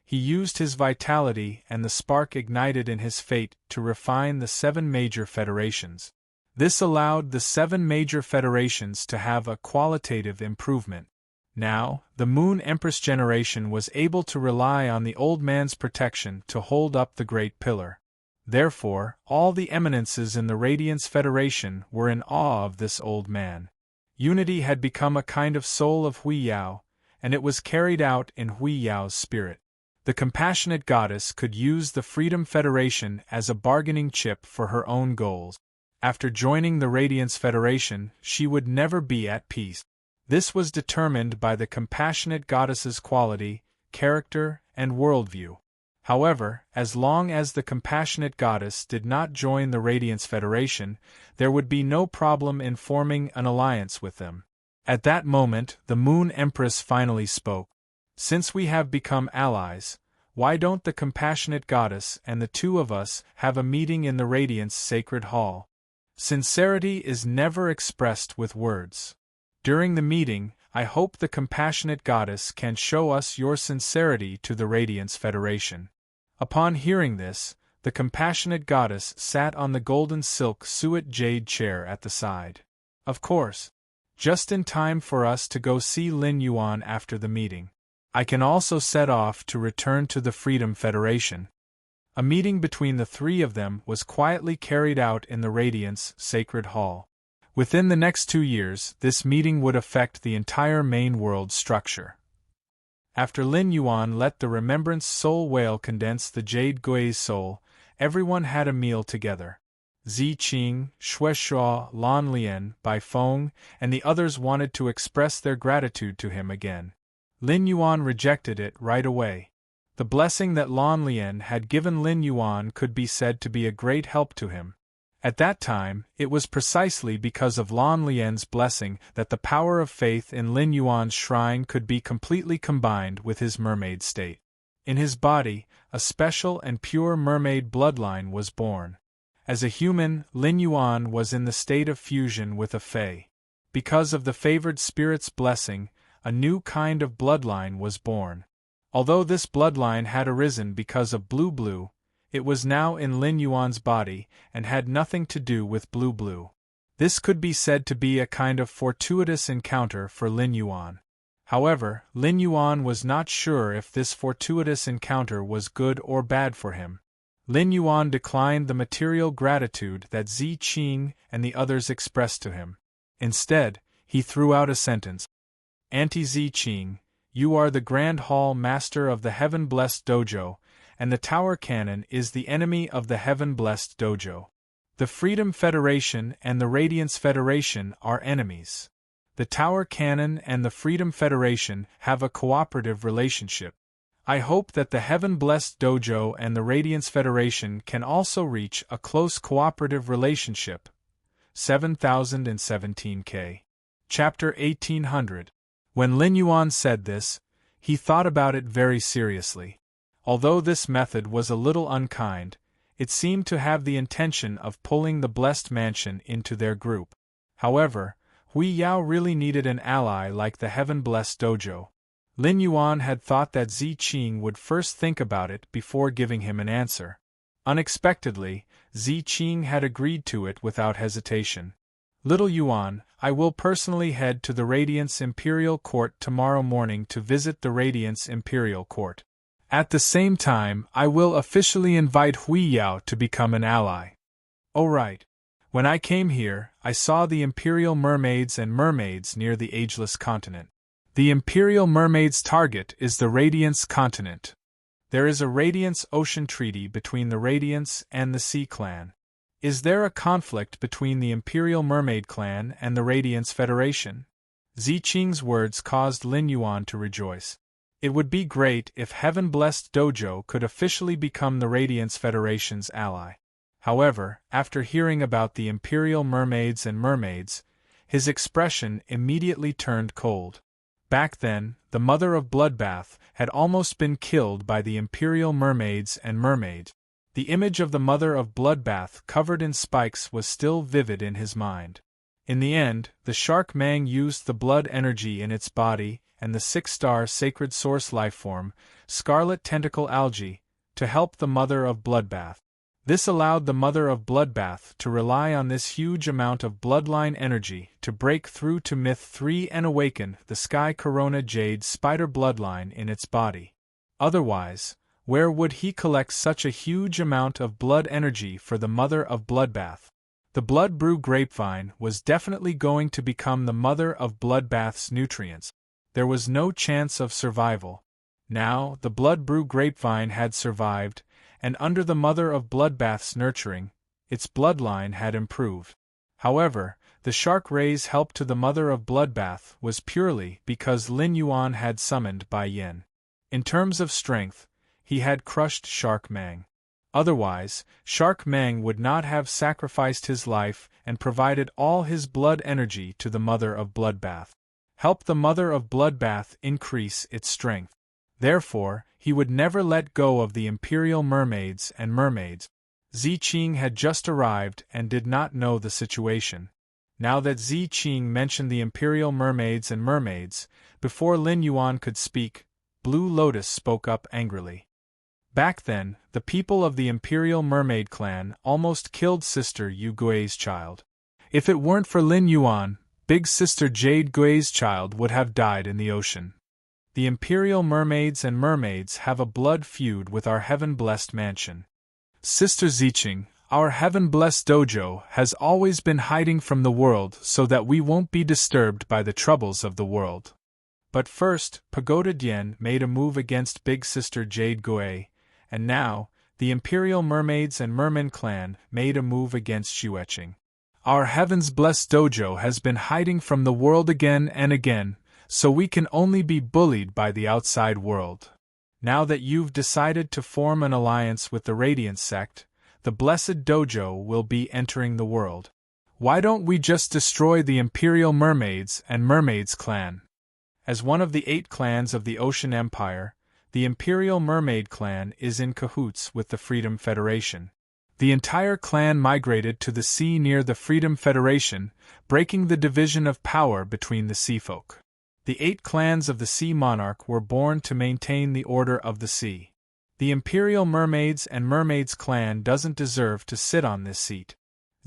he used his vitality and the spark ignited in his fate to refine the 7 major federations. This allowed the 7 major federations to have a qualitative improvement. Now, the Moon Empress generation was able to rely on the Old Man's protection to hold up the Great Pillar. Therefore, all the eminences in the Radiance Federation were in awe of this Old Man. Unity had become a kind of soul of Hui Yao, and it was carried out in Hui Yao's spirit. The Compassionate Goddess could use the Freedom Federation as a bargaining chip for her own goals. After joining the Radiance Federation, she would never be at peace. This was determined by the Compassionate Goddess's quality, character, and worldview. However, as long as the Compassionate Goddess did not join the Radiance Federation, there would be no problem in forming an alliance with them. At that moment, the Moon Empress finally spoke. Since we have become allies, why don't the Compassionate Goddess and the two of us have a meeting in the Radiance Sacred Hall? Sincerity is never expressed with words. During the meeting, I hope the Compassionate Goddess can show us your sincerity to the Radiance Federation. Upon hearing this, the Compassionate Goddess sat on the golden silk suet jade chair at the side. Of course. Just in time for us to go see Lin Yuan after the meeting. I can also set off to return to the Freedom Federation. A meeting between the three of them was quietly carried out in the Radiance Sacred Hall. Within the next 2 years, this meeting would affect the entire main world structure. After Lin Yuan let the Remembrance Soul Whale condense the Jade Gui's soul, everyone had a meal together. Ziqing, Xueshua, Lan Lian, Baifeng, and the others wanted to express their gratitude to him again. Lin Yuan rejected it right away. The blessing that Lan Lian had given Lin Yuan could be said to be a great help to him. At that time, it was precisely because of Lan Lian's blessing that the power of faith in Lin Yuan's shrine could be completely combined with his mermaid state. In his body, a special and pure mermaid bloodline was born. As a human, Lin Yuan was in the state of fusion with a fae. Because of the favored spirit's blessing, a new kind of bloodline was born. Although this bloodline had arisen because of Blue, it was now in Lin Yuan's body and had nothing to do with Blue. This could be said to be a kind of fortuitous encounter for Lin Yuan. However, Lin Yuan was not sure if this fortuitous encounter was good or bad for him. Lin Yuan declined the material gratitude that Ziqing and the others expressed to him. Instead, he threw out a sentence. Anti-Ziqing, you are the Grand Hall Master of the Heaven-Blessed Dojo, and the Tower Cannon is the enemy of the Heaven-Blessed Dojo. The Freedom Federation and the Radiance Federation are enemies. The Tower Cannon and the Freedom Federation have a cooperative relationship. I hope that the Heaven-Blessed Dojo and the Radiance Federation can also reach a close cooperative relationship. 7017K. Chapter 1800. When Lin Yuan said this, he thought about it very seriously. Although this method was a little unkind, it seemed to have the intention of pulling the Blessed Mansion into their group. However, Hui Yao really needed an ally like the Heaven-Blessed Dojo. Lin Yuan had thought that Ziqing would first think about it before giving him an answer. Unexpectedly, Ziqing had agreed to it without hesitation. Little Yuan, I will personally head to the Radiance Imperial Court tomorrow morning to visit the Radiance Imperial Court. At the same time, I will officially invite Hui Yao to become an ally. Oh right. When I came here, I saw the Imperial Mermaids and Mermaids near the Ageless Continent. The Imperial Mermaids' target is the Radiance Continent. There is a Radiance Ocean Treaty between the Radiance and the Sea Clan. Is there a conflict between the Imperial Mermaid Clan and the Radiance Federation? Ziqing's words caused Lin Yuan to rejoice. It would be great if Heaven-Blessed Dojo could officially become the Radiance Federation's ally. However, after hearing about the Imperial Mermaids and Mermaids, his expression immediately turned cold. Back then, the mother of Bloodbath had almost been killed by the Imperial Mermaids and Mermaids. The image of the mother of Bloodbath covered in spikes was still vivid in his mind. In the end, the shark Mang used the blood energy in its body and the six-star sacred source lifeform, Scarlet Tentacle Algae, to help the mother of Bloodbath. This allowed the mother of Bloodbath to rely on this huge amount of bloodline energy to break through to Myth 3 and awaken the Sky Corona Jade Spider bloodline in its body. Otherwise, where would he collect such a huge amount of blood energy for the mother of Bloodbath? The Blood Brew Grapevine was definitely going to become the mother of Bloodbath's nutrients. There was no chance of survival. Now, the Blood Brew Grapevine had survived, and under the mother of Bloodbath's nurturing, its bloodline had improved. However, the Shark Ray's help to the mother of Bloodbath was purely because Lin Yuan had summoned Bai Yin. In terms of strength, he had crushed Shark Mang. Otherwise, Shark Mang would not have sacrificed his life and provided all his blood energy to the mother of Bloodbath. Help the mother of Bloodbath increase its strength. Therefore, he would never let go of the Imperial Mermaids and Mermaids. Ziqing had just arrived and did not know the situation. Now that Ziqing mentioned the Imperial Mermaids and Mermaids, before Lin Yuan could speak, Blue Lotus spoke up angrily. Back then, the people of the Imperial Mermaid Clan almost killed Sister Yu Gui's child. If it weren't for Lin Yuan, Big Sister Jade Gui's child would have died in the ocean. The Imperial Mermaids and Mermaids have a blood feud with our Heaven-Blessed Mansion. Sister Ziqing, our Heaven-Blessed Dojo has always been hiding from the world so that we won't be disturbed by the troubles of the world. But first, Pagoda Dian made a move against Big Sister Jade Gui, and now, the Imperial Mermaids and Merman clan made a move against Xueqing. Our heavens-blessed dojo has been hiding from the world again and again, so we can only be bullied by the outside world. Now that you've decided to form an alliance with the Radiant sect, the blessed dojo will be entering the world. Why don't we just destroy the Imperial Mermaids and Mermaids clan? As one of the 8 clans of the Ocean Empire, the Imperial Mermaid clan is in cahoots with the Freedom Federation. The entire clan migrated to the sea near the Freedom Federation, breaking the division of power between the sea folk. The 8 clans of the Sea Monarch were born to maintain the order of the sea. The Imperial Mermaids and Mermaids clan doesn't deserve to sit on this seat.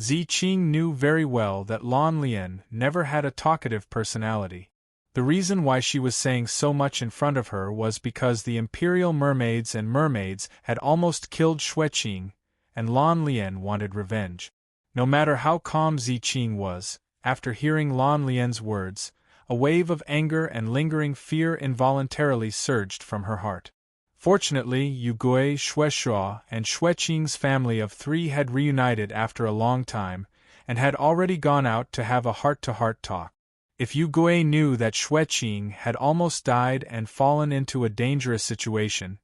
Ziqing knew very well that Lan Lian never had a talkative personality. The reason why she was saying so much in front of her was because the Imperial Mermaids and Mermaids had almost killed Xueqing, and Lan Lian wanted revenge. No matter how calm Ziqing was, after hearing Lan Lian's words, a wave of anger and lingering fear involuntarily surged from her heart. Fortunately, Yugui, Xueshua, and Xueqing's family of 3 had reunited after a long time, and had already gone out to have a heart-to-heart talk. If Yugui knew that Xueqing had almost died and fallen into a dangerous situation,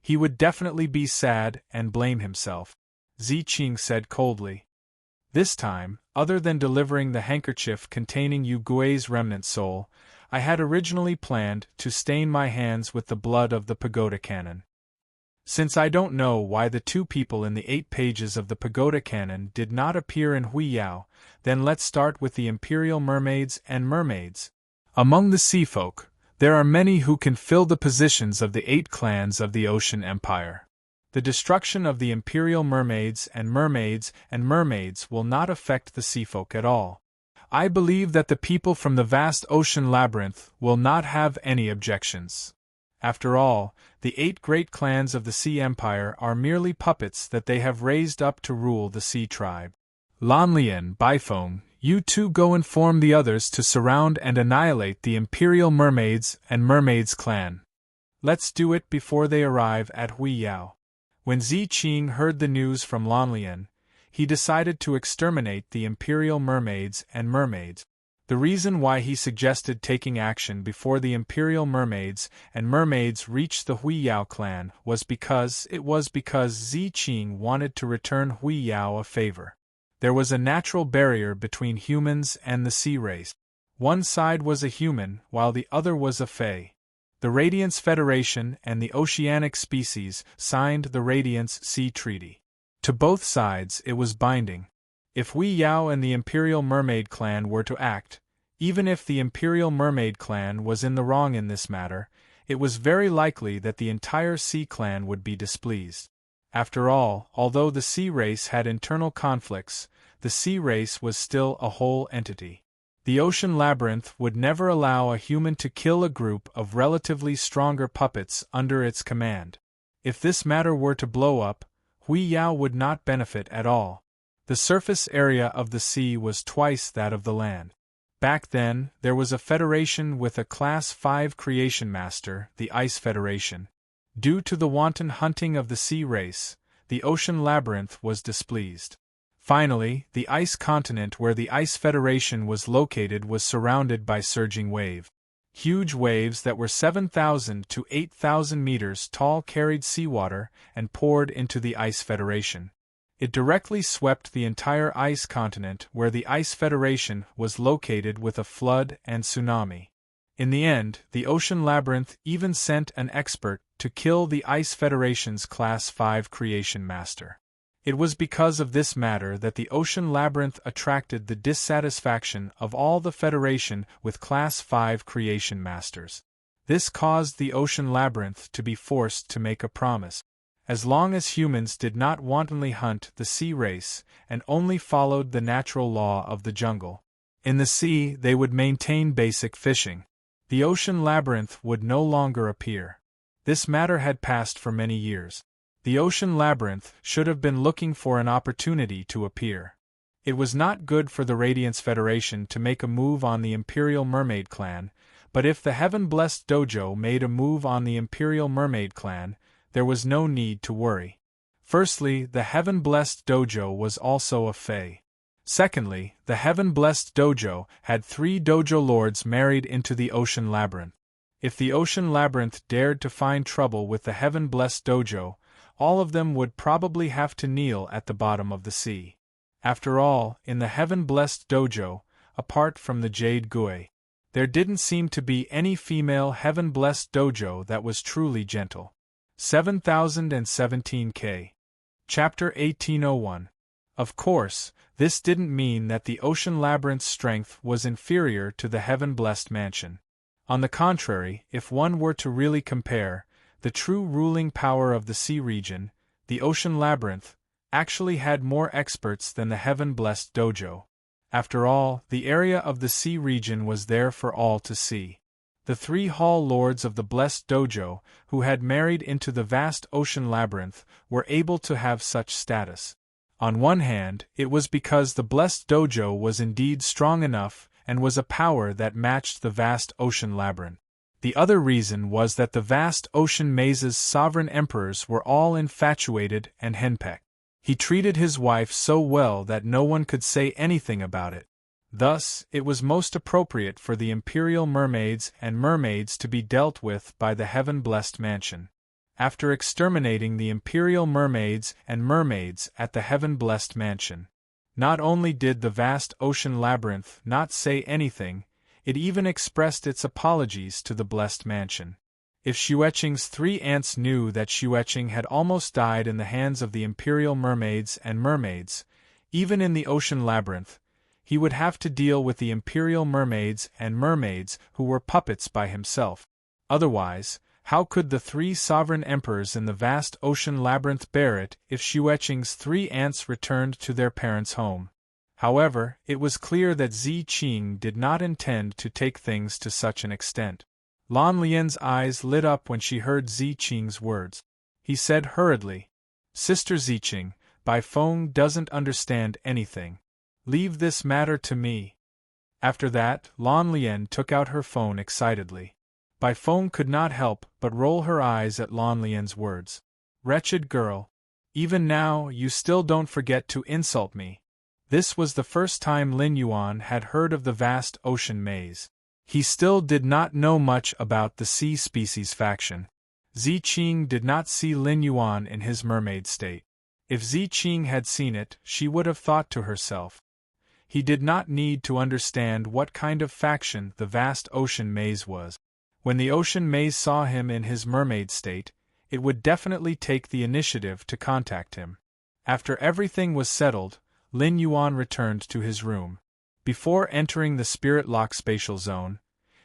he would definitely be sad and blame himself. Ziqing said coldly. This time, other than delivering the handkerchief containing Yugui's remnant soul, I had originally planned to stain my hands with the blood of the Pagoda Canon. Since I don't know why the 2 people in the 8 pages of the Pagoda Canon did not appear in Huiyao, then let's start with the Imperial Mermaids and Mermaids. Among the sea folk, there are many who can fill the positions of the 8 clans of the Ocean Empire. The destruction of the Imperial Mermaids and Mermaids will not affect the sea folk at all. I believe that the people from the vast ocean labyrinth will not have any objections. After all, the 8 great clans of the Sea Empire are merely puppets that they have raised up to rule the Sea Tribe. Lan Lian, Baifeng, you 2 go inform the others to surround and annihilate the Imperial Mermaids and Mermaids clan. Let's do it before they arrive at Huiyao. When Ziqing heard the news from Lan Lian, he decided to exterminate the Imperial Mermaids and Mermaids. The reason why he suggested taking action before the Imperial Mermaids and Mermaids reached the Huiyao clan was because Ziqing wanted to return Huiyao a favor. There was a natural barrier between humans and the sea race. One side was a human, while the other was a fae. The Radiance Federation and the oceanic species signed the Radiance Sea Treaty. To both sides it was binding. If Huiyao and the Imperial Mermaid clan were to act, even if the Imperial Mermaid clan was in the wrong in this matter, it was very likely that the entire Sea clan would be displeased. After all, although the Sea race had internal conflicts, the Sea race was still a whole entity. The Ocean Labyrinth would never allow a human to kill a group of relatively stronger puppets under its command. If this matter were to blow up, Huiyao would not benefit at all. The surface area of the sea was twice that of the land. Back then, there was a federation with a Class 5 creation master, the Ice Federation. Due to the wanton hunting of the sea race, the Ocean Labyrinth was displeased. Finally, the ice continent where the Ice Federation was located was surrounded by surging wave. Huge waves that were 7,000 to 8,000 meters tall carried seawater and poured into the Ice Federation. It directly swept the entire ice continent where the Ice Federation was located with a flood and tsunami. In the end, the Ocean Labyrinth even sent an expert to kill the Ice Federation's Class 5 creation master. It was because of this matter that the Ocean Labyrinth attracted the dissatisfaction of all the Federation with Class 5 creation masters. This caused the Ocean Labyrinth to be forced to make a promise. As long as humans did not wantonly hunt the sea race and only followed the natural law of the jungle, in the sea they would maintain basic fishing. The Ocean Labyrinth would no longer appear. This matter had passed for many years. The Ocean Labyrinth should have been looking for an opportunity to appear. It was not good for the Radiance Federation to make a move on the Imperial Mermaid clan, but if the Heaven-Blessed Dojo made a move on the Imperial Mermaid clan, there was no need to worry. Firstly, the heaven-blessed dojo was also a fae. Secondly, the heaven-blessed dojo had 3 dojo lords married into the ocean labyrinth. If the ocean labyrinth dared to find trouble with the heaven-blessed dojo, all of them would probably have to kneel at the bottom of the sea. After all, in the heaven-blessed dojo, apart from the Jade Gui, there didn't seem to be any female heaven-blessed dojo that was truly gentle. 7017K. Chapter 1801. Of course, this didn't mean that the ocean labyrinth's strength was inferior to the heaven-blessed mansion. On the contrary, if one were to really compare, the true ruling power of the sea region, the ocean labyrinth, actually had more experts than the heaven-blessed dojo. After all, the area of the sea region was there for all to see. The 3 hall lords of the blessed dojo, who had married into the vast ocean labyrinth, were able to have such status. On one hand, it was because the blessed dojo was indeed strong enough and was a power that matched the vast ocean labyrinth. The other reason was that the vast ocean maze's sovereign emperors were all infatuated and henpecked. He treated his wife so well that no one could say anything about it. Thus, it was most appropriate for the imperial mermaids and mermaids to be dealt with by the heaven-blessed mansion. After exterminating the imperial mermaids and mermaids at the heaven-blessed mansion, not only did the vast ocean labyrinth not say anything, it even expressed its apologies to the blessed mansion. If Xueqing's 3 aunts knew that Xueqing had almost died in the hands of the imperial mermaids and mermaids, even in the ocean labyrinth, he would have to deal with the imperial mermaids and mermaids who were puppets by himself. Otherwise, how could the 3 sovereign emperors in the vast ocean labyrinth bear it if Xueqing's 3 aunts returned to their parents' home? However, it was clear that Zi Qing did not intend to take things to such an extent. Lan Lian's eyes lit up when she heard Zi Qing's words. He said hurriedly, "Sister Ziqing, Bai Feng doesn't understand anything. Leave this matter to me." After that, Lan Lian took out her phone excitedly. Bai Feng could not help but roll her eyes at Lan Lian's words. "Wretched girl. Even now you still don't forget to insult me." This was the first time Lin Yuan had heard of the vast ocean maze. He still did not know much about the sea species faction. Zi Qing did not see Lin Yuan in his mermaid state. If Zi Qing had seen it, she would have thought to herself, he did not need to understand what kind of faction the vast ocean maze was. When the ocean maze saw him in his mermaid state, it would definitely take the initiative to contact him. After everything was settled, Lin Yuan returned to his room. Before entering the spirit lock spatial zone,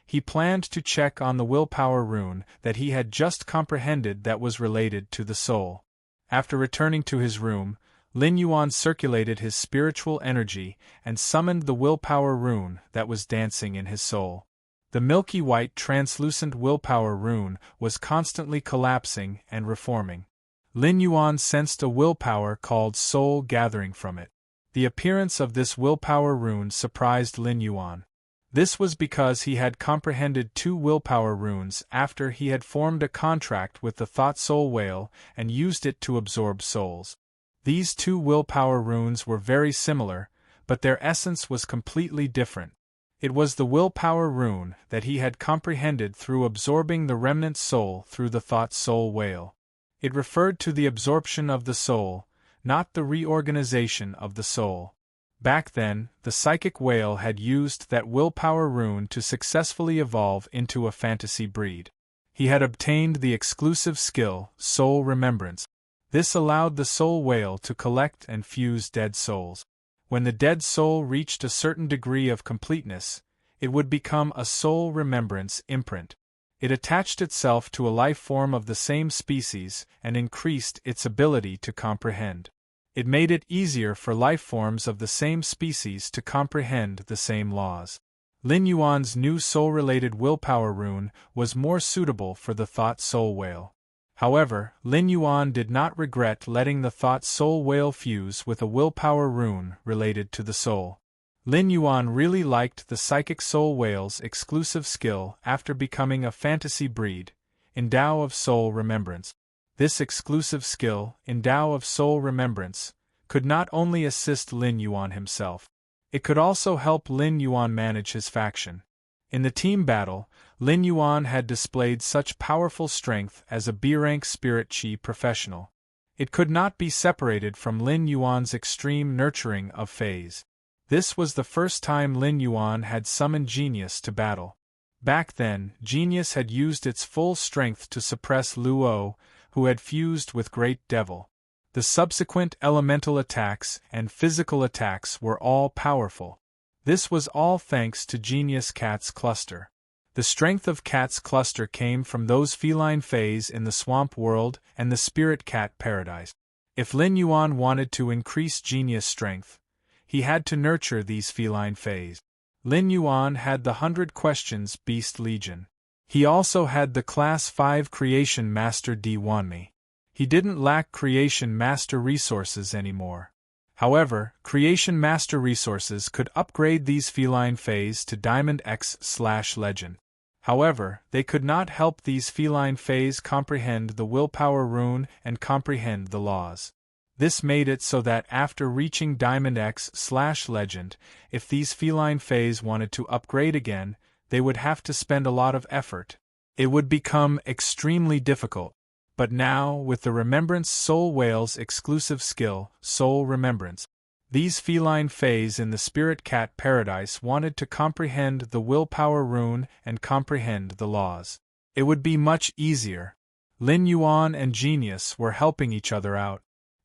he planned to check on the willpower rune that he had just comprehended that was related to the soul. After returning to his room, Lin Yuan circulated his spiritual energy and summoned the willpower rune that was dancing in his soul. The milky white translucent willpower rune was constantly collapsing and reforming. Lin Yuan sensed a willpower called soul gathering from it. The appearance of this willpower rune surprised Lin Yuan. This was because he had comprehended 2 willpower runes after he had formed a contract with the Thought Soul Whale and used it to absorb souls. These 2 willpower runes were very similar, but their essence was completely different. It was the willpower rune that he had comprehended through absorbing the remnant soul through the Thought Soul Whale. It referred to the absorption of the soul, not the reorganization of the soul. Back then, the psychic whale had used that willpower rune to successfully evolve into a fantasy breed. He had obtained the exclusive skill, soul remembrance. This allowed the soul whale to collect and fuse dead souls. When the dead soul reached a certain degree of completeness, it would become a soul remembrance imprint. It attached itself to a life form of the same species and increased its ability to comprehend. It made it easier for life forms of the same species to comprehend the same laws. Lin Yuan's new soul-related willpower rune was more suitable for the Thought Soul Whale. However, Lin Yuan did not regret letting the Thought Soul Whale fuse with a willpower rune related to the soul. Lin Yuan really liked the Psychic Soul Whale's exclusive skill after becoming a fantasy breed, Endow of Soul Remembrance. This exclusive skill, Endao of Soul Remembrance, could not only assist Lin Yuan himself, it could also help Lin Yuan manage his faction. In the team battle, Lin Yuan had displayed such powerful strength as a B-rank spirit chi professional. It could not be separated from Lin Yuan's extreme nurturing of phase. This was the first time Lin Yuan had summoned Genius to battle. Back then, Genius had used its full strength to suppress Luo, who had fused with Great Devil. The subsequent elemental attacks and physical attacks were all powerful. This was all thanks to Genius Cat's cluster. The strength of Cat's cluster came from those feline fays in the swamp world and the spirit cat paradise. If Lin Yuan wanted to increase Genius strength, he had to nurture these feline fays. Lin Yuan had the 100 Questions Beast Legion. He also had the Class 5 Creation Master D1. He didn't lack Creation Master resources anymore. However, Creation Master resources could upgrade these feline fays to Diamond X/Legend. However, they could not help these feline fays comprehend the willpower rune and comprehend the laws. This made it so that after reaching Diamond X/Legend, if these feline fays wanted to upgrade again, they would have to spend a lot of effort. It would become extremely difficult. But now, with the Remembrance Soul Whale's exclusive skill, Soul Remembrance, these feline fays in the Spirit Cat Paradise wanted to comprehend the willpower rune and comprehend the laws. It would be much easier. Lin Yuan and Genius were helping each other out.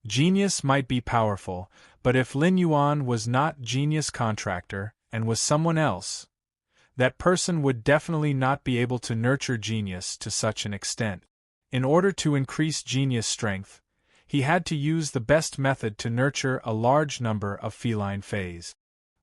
Genius might be powerful, but if Lin Yuan was not Genius Contractor and was someone else, that person would definitely not be able to nurture Genius to such an extent. In order to increase Genius strength, he had to use the best method to nurture a large number of feline fays.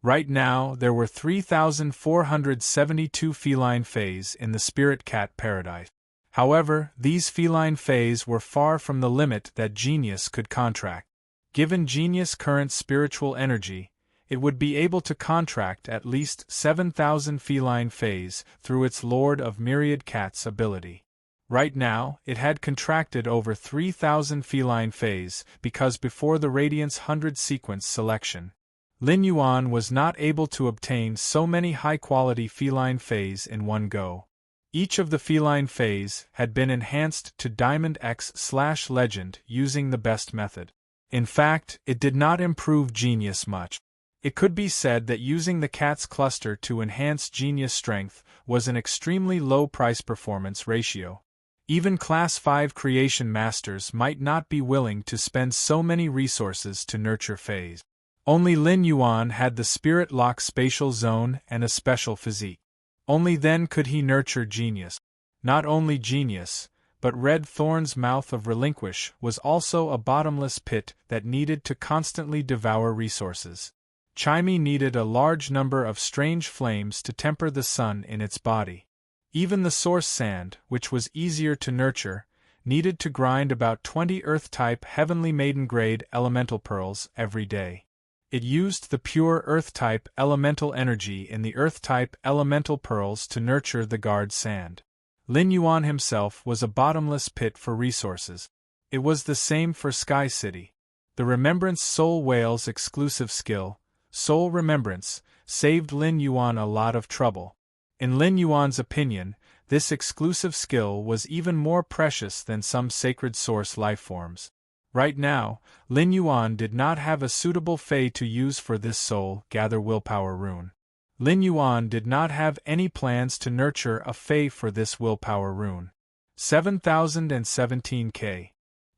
Right now, there were 3,472 feline fays in the Spirit Cat Paradise. However, these feline fays were far from the limit that Genius could contract. Given Genius' current spiritual energy, it would be able to contract at least 7,000 feline fays through its Lord of Myriad Cats ability. Right now, it had contracted over 3,000 feline fays because before the Radiance 100 sequence selection, Lin Yuan was not able to obtain so many high-quality feline fays in one go. Each of the feline fays had been enhanced to Diamond X/Legend using the best method. In fact, it did not improve Genius much. It could be said that using the cat's cluster to enhance Genius strength was an extremely low price-performance ratio. Even Class 5 Creation Masters might not be willing to spend so many resources to nurture fays. Only Lin Yuan had the Spirit Lock Spatial Zone and a special physique. Only then could he nurture Genius. Not only Genius, but Red Thorn's Mouth of Relinquish was also a bottomless pit that needed to constantly devour resources. Chimey needed a large number of strange flames to temper the sun in its body. Even the source sand, which was easier to nurture, needed to grind about 20 Earth-type Heavenly Maiden-grade elemental pearls every day. It used the pure Earth-type elemental energy in the Earth-type elemental pearls to nurture the guard sand. Lin Yuan himself was a bottomless pit for resources. It was the same for Sky City. The Remembrance Soul Whale's exclusive skill, Soul Remembrance, saved Lin Yuan a lot of trouble. In Lin Yuan's opinion, this exclusive skill was even more precious than some sacred source lifeforms. Right now, Lin Yuan did not have a suitable fey to use for this soul gather willpower rune. Lin Yuan did not have any plans to nurture a fey for this willpower rune. 7017K.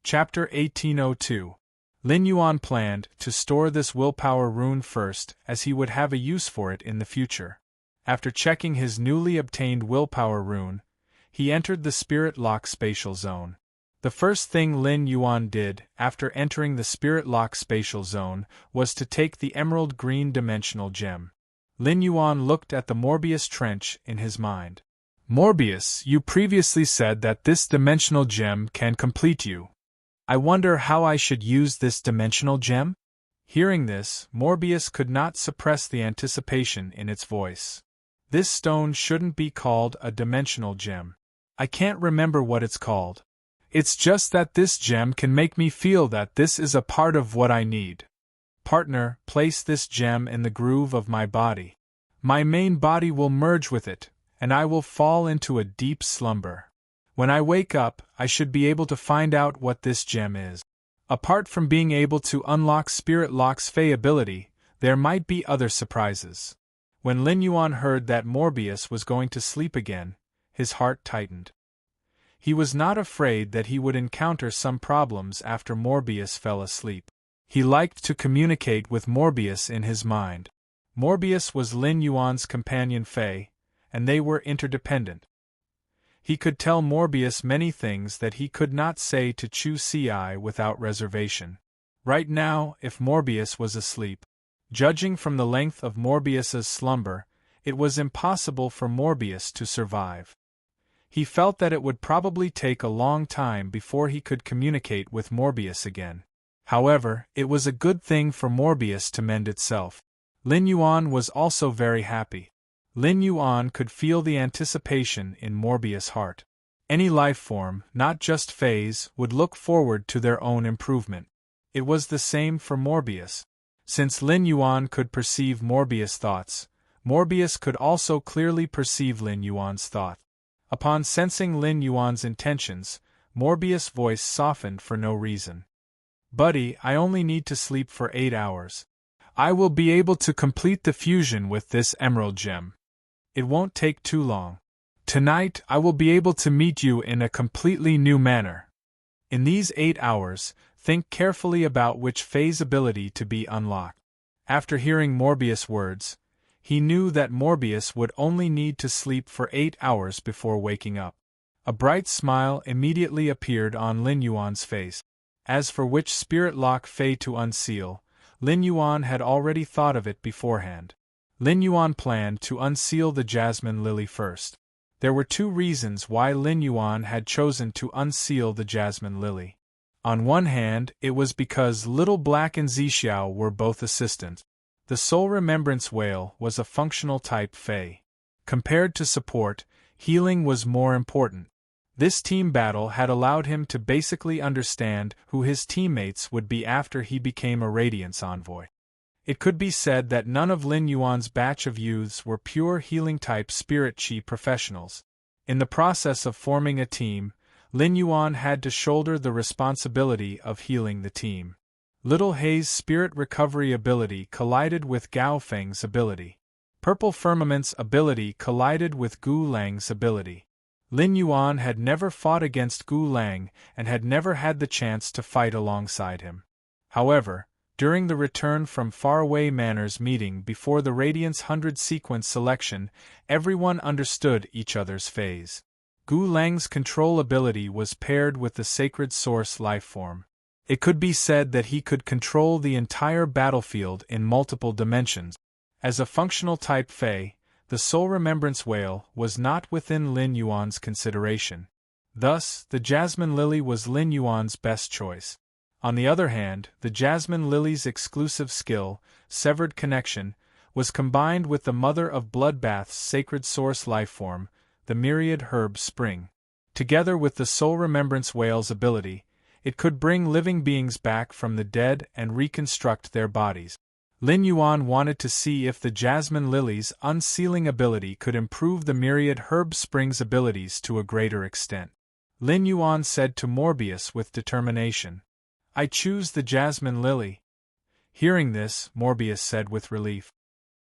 Chapter 1802. Lin Yuan planned to store this willpower rune first, as he would have a use for it in the future. After checking his newly obtained willpower rune, he entered the Spirit Lock Spatial Zone. The first thing Lin Yuan did after entering the Spirit Lock Spatial Zone was to take the emerald green dimensional gem. Lin Yuan looked at the Morbius trench in his mind. Morbius, you previously said that this dimensional gem can complete you. I wonder how I should use this dimensional gem? Hearing this, Morbius could not suppress the anticipation in its voice. This stone shouldn't be called a dimensional gem. I can't remember what it's called. It's just that this gem can make me feel that this is a part of what I need. Partner, place this gem in the groove of my body. My main body will merge with it, and I will fall into a deep slumber. When I wake up, I should be able to find out what this gem is. Apart from being able to unlock Spirit Lock's Fey ability, there might be other surprises. When Lin Yuan heard that Morbius was going to sleep again, his heart tightened. He was not afraid that he would encounter some problems after Morbius fell asleep. He liked to communicate with Morbius in his mind. Morbius was Lin Yuan's companion Fey, and they were interdependent. He could tell Morbius many things that he could not say to Chu Ci without reservation. Right now, if Morbius was asleep, judging from the length of Morbius's slumber, it was impossible for Morbius to survive. He felt that it would probably take a long time before he could communicate with Morbius again. However, it was a good thing for Morbius to mend itself. Lin Yuan was also very happy. Lin Yuan could feel the anticipation in Morbius' heart. Any life form, not just Feys, would look forward to their own improvement. It was the same for Morbius. Since Lin Yuan could perceive Morbius' thoughts, Morbius could also clearly perceive Lin Yuan's thought. Upon sensing Lin Yuan's intentions, Morbius' voice softened for no reason. Buddy, I only need to sleep for 8 hours. I will be able to complete the fusion with this emerald gem. It won't take too long. Tonight, I will be able to meet you in a completely new manner. In these 8 hours, think carefully about which Fey's ability to be unlocked. After hearing Morbius' words, he knew that Morbius would only need to sleep for 8 hours before waking up. A bright smile immediately appeared on Lin Yuan's face. As for which spirit lock Fey to unseal, Lin Yuan had already thought of it beforehand. Lin Yuan planned to unseal the Jasmine Lily first. There were 2 reasons why Lin Yuan had chosen to unseal the Jasmine Lily. On one hand, it was because Little Black and Zixiao were both assistants. The Soul Remembrance Whale was a functional type Fey. Compared to support, healing was more important. This team battle had allowed him to basically understand who his teammates would be after he became a Radiance Envoy. It could be said that none of Lin Yuan's batch of youths were pure healing-type Spirit Chi professionals. In the process of forming a team, Lin Yuan had to shoulder the responsibility of healing the team. Little Hei's Spirit Recovery ability collided with Gao Feng's ability. Purple Firmament's ability collided with Gu Lang's ability. Lin Yuan had never fought against Gu Lang and had never had the chance to fight alongside him. However, during the Return from Faraway Manors meeting before the Radiance 100 sequence selection, everyone understood each other's phase. Gu Lang's control ability was paired with the Sacred Source lifeform. It could be said that he could control the entire battlefield in multiple dimensions. As a functional type Fey, the Soul Remembrance Whale was not within Lin Yuan's consideration. Thus, the Jasmine Lily was Lin Yuan's best choice. On the other hand, the Jasmine Lily's exclusive skill, Severed Connection, was combined with the Mother of Bloodbath's Sacred Source lifeform, the Myriad Herb Spring. Together with the Soul Remembrance Whale's ability, it could bring living beings back from the dead and reconstruct their bodies. Lin Yuan wanted to see if the Jasmine Lily's unsealing ability could improve the Myriad Herb Spring's abilities to a greater extent. Lin Yuan said to Morbius with determination, "I choose the Jasmine Lily." Hearing this, Morbius said with relief,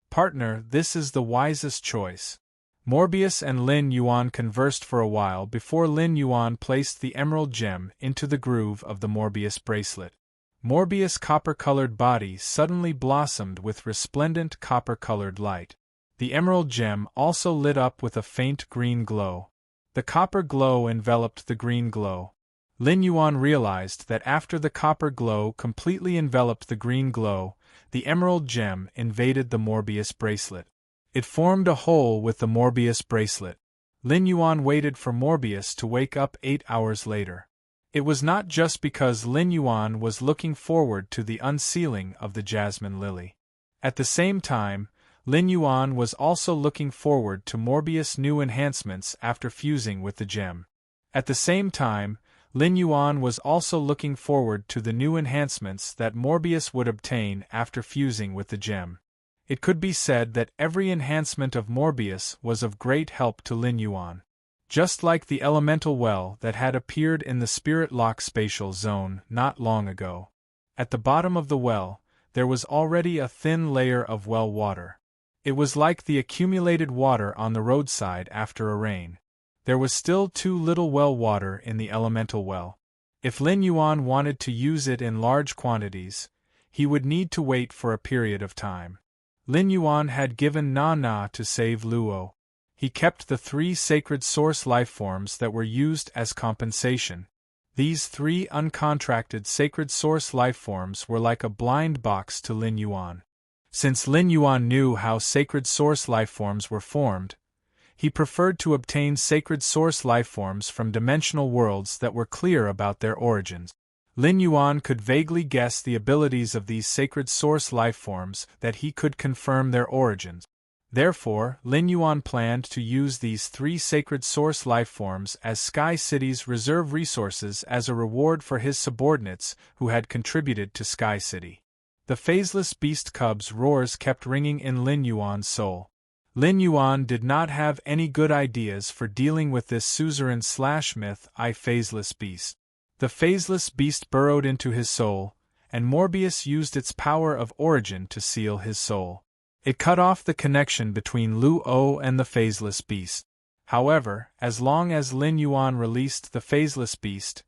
"Partner, this is the wisest choice." Morbius and Lin Yuan conversed for a while before Lin Yuan placed the emerald gem into the groove of the Morbius bracelet. Morbius' copper-colored body suddenly blossomed with resplendent copper-colored light. The emerald gem also lit up with a faint green glow. The copper glow enveloped the green glow. Lin Yuan realized that after the copper glow completely enveloped the green glow, the emerald gem invaded the Morbius bracelet. It formed a hole with the Morbius bracelet. Lin Yuan waited for Morbius to wake up 8 hours later. It was not just because Lin Yuan was looking forward to the unsealing of the Jasmine Lily. At the same time, Lin Yuan was also looking forward to Morbius' new enhancements after fusing with the gem. At the same time, Lin Yuan was also looking forward to the new enhancements that Morbius would obtain after fusing with the gem. It could be said that every enhancement of Morbius was of great help to Lin Yuan. Just like the elemental well that had appeared in the Spirit Lock spatial zone not long ago. At the bottom of the well, there was already a thin layer of well water. It was like the accumulated water on the roadside after a rain. There was still too little well water in the elemental well. If Lin Yuan wanted to use it in large quantities, he would need to wait for a period of time. Lin Yuan had given Na to save Luo. He kept the 3 sacred source lifeforms that were used as compensation. These 3 uncontracted sacred source lifeforms were like a blind box to Lin Yuan. Since Lin Yuan knew how sacred source lifeforms were formed, he preferred to obtain sacred source lifeforms from dimensional worlds that were clear about their origins. Lin Yuan could vaguely guess the abilities of these sacred source lifeforms that he could confirm their origins. Therefore, Lin Yuan planned to use these 3 sacred source lifeforms as Sky City's reserve resources as a reward for his subordinates who had contributed to Sky City. The phaseless beast cub's roars kept ringing in Lin Yuan's soul. Lin Yuan did not have any good ideas for dealing with this suzerain/myth phaseless beast. The phaseless beast burrowed into his soul, and Morbius used its power of origin to seal his soul. It cut off the connection between Luo and the phaseless beast. However, as long as Lin Yuan released the phaseless beast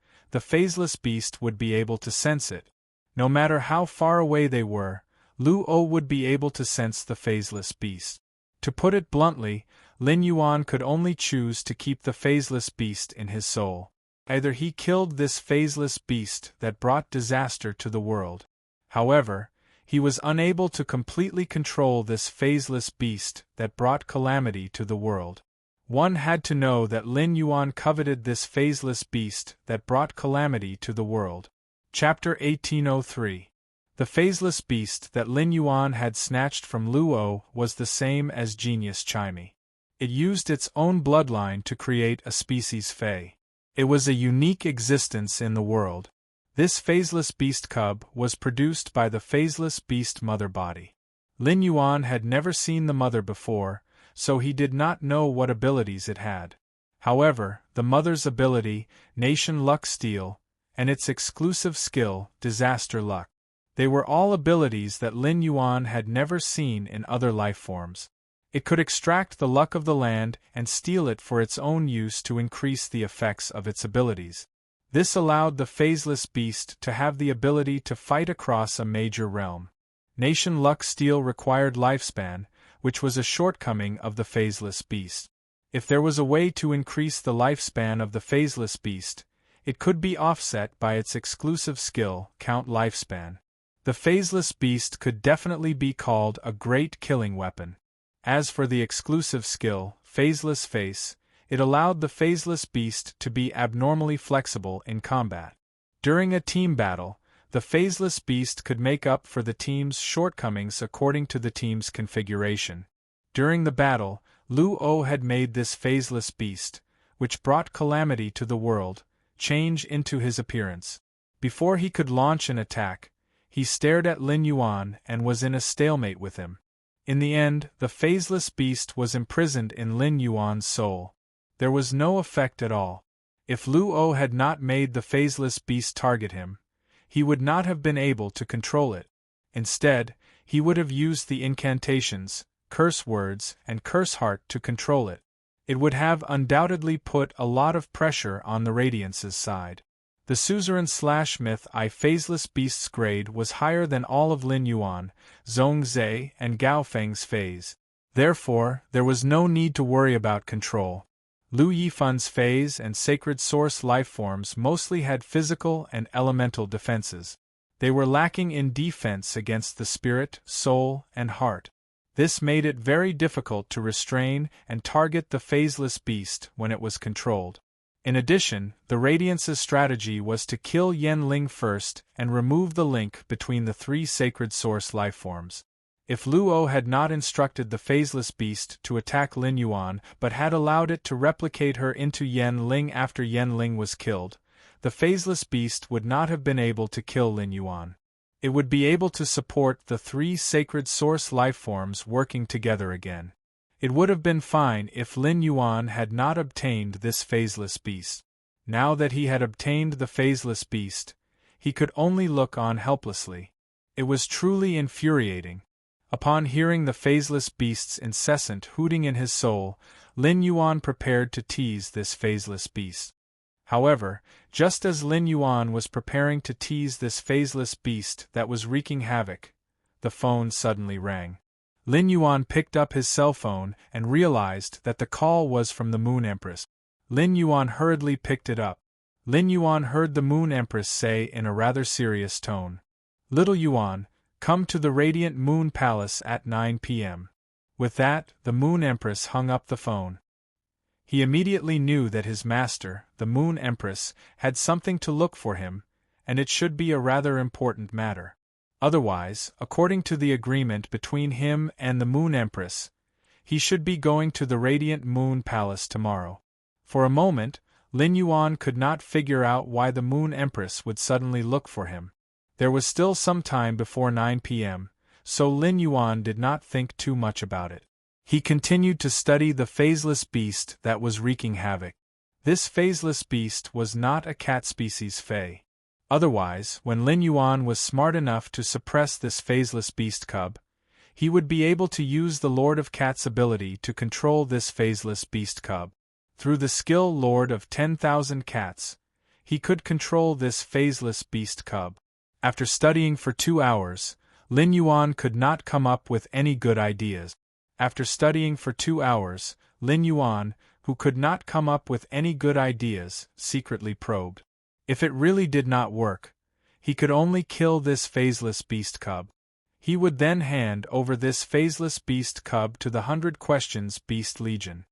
would be able to sense it. No matter how far away they were, Luo would be able to sense the phaseless beast. To put it bluntly, Lin Yuan could only choose to keep the phaseless beast in his soul. Either he killed this phaseless beast that brought disaster to the world. However, he was unable to completely control this phaseless beast that brought calamity to the world. One had to know that Lin Yuan coveted this phaseless beast that brought calamity to the world. Chapter 1803. The phaseless beast that Lin Yuan had snatched from Luo was the same as Genius Chimey. It used its own bloodline to create a species Fey. It was a unique existence in the world. This phaseless beast cub was produced by the phaseless beast mother body. Lin Yuan had never seen the mother before, so he did not know what abilities it had. However, the mother's ability, Nation Luck Steal, and its exclusive skill, Disaster Luck. They were all abilities that Lin Yuan had never seen in other lifeforms. It could extract the luck of the land and steal it for its own use to increase the effects of its abilities. This allowed the phaseless beast to have the ability to fight across a major realm. Nation Luck Steal required lifespan, which was a shortcoming of the phaseless beast. If there was a way to increase the lifespan of the phaseless beast, it could be offset by its exclusive skill, Count Lifespan. The phaseless beast could definitely be called a great killing weapon. As for the exclusive skill, Phaseless Face, it allowed the phaseless beast to be abnormally flexible in combat. During a team battle, the phaseless beast could make up for the team's shortcomings according to the team's configuration. During the battle, Luo had made this phaseless beast, which brought calamity to the world, change into his appearance. Before he could launch an attack, he stared at Lin Yuan and was in a stalemate with him. In the end, the phaseless beast was imprisoned in Lin Yuan's soul. There was no effect at all. If Luo had not made the phaseless beast target him, he would not have been able to control it. Instead, he would have used the incantations, curse words, and curse heart to control it. It would have undoubtedly put a lot of pressure on the Radiance's side. The suzerain/myth phaseless beast's grade was higher than all of Lin Yuan, Zhongzhe, and Gao Feng's phase. Therefore, there was no need to worry about control. Lu Yifan's phase and sacred source lifeforms mostly had physical and elemental defenses. They were lacking in defense against the spirit, soul, and heart. This made it very difficult to restrain and target the phaseless beast when it was controlled. In addition, the Radiance's strategy was to kill Yen Ling first and remove the link between the 3 sacred source lifeforms. If Luo had not instructed the phaseless beast to attack Lin Yuan but had allowed it to replicate her into Yen Ling after Yen Ling was killed, the phaseless beast would not have been able to kill Lin Yuan. It would be able to support the three sacred source lifeforms working together again. It would have been fine if Lin Yuan had not obtained this phaseless beast. Now that he had obtained the phaseless beast, he could only look on helplessly. It was truly infuriating. Upon hearing the phaseless beast's incessant hooting in his soul, Lin Yuan prepared to tease this phaseless beast. However, just as Lin Yuan was preparing to tease this phaseless beast that was wreaking havoc, the phone suddenly rang. Lin Yuan picked up his cell phone and realized that the call was from the Moon Empress. Lin Yuan hurriedly picked it up. Lin Yuan heard the Moon Empress say in a rather serious tone, "Little Yuan, come to the Radiant Moon Palace at 9 p.m. With that, the Moon Empress hung up the phone. He immediately knew that his master, the Moon Empress, had something to look for him, and it should be a rather important matter. Otherwise, according to the agreement between him and the Moon Empress, he should be going to the Radiant Moon Palace tomorrow. For a moment, Lin Yuan could not figure out why the Moon Empress would suddenly look for him. There was still some time before 9 p.m., so Lin Yuan did not think too much about it. He continued to study the phaseless beast that was wreaking havoc. This phaseless beast was not a cat species Fey. Otherwise, when Lin Yuan was smart enough to suppress this phaseless beast cub, he would be able to use the Lord of Cats' ability to control this phaseless beast cub. Through the skill Lord of 10,000 Cats, he could control this phaseless beast cub. After studying for 2 hours, Lin Yuan could not come up with any good ideas. After studying for 2 hours, Lin Yuan, who could not come up with any good ideas, secretly probed. If it really did not work, he could only kill this phaseless beast cub. He would then hand over this phaseless beast cub to the 100 Questions Beast Legion.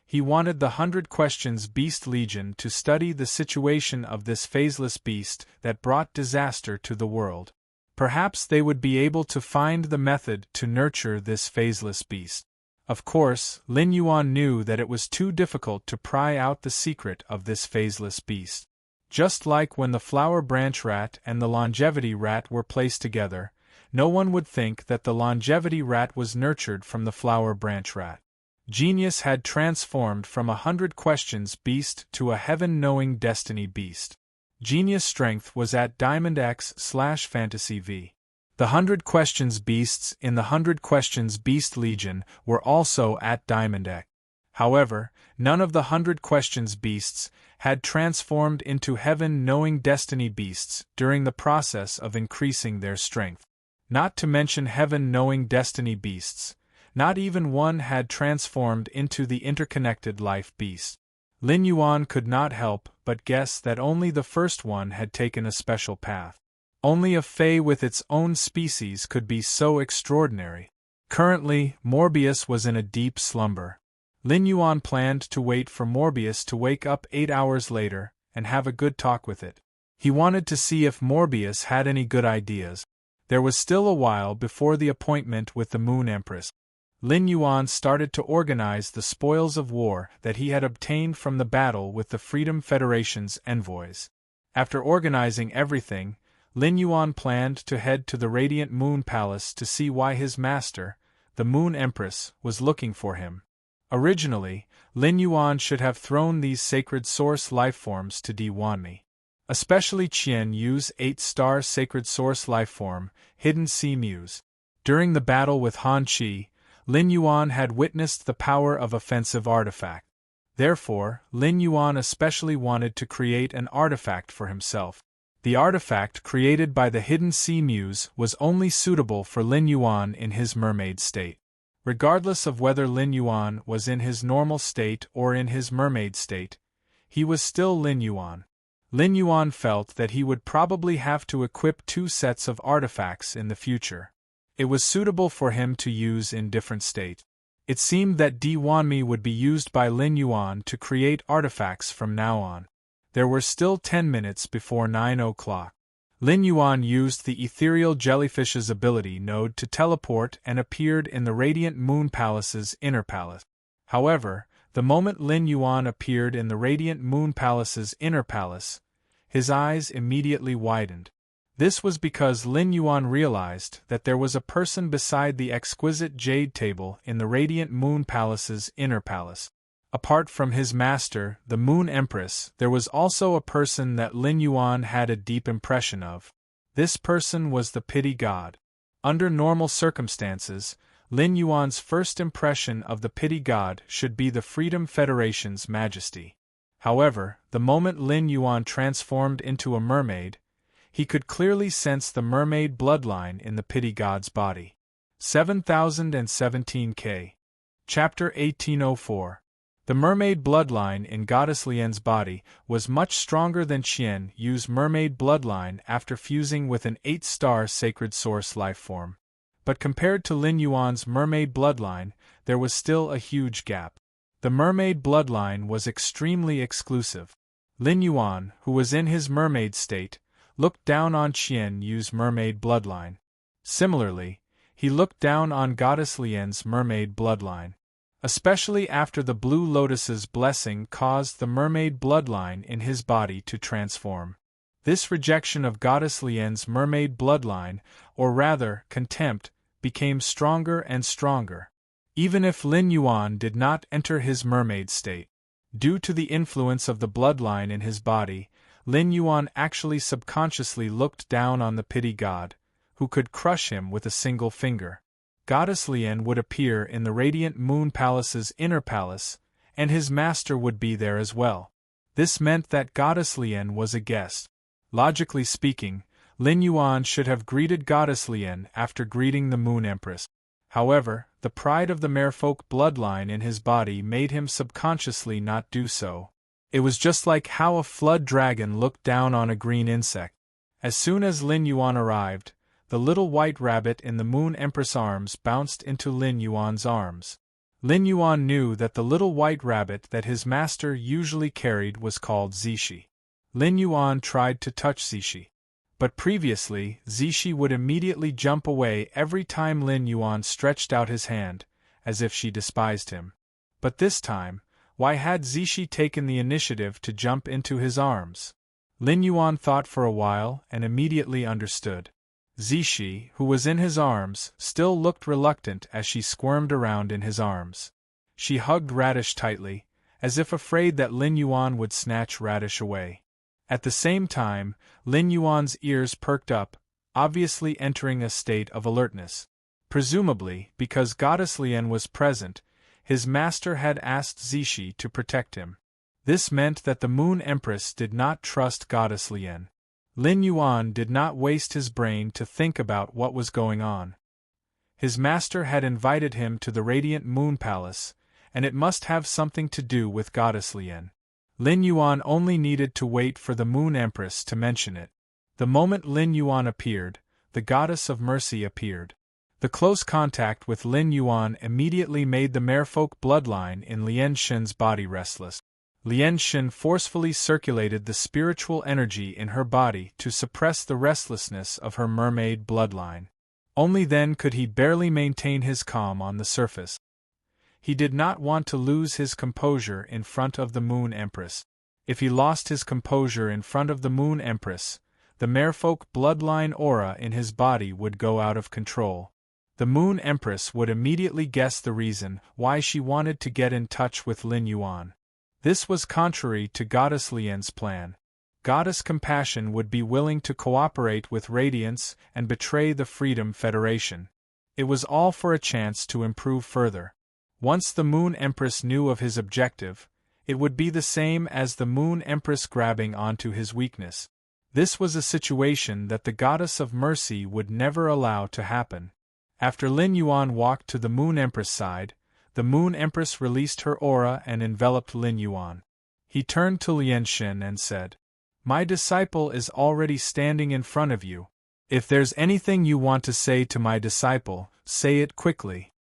He wanted the 100 Questions Beast Legion to study the situation of this phaseless beast that brought disaster to the world. Perhaps they would be able to find the method to nurture this phaseless beast. Of course, Lin Yuan knew that it was too difficult to pry out the secret of this phaseless beast. Just like when the flower branch rat and the longevity rat were placed together, no one would think that the longevity rat was nurtured from the flower branch rat. Genius had transformed from a 100 Questions beast to a heaven-knowing destiny beast. Genius strength was at Diamond X/Fantasy V. The 100 Questions beasts in the 100 Questions Beast Legion were also at Diamond X. However, none of the 100 Questions beasts had transformed into heaven-knowing destiny beasts during the process of increasing their strength. Not to mention heaven-knowing destiny beasts, not even one had transformed into the interconnected life beast. Lin Yuan could not help but guess that only the first one had taken a special path. Only a Fey with its own species could be so extraordinary. Currently, Morbius was in a deep slumber. Lin Yuan planned to wait for Morbius to wake up 8 hours later and have a good talk with it. He wanted to see if Morbius had any good ideas. There was still a while before the appointment with the Moon Empress. Lin Yuan started to organize the spoils of war that he had obtained from the battle with the Freedom Federation's envoys. After organizing everything, Lin Yuan planned to head to the Radiant Moon Palace to see why his master, the Moon Empress, was looking for him. Originally, Lin Yuan should have thrown these sacred source lifeforms to Di Wanmi. Especially Qian Yu's 8-star sacred source lifeform, Hidden Sea Muse. During the battle with Han Qi, Lin Yuan had witnessed the power of offensive artifact. Therefore, Lin Yuan especially wanted to create an artifact for himself. The artifact created by the Hidden Sea Muse was only suitable for Lin Yuan in his mermaid state. Regardless of whether Lin Yuan was in his normal state or in his mermaid state, he was still Lin Yuan. Lin Yuan felt that he would probably have to equip 2 sets of artifacts in the future. It was suitable for him to use in different state. It seemed that Di Wanmi would be used by Lin Yuan to create artifacts from now on. There were still 10 minutes before 9 o'clock. Lin Yuan used the ethereal jellyfish's ability node to teleport and appeared in the Radiant Moon Palace's inner palace. However, the moment Lin Yuan appeared in the Radiant Moon Palace's inner palace, His eyes immediately widened. This was because Lin Yuan realized that there was a person beside the exquisite jade table in the Radiant Moon Palace's inner palace. Apart from his master, the Moon Empress, there was also a person that Lin Yuan had a deep impression of. This person was the Pity God. Under normal circumstances, Lin Yuan's first impression of the Pity God should be the Freedom Federation's majesty. However, the moment Lin Yuan transformed into a mermaid, he could clearly sense the mermaid bloodline in the Pity God's body. 7017K. Chapter 1804. The mermaid bloodline in Goddess Lian's body was much stronger than Qian Yu's mermaid bloodline after fusing with an 8-star sacred source lifeform. But compared to Lin Yuan's mermaid bloodline, there was still a huge gap. The mermaid bloodline was extremely exclusive. Lin Yuan, who was in his mermaid state, looked down on Qian Yu's mermaid bloodline. Similarly, he looked down on Goddess Lian's mermaid bloodline. Especially after the Blue Lotus's blessing caused the mermaid bloodline in his body to transform. This rejection of Goddess Lian's mermaid bloodline, or rather, contempt, became stronger and stronger. Even if Lin Yuan did not enter his mermaid state, due to the influence of the bloodline in his body, Lin Yuan actually subconsciously looked down on the Pity God, who could crush him with a single finger. Goddess Lian would appear in the Radiant Moon Palace's inner palace, and his master would be there as well. This meant that Goddess Lian was a guest. Logically speaking, Lin Yuan should have greeted Goddess Lian after greeting the Moon Empress. However, the pride of the merfolk bloodline in his body made him subconsciously not do so. It was just like how a flood dragon looked down on a green insect. As soon as Lin Yuan arrived, the little white rabbit in the Moon Empress' arms bounced into Lin Yuan's arms. Lin Yuan knew that the little white rabbit that his master usually carried was called Zishi. Lin Yuan tried to touch Zishi. But previously, Zishi would immediately jump away every time Lin Yuan stretched out his hand, as if she despised him. But this time, why had Zishi taken the initiative to jump into his arms? Lin Yuan thought for a while and immediately understood. Zishi, who was in his arms, still looked reluctant as she squirmed around in his arms. She hugged Radish tightly, as if afraid that Lin Yuan would snatch Radish away. At the same time, Lin Yuan's ears perked up, obviously entering a state of alertness. Presumably, because Goddess Lian was present, his master had asked Zishi to protect him. This meant that the Moon Empress did not trust Goddess Lian. Lin Yuan did not waste his brain to think about what was going on. His master had invited him to the Radiant Moon Palace, and it must have something to do with Goddess Lian. Lin Yuan only needed to wait for the Moon Empress to mention it. The moment Lin Yuan appeared, the Goddess of Mercy appeared. The close contact with Lin Yuan immediately made the merfolk bloodline in Lian Shen's body restless. Lian Shen forcefully circulated the spiritual energy in her body to suppress the restlessness of her mermaid bloodline. Only then could he barely maintain his calm on the surface. He did not want to lose his composure in front of the Moon Empress. If he lost his composure in front of the Moon Empress, the merfolk bloodline aura in his body would go out of control. The Moon Empress would immediately guess the reason why she wanted to get in touch with Lin Yuan. This was contrary to Goddess Lian's plan. Goddess Compassion would be willing to cooperate with Radiance and betray the Freedom Federation. It was all for a chance to improve further. Once the Moon Empress knew of his objective, it would be the same as the Moon Empress grabbing onto his weakness. This was a situation that the Goddess of Mercy would never allow to happen. After Lin Yuan walked to the Moon Empress side, the Moon Empress released her aura and enveloped Lin Yuan. He turned to Lian Shen and said, "My disciple is already standing in front of you. If there's anything you want to say to my disciple, say it quickly."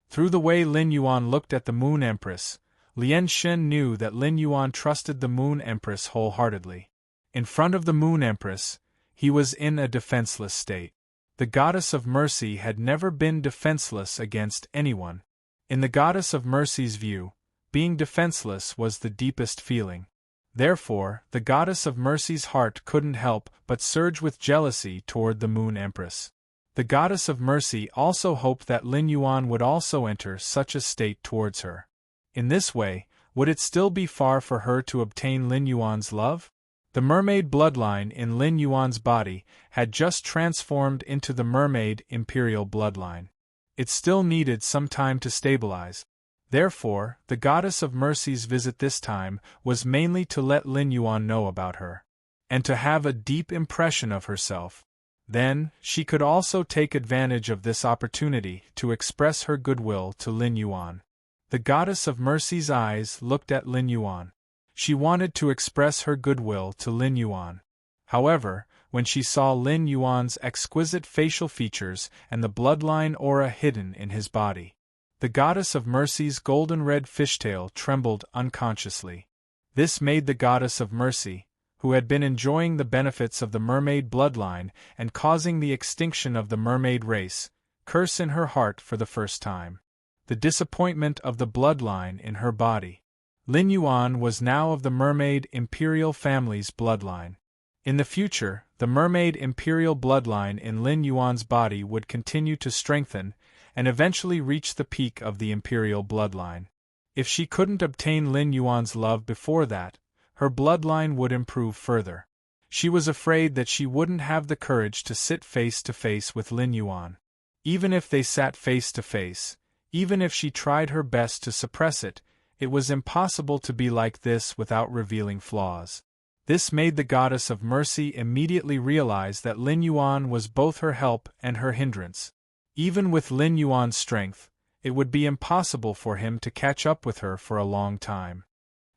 Through the way Lin Yuan looked at the Moon Empress, Lian Shen knew that Lin Yuan trusted the Moon Empress wholeheartedly. In front of the Moon Empress, he was in a defenseless state. The Goddess of Mercy had never been defenseless against anyone. In the Goddess of Mercy's view, being defenseless was the deepest feeling. Therefore, the goddess of mercy's heart couldn't help but surge with jealousy toward the Moon Empress. The goddess of mercy also hoped that Lin Yuan would also enter such a state towards her. In this way, would it still be far for her to obtain Lin Yuan's love? The mermaid bloodline in Lin Yuan's body had just transformed into the mermaid imperial bloodline. It still needed some time to stabilize. Therefore, the goddess of mercy's visit this time was mainly to let Lin Yuan know about her, and to have a deep impression of herself. Then, she could also take advantage of this opportunity to express her goodwill to Lin Yuan. The goddess of mercy's eyes looked at Lin Yuan. She wanted to express her goodwill to Lin Yuan. However, when she saw Lin Yuan's exquisite facial features and the bloodline aura hidden in his body, the goddess of mercy's golden-red fishtail trembled unconsciously. This made the goddess of mercy, who had been enjoying the benefits of the mermaid bloodline and causing the extinction of the mermaid race, curse in her heart for the first time. The disappointment of the bloodline in her body. Lin Yuan was now of the mermaid imperial family's bloodline. In the future, the mermaid imperial bloodline in Lin Yuan's body would continue to strengthen and eventually reach the peak of the imperial bloodline. If she couldn't obtain Lin Yuan's love before that, her bloodline would improve further. She was afraid that she wouldn't have the courage to sit face to face with Lin Yuan. Even if they sat face to face, even if she tried her best to suppress it, it was impossible to be like this without revealing flaws. This made the goddess of mercy immediately realize that Lin Yuan was both her help and her hindrance. Even with Lin Yuan's strength, it would be impossible for him to catch up with her for a long time.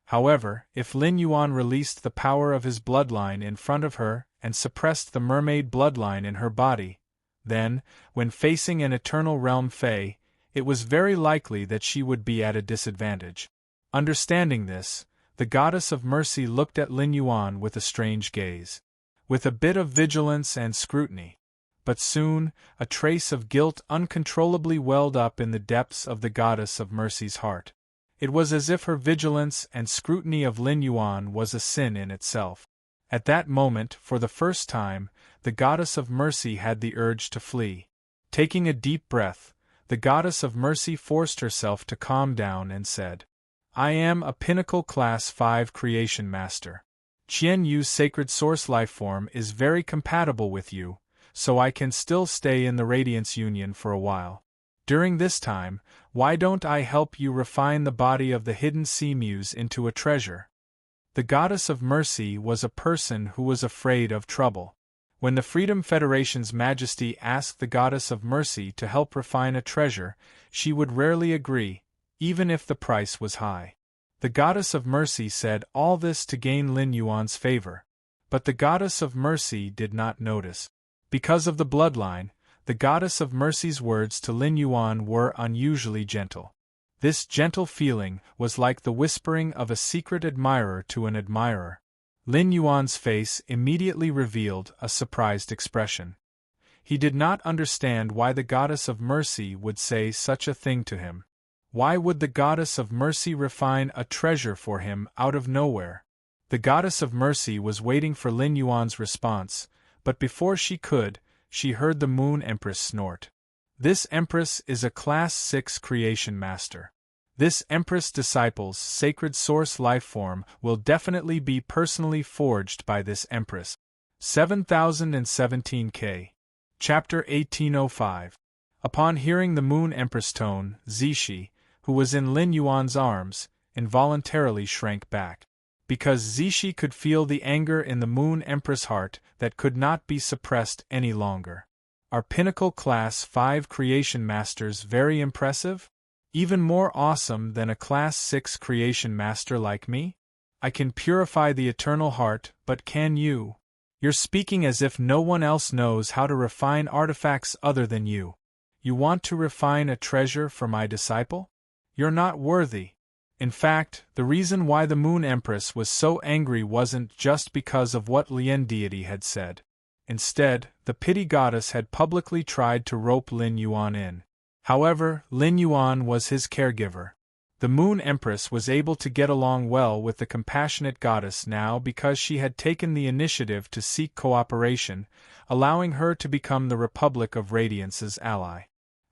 However, if Lin Yuan released the power of his bloodline in front of her and suppressed the mermaid bloodline in her body, then, when facing an eternal realm Fae, it was very likely that she would be at a disadvantage. Understanding this, the goddess of mercy looked at Lin Yuan with a strange gaze, with a bit of vigilance and scrutiny. But soon, a trace of guilt uncontrollably welled up in the depths of the goddess of mercy's heart. It was as if her vigilance and scrutiny of Lin Yuan was a sin in itself. At that moment, for the first time, the goddess of mercy had the urge to flee. Taking a deep breath, the goddess of mercy forced herself to calm down and said, "I am a Pinnacle Class 5 Creation Master. Qian Yu's sacred source lifeform is very compatible with you, so I can still stay in the Radiance Union for a while. During this time, why don't I help you refine the body of the hidden sea muse into a treasure?" The goddess of mercy was a person who was afraid of trouble. When the Freedom Federation's Majesty asked the goddess of mercy to help refine a treasure, she would rarely agree, even if the price was high. The goddess of mercy said all this to gain Lin Yuan's favor. But the goddess of mercy did not notice. Because of the bloodline, the goddess of mercy's words to Lin Yuan were unusually gentle. This gentle feeling was like the whispering of a secret admirer to an admirer. Lin Yuan's face immediately revealed a surprised expression. He did not understand why the goddess of mercy would say such a thing to him. Why would the goddess of mercy refine a treasure for him out of nowhere? The goddess of mercy was waiting for Lin Yuan's response, but before she could, she heard the Moon Empress snort. This Empress is a Class 6 Creation Master. This Empress disciple's sacred source lifeform will definitely be personally forged by this Empress. 7017K. Chapter 1805. Upon hearing the Moon Empress tone, Zixi, who was in Lin Yuan's arms, involuntarily shrank back. Because Zixi could feel the anger in the Moon Empress' heart that could not be suppressed any longer. Are Pinnacle Class 5 Creation Masters very impressive? Even more awesome than a Class 6 Creation Master like me? I can purify the eternal heart, but can you? You're speaking as if no one else knows how to refine artifacts other than you. You want to refine a treasure for my disciple? You're not worthy. In fact, the reason why the Moon Empress was so angry wasn't just because of what Lien deity had said. Instead, the pity goddess had publicly tried to rope Lin Yuan in. However, Lin Yuan was his caregiver. The Moon Empress was able to get along well with the compassionate goddess now because she had taken the initiative to seek cooperation, allowing her to become the Republic of Radiance's ally.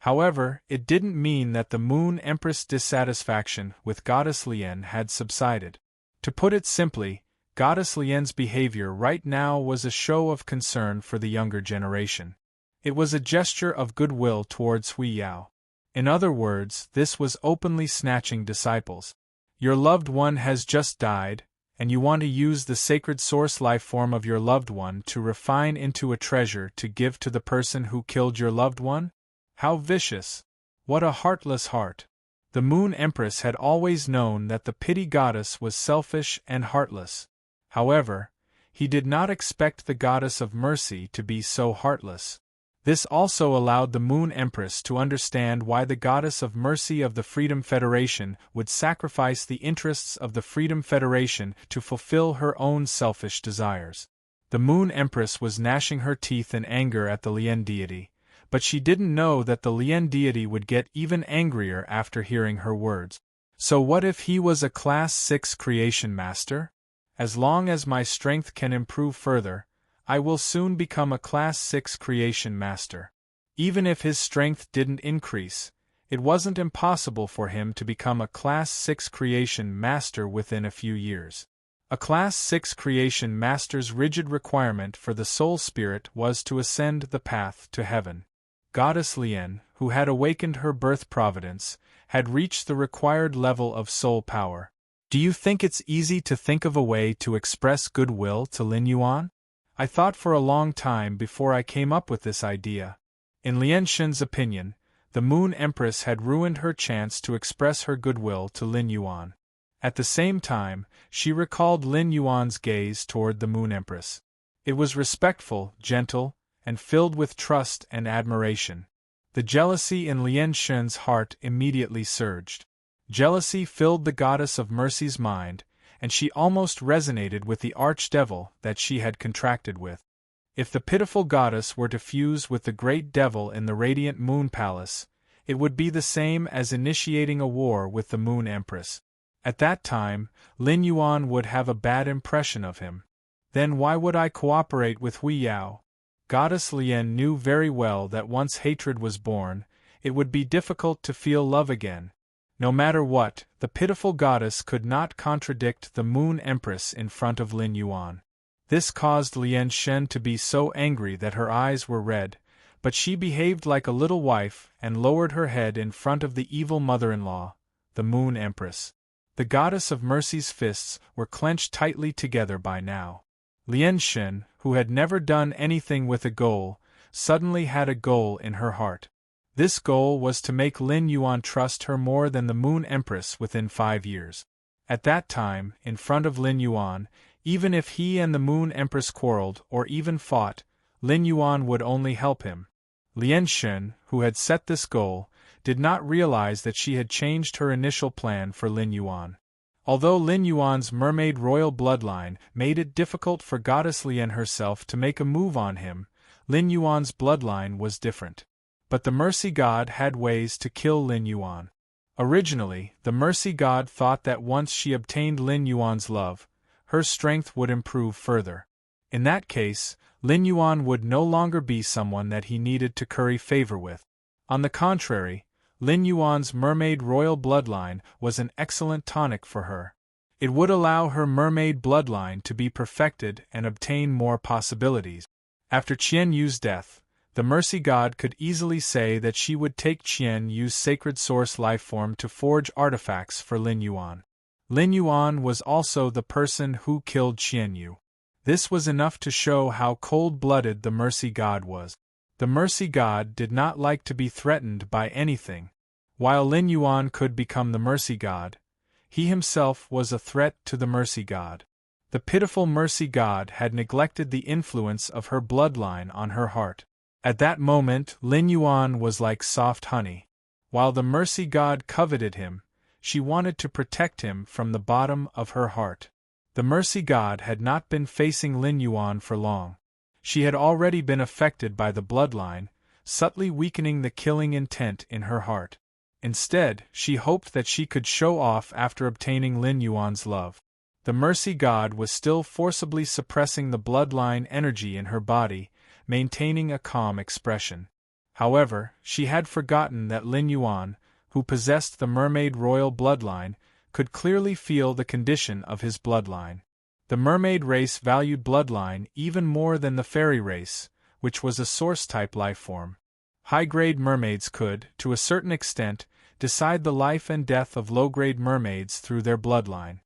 However, it didn't mean that the Moon Empress' dissatisfaction with Goddess Lien had subsided. To put it simply, Goddess Lien's behavior right now was a show of concern for the younger generation. It was a gesture of goodwill towards Hui Yao. In other words, this was openly snatching disciples. Your loved one has just died, and you want to use the sacred source life form of your loved one to refine into a treasure to give to the person who killed your loved one? How vicious! What a heartless heart! The Moon Empress had always known that the pity goddess was selfish and heartless. However, he did not expect the goddess of mercy to be so heartless. This also allowed the Moon Empress to understand why the goddess of mercy of the Freedom Federation would sacrifice the interests of the Freedom Federation to fulfill her own selfish desires. The Moon Empress was gnashing her teeth in anger at the Lien deity, but she didn't know that the Lien deity would get even angrier after hearing her words. So what if he was a Class 6 creation master? As long as my strength can improve further, I will soon become a Class 6 creation master. Even if his strength didn't increase, it wasn't impossible for him to become a Class 6 creation master within a few years. A Class 6 creation master's rigid requirement for the soul spirit was to ascend the path to heaven. Goddess Lien, who had awakened her birth providence, had reached the required level of soul power. Do you think it's easy to think of a way to express goodwill to Lin Yuan? I thought for a long time before I came up with this idea. In Lien Shen's opinion, the Moon Empress had ruined her chance to express her goodwill to Lin Yuan. At the same time, she recalled Lin Yuan's gaze toward the Moon Empress. It was respectful, gentle, and filled with trust and admiration. The jealousy in Lien Shen's heart immediately surged. Jealousy filled the goddess of mercy's mind, and she almost resonated with the archdevil that she had contracted with. If the pitiful goddess were to fuse with the great devil in the radiant moon palace, it would be the same as initiating a war with the Moon Empress. At that time, Lin Yuan would have a bad impression of him. Then why would I cooperate with Hui Yao? Goddess Lien knew very well that once hatred was born, it would be difficult to feel love again. No matter what, the pitiful goddess could not contradict the Moon Empress in front of Lin Yuan. This caused Lien Shen to be so angry that her eyes were red, but she behaved like a little wife and lowered her head in front of the evil mother-in-law, the Moon Empress. The goddess of mercy's fists were clenched tightly together by now. Lien Shen, who had never done anything with a goal, suddenly had a goal in her heart. This goal was to make Lin Yuan trust her more than the Moon Empress within 5 years. At that time, in front of Lin Yuan, even if he and the Moon Empress quarreled or even fought, Lin Yuan would only help him. Lien Shen, who had set this goal, did not realize that she had changed her initial plan for Lin Yuan. Although Lin Yuan's mermaid royal bloodline made it difficult for Goddess Lien herself to make a move on him, Lin Yuan's bloodline was different. But the Mercy God had ways to kill Lin Yuan. Originally, the Mercy God thought that once she obtained Lin Yuan's love, her strength would improve further. In that case, Lin Yuan would no longer be someone that he needed to curry favor with. On the contrary, Lin Yuan's mermaid royal bloodline was an excellent tonic for her. It would allow her mermaid bloodline to be perfected and obtain more possibilities. After Qian Yu's death, the Mercy God could easily say that she would take Qian Yu's sacred source lifeform to forge artifacts for Lin Yuan. Lin Yuan was also the person who killed Qian Yu. This was enough to show how cold-blooded the Mercy God was. The Mercy God did not like to be threatened by anything. While Lin Yuan could become the Mercy God, he himself was a threat to the Mercy God. The pitiful Mercy God had neglected the influence of her bloodline on her heart. At that moment, Lin Yuan was like soft honey. While the Mercy God coveted him, she wanted to protect him from the bottom of her heart. The Mercy God had not been facing Lin Yuan for long. She had already been affected by the bloodline, subtly weakening the killing intent in her heart. Instead, she hoped that she could show off after obtaining Lin Yuan's love. The mercy god was still forcibly suppressing the bloodline energy in her body, maintaining a calm expression. However, she had forgotten that Lin Yuan, who possessed the mermaid royal bloodline, could clearly feel the condition of his bloodline. The mermaid race valued bloodline even more than the fairy race, which was a source-type lifeform. High-grade mermaids could, to a certain extent, decide the life and death of low-grade mermaids through their bloodline.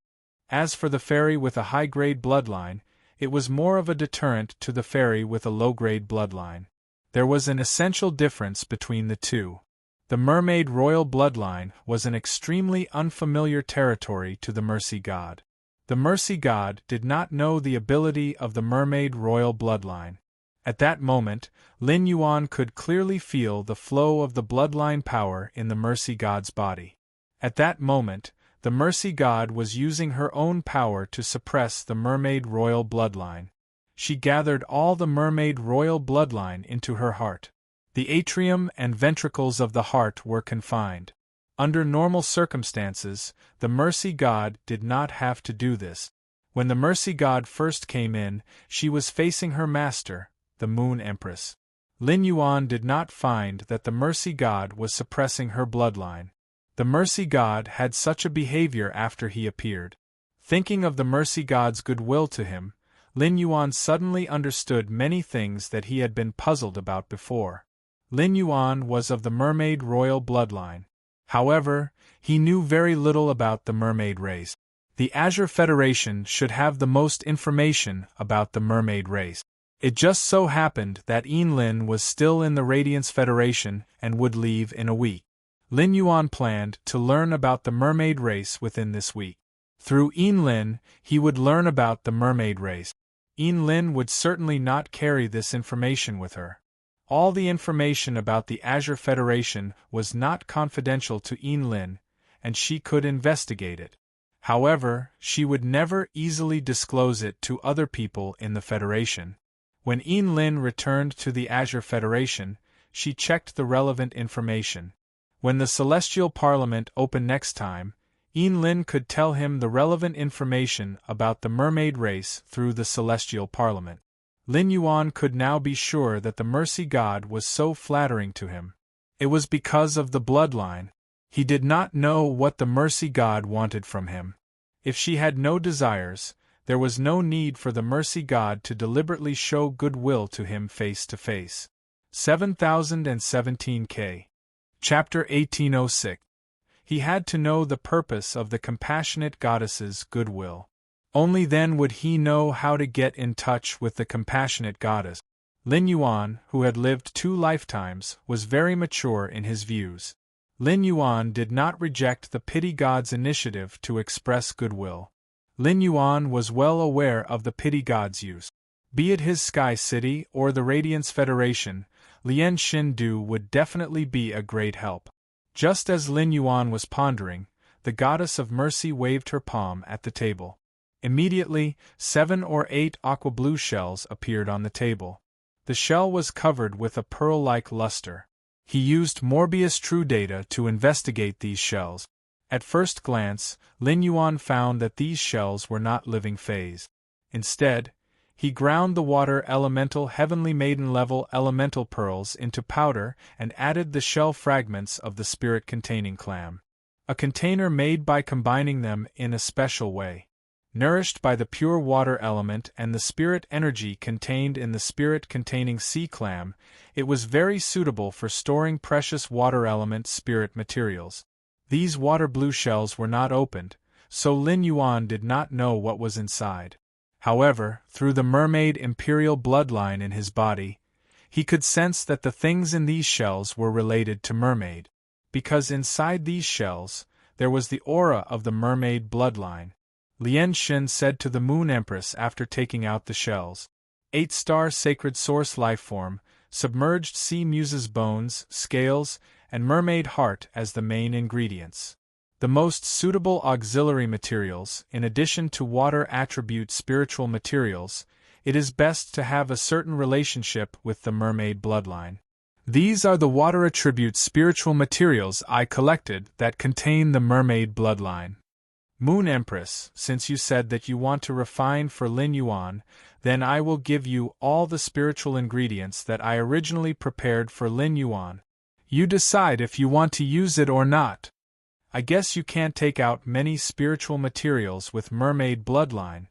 As for the fairy with a high-grade bloodline, it was more of a deterrent to the fairy with a low-grade bloodline. There was an essential difference between the two. The mermaid royal bloodline was an extremely unfamiliar territory to the mercy god. The mercy god did not know the ability of the mermaid royal bloodline. At that moment, Lin Yuan could clearly feel the flow of the bloodline power in the mercy god's body. At that moment, the mercy god was using her own power to suppress the mermaid royal bloodline. She gathered all the mermaid royal bloodline into her heart. The atrium and ventricles of the heart were confined. Under normal circumstances, the mercy god did not have to do this. When the mercy god first came in, she was facing her master, the Moon Empress. Lin Yuan did not find that the mercy god was suppressing her bloodline. The mercy god had such a behavior after he appeared. Thinking of the mercy god's goodwill to him, Lin Yuan suddenly understood many things that he had been puzzled about before. Lin Yuan was of the mermaid royal bloodline. However, he knew very little about the mermaid race. The Azure Federation should have the most information about the mermaid race. It just so happened that Lin was still in the Radiance Federation and would leave in a week. Lin Yuan planned to learn about the mermaid race within this week. Through Lin, he would learn about the mermaid race. Lin would certainly not carry this information with her. All the information about the Azure Federation was not confidential to Lin, and she could investigate it. However, she would never easily disclose it to other people in the Federation. When Lin returned to the Azure Federation, she checked the relevant information. When the Celestial Parliament opened next time, Lin could tell him the relevant information about the mermaid race through the Celestial Parliament. Lin Yuan could now be sure that the mercy god was so flattering to him. It was because of the bloodline. He did not know what the mercy god wanted from him. If she had no desires, there was no need for the mercy god to deliberately show goodwill to him face to face. 7017K. Chapter 1806. He had to know the purpose of the compassionate goddess's goodwill. Only then would he know how to get in touch with the compassionate goddess. Lin Yuan, who had lived 2 lifetimes, was very mature in his views. Lin Yuan did not reject the pity god's initiative to express goodwill. Lin Yuan was well aware of the pity god's use. Be it his Sky City or the Radiance Federation, Lian Xindu would definitely be a great help. Just as Lin Yuan was pondering, the goddess of mercy waved her palm at the table. Immediately, 7 or 8 aqua blue shells appeared on the table. The shell was covered with a pearl-like luster. He used Morbius True Data to investigate these shells. At first glance, Lin Yuan found that these shells were not living phase. Instead, he ground the water elemental heavenly maiden level elemental pearls into powder and added the shell fragments of the spirit-containing clam. A container made by combining them in a special way. Nourished by the pure water element and the spirit energy contained in the spirit-containing sea clam, it was very suitable for storing precious water element spirit materials. These water blue shells were not opened, so Lin Yuan did not know what was inside. However, through the mermaid imperial bloodline in his body, he could sense that the things in these shells were related to mermaid. Because inside these shells, there was the aura of the mermaid bloodline. Lian Xin said to the Moon Empress after taking out the shells. 8-star sacred source lifeform, submerged sea muse's bones, scales, and mermaid heart as the main ingredients. The most suitable auxiliary materials, in addition to water attribute spiritual materials, it is best to have a certain relationship with the mermaid bloodline. These are the water attribute spiritual materials I collected that contain the mermaid bloodline. Moon Empress, since you said that you want to refine for Lin Yuan, then I will give you all the spiritual ingredients that I originally prepared for Lin Yuan. You decide if you want to use it or not. I guess you can't take out many spiritual materials with mermaid bloodline.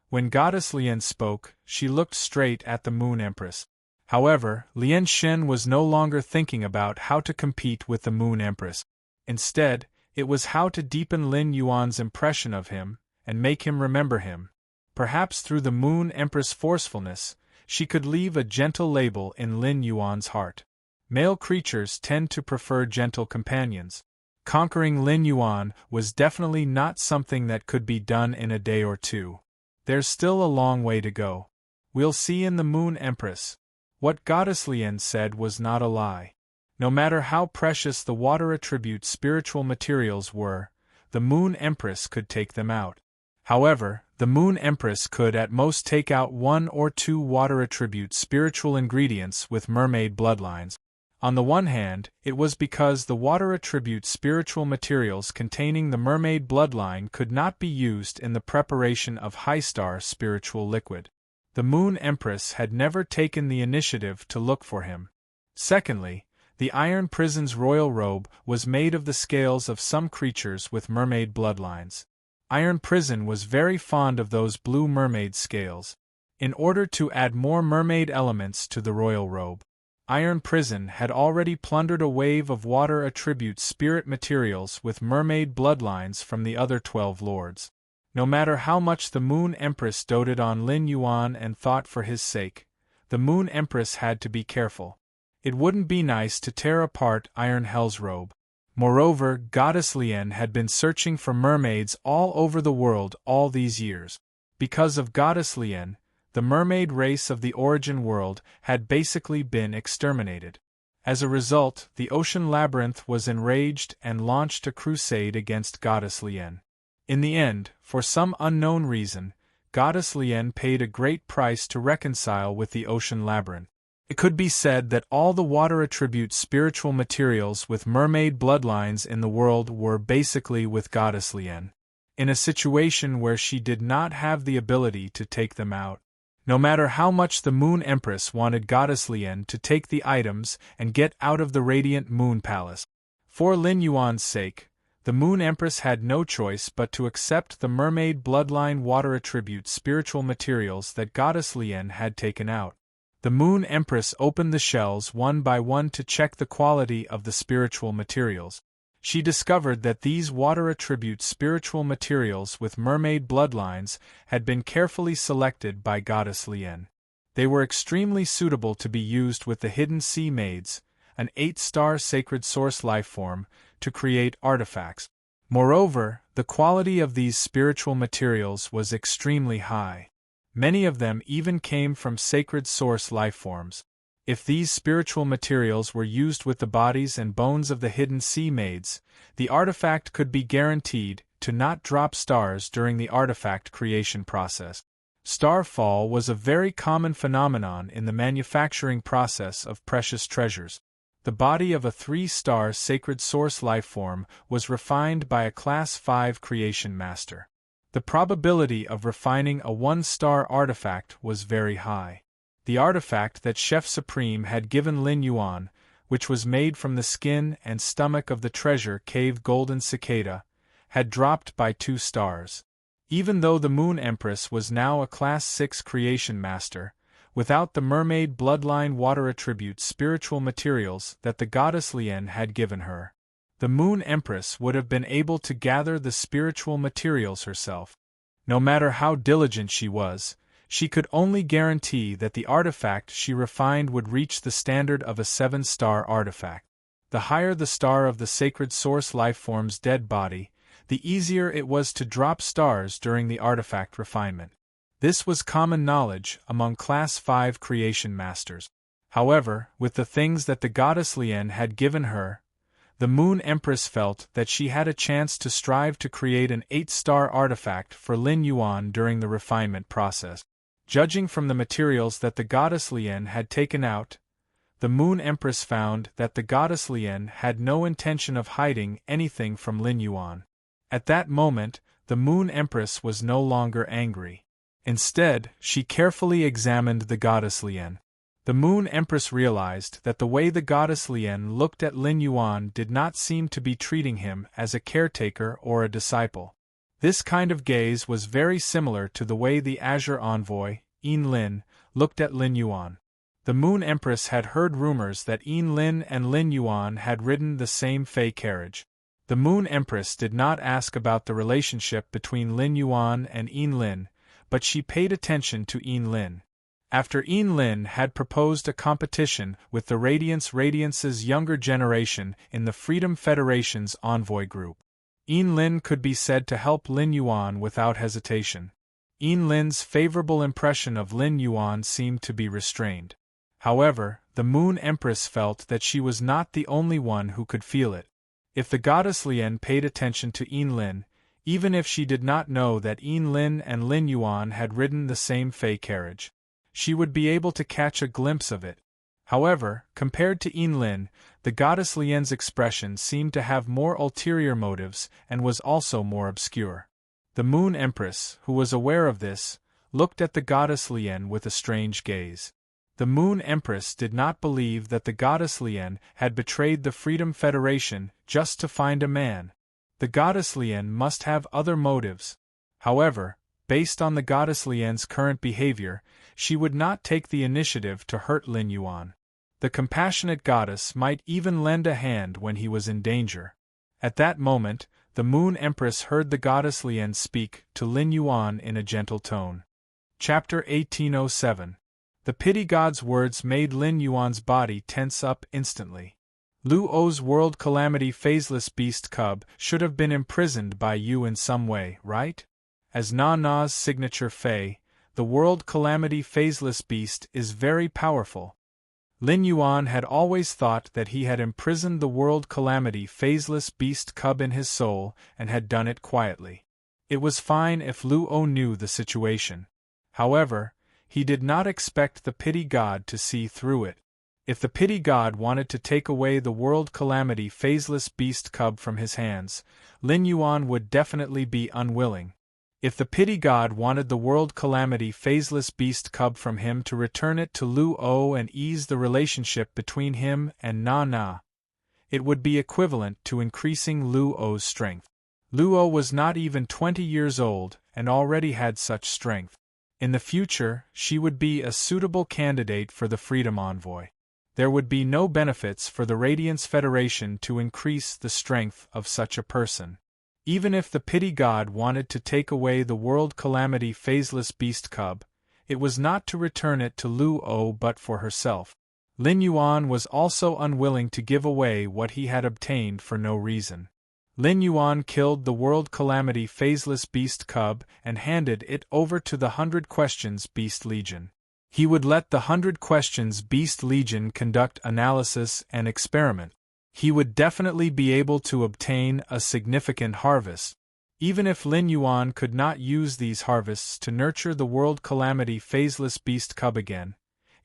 When Goddess Lian spoke, she looked straight at the Moon Empress. However, Lian Shen was no longer thinking about how to compete with the Moon Empress. Instead, it was how to deepen Lin Yuan's impression of him, and make him remember him. Perhaps through the Moon Empress' forcefulness, she could leave a gentle label in Lin Yuan's heart. Male creatures tend to prefer gentle companions. Conquering Lin Yuan was definitely not something that could be done in a day or two. There's still a long way to go. We'll see in the Moon Empress. What Goddess Lian said was not a lie. No matter how precious the water attribute spiritual materials were, the Moon Empress could take them out. However, the Moon Empress could at most take out 1 or 2 water attribute spiritual ingredients with mermaid bloodlines. On the one hand, it was because the water attribute spiritual materials containing the mermaid bloodline could not be used in the preparation of high star spiritual liquid. The Moon Empress had never taken the initiative to look for him. Secondly, the Iron Prison's royal robe was made of the scales of some creatures with mermaid bloodlines. Iron Prison was very fond of those blue mermaid scales. In order to add more mermaid elements to the royal robe, Iron Prison had already plundered a wave of water attribute spirit materials with mermaid bloodlines from the other 12 lords. No matter how much the Moon Empress doted on Lin Yuan and thought for his sake, the Moon Empress had to be careful. It wouldn't be nice to tear apart Iron Hell's robe. Moreover, Goddess Lian had been searching for mermaids all over the world all these years. Because of Goddess Lian, the mermaid race of the origin world had basically been exterminated. As a result, the Ocean Labyrinth was enraged and launched a crusade against Goddess Lian. In the end, for some unknown reason, Goddess Lian paid a great price to reconcile with the Ocean Labyrinth. It could be said that all the water attribute spiritual materials with mermaid bloodlines in the world were basically with Goddess Lian, in a situation where she did not have the ability to take them out. No matter how much the Moon Empress wanted Goddess Lian to take the items and get out of the Radiant Moon Palace, for Lin Yuan's sake, the Moon Empress had no choice but to accept the mermaid bloodline water attribute spiritual materials that Goddess Lian had taken out. The Moon Empress opened the shells one by one to check the quality of the spiritual materials. She discovered that these water attribute spiritual materials with mermaid bloodlines had been carefully selected by Goddess Lian. They were extremely suitable to be used with the Hidden Sea Maids, an 8-star sacred source lifeform, to create artifacts. Moreover, the quality of these spiritual materials was extremely high. Many of them even came from sacred source lifeforms. If these spiritual materials were used with the bodies and bones of the Hidden Sea Maids, the artifact could be guaranteed to not drop stars during the artifact creation process. Starfall was a very common phenomenon in the manufacturing process of precious treasures. The body of a 3-star sacred source lifeform was refined by a Class 5 creation master. The probability of refining a 1-star artifact was very high. The artifact that Chef Supreme had given Lin Yuan, which was made from the skin and stomach of the treasure cave golden cicada, had dropped by 2 stars. Even though the Moon Empress was now a Class 6 creation master, without the mermaid bloodline water attribute spiritual materials that the Goddess Lian had given her, the Moon Empress would have been able to gather the spiritual materials herself. No matter how diligent she was, she could only guarantee that the artifact she refined would reach the standard of a 7-star artifact. The higher the star of the sacred source lifeform's dead body, the easier it was to drop stars during the artifact refinement. This was common knowledge among Class 5 creation masters. However, with the things that the Goddess Lian had given her, the Moon Empress felt that she had a chance to strive to create an 8-star artifact for Lin Yuan during the refinement process. Judging from the materials that the Goddess Lian had taken out, the Moon Empress found that the goddess Lien had no intention of hiding anything from Lin Yuan. At that moment, the Moon Empress was no longer angry. Instead, she carefully examined the goddess Lien. The Moon Empress realized that the way the goddess Lien looked at Lin Yuan did not seem to be treating him as a caretaker or a disciple. This kind of gaze was very similar to the way the Azure Envoy, Yin Lin, looked at Lin Yuan. The Moon Empress had heard rumors that Yin Lin and Lin Yuan had ridden the same Fey carriage. The Moon Empress did not ask about the relationship between Lin Yuan and Yin Lin, but she paid attention to Yin Lin. After Yin Lin had proposed a competition with the Radiance's younger generation in the Freedom Federation's envoy group, Yin Lin could be said to help Lin Yuan without hesitation. Yin Lin's favorable impression of Lin Yuan seemed to be restrained. However, the Moon Empress felt that she was not the only one who could feel it. If the goddess Lien paid attention to Yin Lin, even if she did not know that Yin Lin and Lin Yuan had ridden the same Fey carriage, she would be able to catch a glimpse of it. However, compared to Yin Lin, the goddess Lien's expression seemed to have more ulterior motives and was also more obscure. The Moon Empress, who was aware of this, looked at the goddess Lien with a strange gaze. The Moon Empress did not believe that the goddess Lien had betrayed the Freedom Federation just to find a man. The goddess Lien must have other motives. However, based on the goddess Lien's current behavior, she would not take the initiative to hurt Lin Yuan. The compassionate goddess might even lend a hand when he was in danger. At that moment, the Moon Empress heard the goddess Lien speak to Lin Yuan in a gentle tone. Chapter 1807. The pity god's words made Lin Yuan's body tense up instantly. Lu O's world calamity phaseless beast cub should have been imprisoned by you in some way, right? As Na Na's signature Fey, the world calamity phaseless beast is very powerful. Lin Yuan had always thought that he had imprisoned the world calamity phaseless beast cub in his soul and had done it quietly. It was fine if Lu O knew the situation. However, he did not expect the pity god to see through it. If the pity god wanted to take away the world calamity phaseless beast cub from his hands, Lin Yuan would definitely be unwilling. If the pity god wanted the world calamity phaseless beast cub from him to return it to Lu O and ease the relationship between him and Na Na, it would be equivalent to increasing Lu O's strength. Lu O was not even 20 years old and already had such strength. In the future, she would be a suitable candidate for the Freedom Envoy. There would be no benefits for the Radiance Federation to increase the strength of such a person. Even if the pity god wanted to take away the world calamity phaseless beast cub, it was not to return it to Lu O but for herself. Lin Yuan was also unwilling to give away what he had obtained for no reason. Lin Yuan killed the world calamity phaseless beast cub and handed it over to the 100 Questions Beast Legion. He would let the 100 Questions Beast Legion conduct analysis and experiment. He would definitely be able to obtain a significant harvest. Even if Lin Yuan could not use these harvests to nurture the world calamity phaseless beast cub again,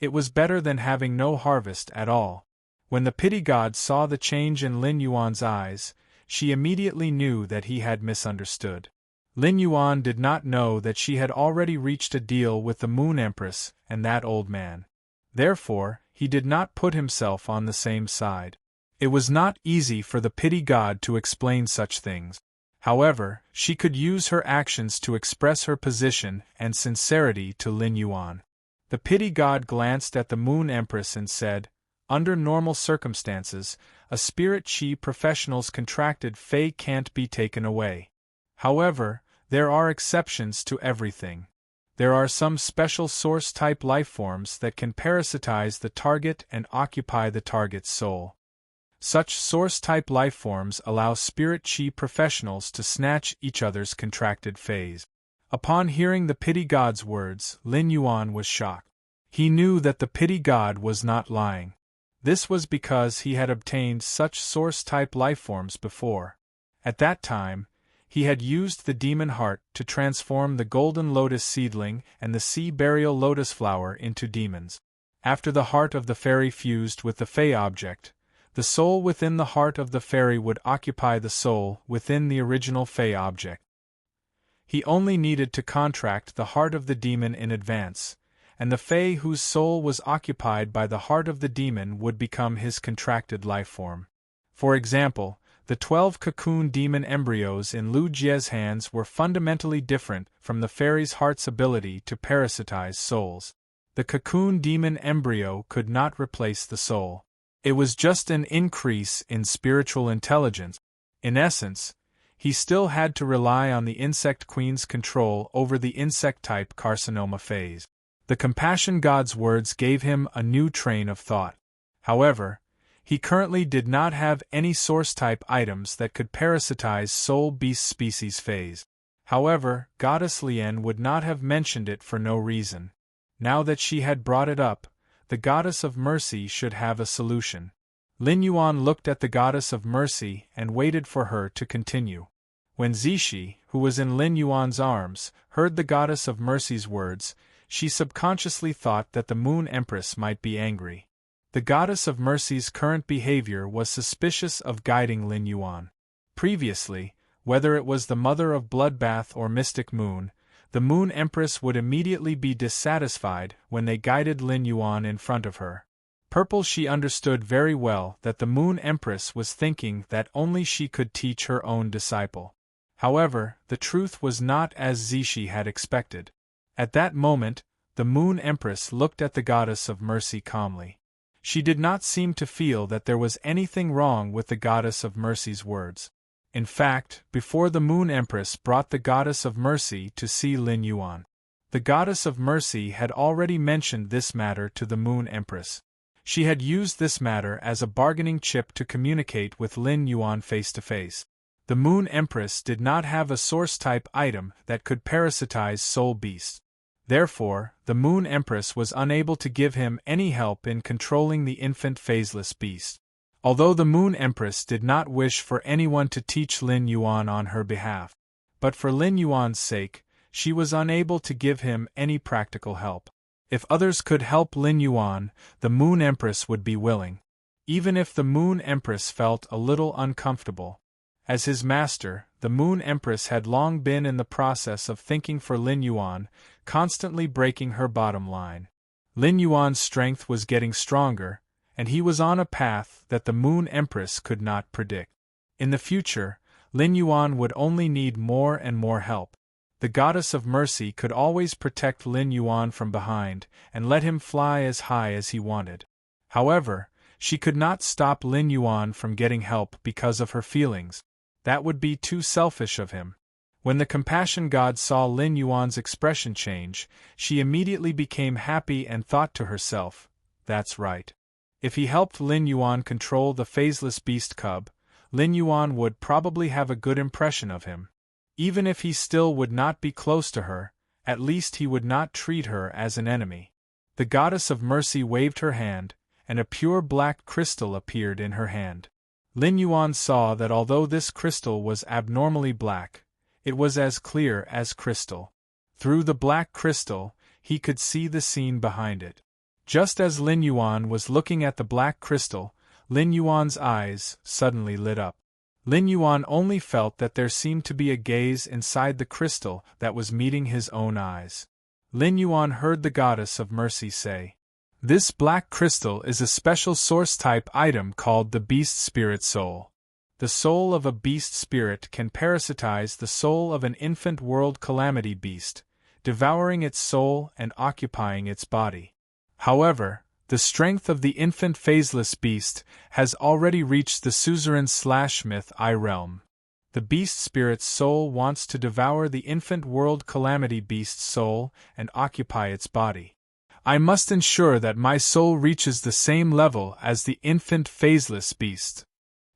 it was better than having no harvest at all. When the pity god saw the change in Lin Yuan's eyes, she immediately knew that he had misunderstood. Lin Yuan did not know that she had already reached a deal with the Moon Empress and that old man. Therefore, he did not put himself on the same side. It was not easy for the pity god to explain such things. However, she could use her actions to express her position and sincerity to Lin Yuan. The pity god glanced at the Moon Empress and said, "Under normal circumstances, a spirit chi professional's contracted Fey can't be taken away. However, there are exceptions to everything. There are some special source-type lifeforms that can parasitize the target and occupy the target's soul. Such source-type lifeforms allow spirit chi professionals to snatch each other's contracted phase." Upon hearing the pity god's words, Lin Yuan was shocked. He knew that the pity god was not lying. This was because he had obtained such source-type lifeforms before. At that time, he had used the demon heart to transform the golden lotus seedling and the sea burial lotus flower into demons. After the heart of the fairy fused with the fey object, the soul within the heart of the fairy would occupy the soul within the original fey object. He only needed to contract the heart of the demon in advance, and the fey whose soul was occupied by the heart of the demon would become his contracted life form. For example, the 12 cocoon demon embryos in Lu Jie's hands were fundamentally different from the fairy's heart's ability to parasitize souls. The cocoon demon embryo could not replace the soul. It was just an increase in spiritual intelligence. In essence, he still had to rely on the insect queen's control over the insect-type carcinoma phase. The compassion god's words gave him a new train of thought. However, he currently did not have any source-type items that could parasitize soul beast species phase. However, Goddess Lien would not have mentioned it for no reason. Now that she had brought it up, the Goddess of Mercy should have a solution. Lin Yuan looked at the Goddess of Mercy and waited for her to continue. When Zixi, who was in Lin Yuan's arms, heard the Goddess of Mercy's words, she subconsciously thought that the Moon Empress might be angry. The Goddess of Mercy's current behavior was suspicious of guiding Lin Yuan. Previously, whether it was the Mother of Bloodbath or Mystic Moon, the Moon Empress would immediately be dissatisfied when they guided Lin Yuan in front of her. Purple she understood very well that the Moon Empress was thinking that only she could teach her own disciple. However, the truth was not as Zixi had expected. At that moment, the Moon Empress looked at the Goddess of Mercy calmly. She did not seem to feel that there was anything wrong with the Goddess of Mercy's words. In fact, before the Moon Empress brought the Goddess of Mercy to see Lin Yuan, the Goddess of Mercy had already mentioned this matter to the Moon Empress. She had used this matter as a bargaining chip to communicate with Lin Yuan face to face. The Moon Empress did not have a source-type item that could parasitize soul beasts. Therefore, the Moon Empress was unable to give him any help in controlling the infant phaseless beast. Although the Moon Empress did not wish for anyone to teach Lin Yuan on her behalf, but for Lin Yuan's sake, she was unable to give him any practical help. If others could help Lin Yuan, the Moon Empress would be willing. Even if the Moon Empress felt a little uncomfortable. As his master, the Moon Empress had long been in the process of thinking for Lin Yuan, constantly breaking her bottom line. Lin Yuan's strength was getting stronger, and he was on a path that the Moon Empress could not predict. In the future, Lin Yuan would only need more and more help. The Goddess of Mercy could always protect Lin Yuan from behind and let him fly as high as he wanted. However, she could not stop Lin Yuan from getting help because of her feelings. That would be too selfish of him. When the compassion god saw Lin Yuan's expression change, she immediately became happy and thought to herself, "That's right. If he helped Lin Yuan control the phaseless beast cub, Lin Yuan would probably have a good impression of him. Even if he still would not be close to her, at least he would not treat her as an enemy." The Goddess of Mercy waved her hand, and a pure black crystal appeared in her hand. Lin Yuan saw that although this crystal was abnormally black, it was as clear as crystal. Through the black crystal, he could see the scene behind it. Just as Lin Yuan was looking at the black crystal, Lin Yuan's eyes suddenly lit up. Lin Yuan only felt that there seemed to be a gaze inside the crystal that was meeting his own eyes. Lin Yuan heard the Goddess of Mercy say, "This black crystal is a special source-type item called the Beast Spirit Soul. The soul of a beast spirit can parasitize the soul of an infant world calamity beast, devouring its soul and occupying its body. However, the strength of the infant phaseless beast has already reached the suzerain/myth I realm. The beast spirit's soul wants to devour the infant world calamity beast's soul and occupy its body. I must ensure that my soul reaches the same level as the infant phaseless beast.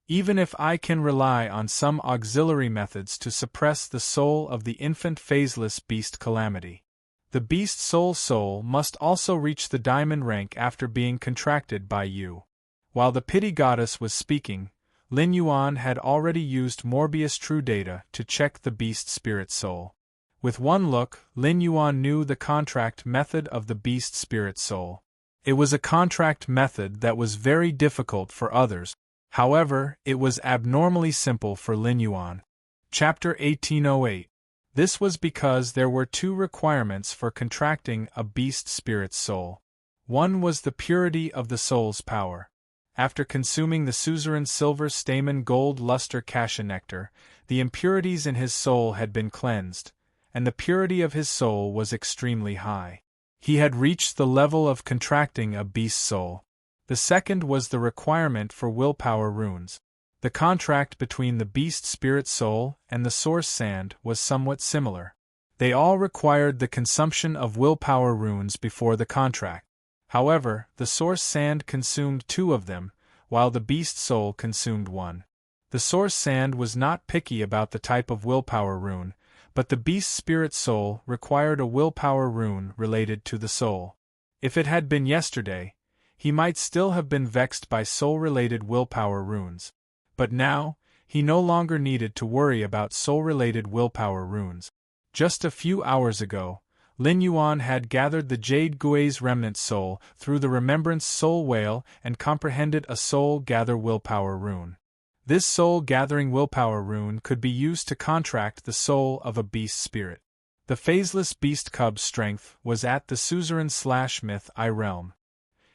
Even if I can rely on some auxiliary methods to suppress the soul of the infant phaseless beast calamity. The beast soul must also reach the diamond rank after being contracted by you." While the pity goddess was speaking, Lin Yuan had already used Morbius True Data to check the beast spirit soul. With one look, Lin Yuan knew the contract method of the beast spirit soul. It was a contract method that was very difficult for others. However, it was abnormally simple for Lin Yuan. Chapter 1808. This was because there were two requirements for contracting a beast spirit's soul. One was the purity of the soul's power. After consuming the suzerain silver stamen gold luster cassia nectar, the impurities in his soul had been cleansed, and the purity of his soul was extremely high. He had reached the level of contracting a beast soul. The second was the requirement for willpower runes. The contract between the beast spirit soul and the source sand was somewhat similar. They all required the consumption of willpower runes before the contract. However, the source sand consumed 2 of them, while the beast soul consumed 1. The source sand was not picky about the type of willpower rune, but the beast spirit soul required a willpower rune related to the soul. If it had been yesterday, he might still have been vexed by soul-related willpower runes. But now, he no longer needed to worry about soul-related willpower runes. Just a few hours ago, Lin Yuan had gathered the Jade Gui's remnant soul through the Remembrance Soul Whale and comprehended a Soul Gather Willpower Rune. This soul-gathering willpower rune could be used to contract the soul of a beast spirit. The phaseless beast cub's strength was at the suzerain/myth I realm.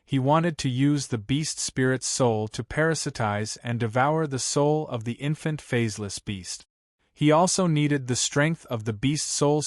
He wanted to use the beast spirit's soul to parasitize and devour the soul of the infant phaseless beast. He also needed the strength of the beast soul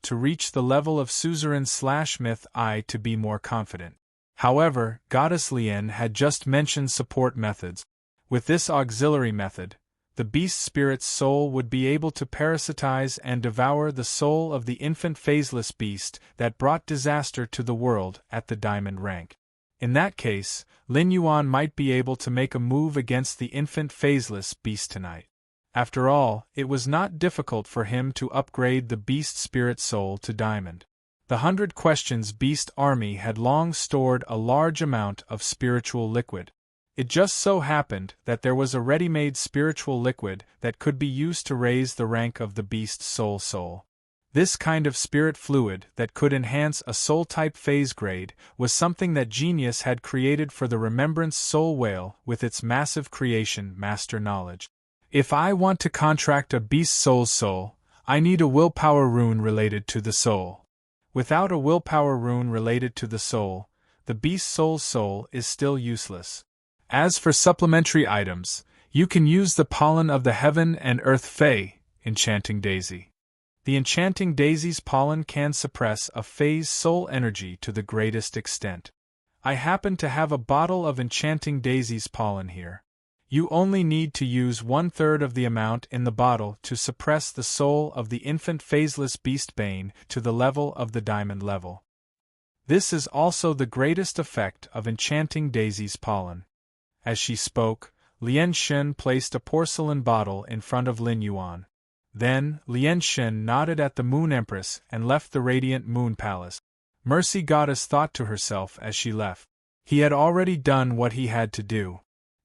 to reach the level of suzerain/myth I to be more confident. However, Goddess Lien had just mentioned support methods. With this auxiliary method, the beast spirit's soul would be able to parasitize and devour the soul of the infant phaseless beast that brought disaster to the world at the diamond rank. In that case, Lin Yuan might be able to make a move against the infant phaseless beast tonight. After all, it was not difficult for him to upgrade the beast spirit soul to diamond. The 100 Questions Beast Army had long stored a large amount of spiritual liquid. It just so happened that there was a ready-made spiritual liquid that could be used to raise the rank of the beast soul. This kind of spirit fluid that could enhance a soul-type phase grade was something that Genius had created for the Remembrance Soul Whale with its massive creation master knowledge. If I want to contract a beast soul, I need a willpower rune related to the soul. Without a willpower rune related to the soul, the beast soul is still useless. As for supplementary items, you can use the pollen of the Heaven and Earth Fae, Enchanting Daisy. The Enchanting Daisy's pollen can suppress a Fae's soul energy to the greatest extent. I happen to have a bottle of Enchanting Daisy's pollen here. You only need to use 1/3 of the amount in the bottle to suppress the soul of the infant phaseless beast bane to the level of the diamond level. This is also the greatest effect of Enchanting Daisy's pollen. As she spoke, Lian Shen placed a porcelain bottle in front of Lin Yuan. Then, Lian Shen nodded at the Moon Empress and left the radiant Moon Palace. Mercy Goddess thought to herself as she left. He had already done what he had to do.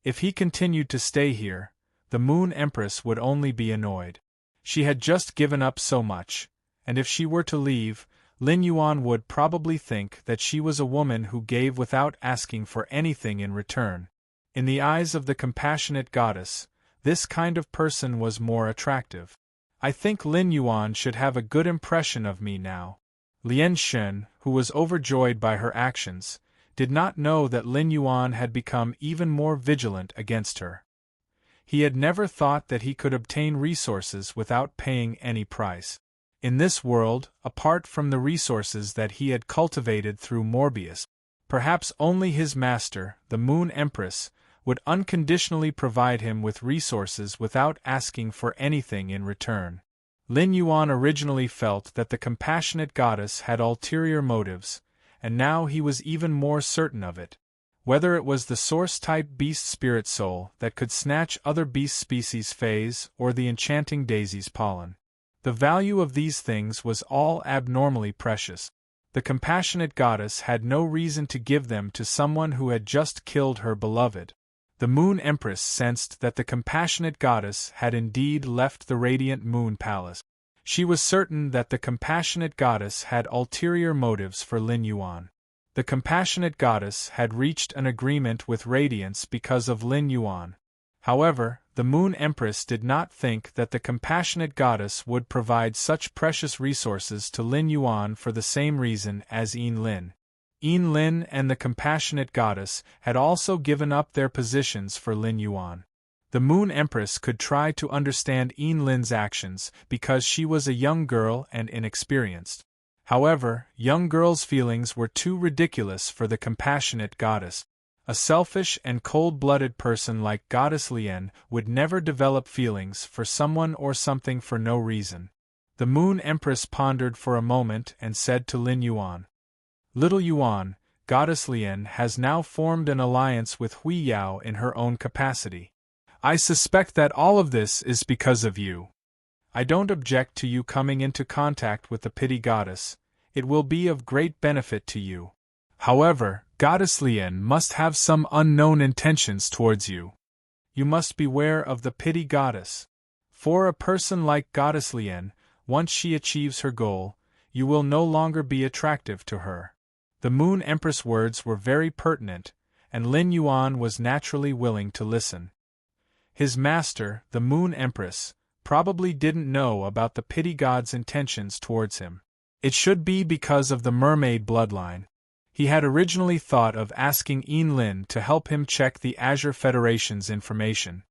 If he continued to stay here, the Moon Empress would only be annoyed. She had just given up so much, and if she were to leave, Lin Yuan would probably think that she was a woman who gave without asking for anything in return. In the eyes of the compassionate goddess, this kind of person was more attractive. I think Lin Yuan should have a good impression of me now. Lian Shen, who was overjoyed by her actions, did not know that Lin Yuan had become even more vigilant against her. He had never thought that he could obtain resources without paying any price. In this world, apart from the resources that he had cultivated through Morbius, perhaps only his master, the Moon Empress, would unconditionally provide him with resources without asking for anything in return. Lin Yuan originally felt that the compassionate goddess had ulterior motives, and now he was even more certain of it. Whether it was the source-type beast spirit soul that could snatch other beast species phase or the Enchanting Daisy's pollen. The value of these things was all abnormally precious. The compassionate goddess had no reason to give them to someone who had just killed her beloved. The Moon Empress sensed that the compassionate goddess had indeed left the radiant Moon Palace. She was certain that the compassionate goddess had ulterior motives for Lin Yuan. The compassionate goddess had reached an agreement with Radiance because of Lin Yuan. However, the Moon Empress did not think that the compassionate goddess would provide such precious resources to Lin Yuan for the same reason as Yin Lin. Yin Lin and the compassionate goddess had also given up their positions for Lin Yuan. The Moon Empress could try to understand Yin Lin's actions because she was a young girl and inexperienced. However, young girls' feelings were too ridiculous for the compassionate goddess. A selfish and cold-blooded person like Goddess Lien would never develop feelings for someone or something for no reason. The Moon Empress pondered for a moment and said to Lin Yuan, "Little Yuan, Goddess Lien has now formed an alliance with Hui Yao in her own capacity. I suspect that all of this is because of you. I don't object to you coming into contact with the Pity Goddess. It will be of great benefit to you. However, Goddess Lien must have some unknown intentions towards you. You must beware of the Pity Goddess. For a person like Goddess Lien, once she achieves her goal, you will no longer be attractive to her." The Moon Empress' words were very pertinent, and Lin Yuan was naturally willing to listen. His master, the Moon Empress, probably didn't know about the Pity God's intentions towards him. It should be because of the mermaid bloodline. He had originally thought of asking Yin Lin to help him check the Azure Federation's information.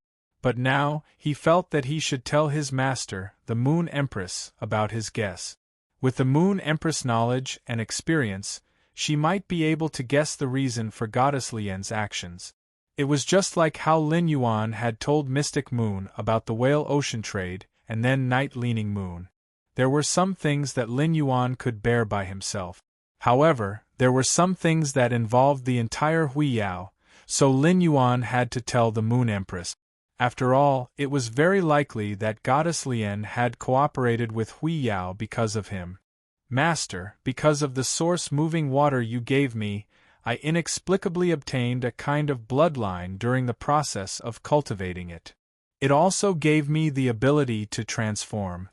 But now, he felt that he should tell his master, the Moon Empress, about his guess. With the Moon Empress' knowledge and experience, she might be able to guess the reason for Goddess Lien's actions. It was just like how Lin Yuan had told Mystic Moon about the whale ocean trade, and then Night-Leaning Moon. There were some things that Lin Yuan could bear by himself. However, there were some things that involved the entire Hui Yao, so Lin Yuan had to tell the Moon Empress. After all, it was very likely that Goddess Lien had cooperated with Hui Yao because of him. "Master, because of the source-moving water you gave me, I inexplicably obtained a kind of bloodline during the process of cultivating it. It also gave me the ability to transform.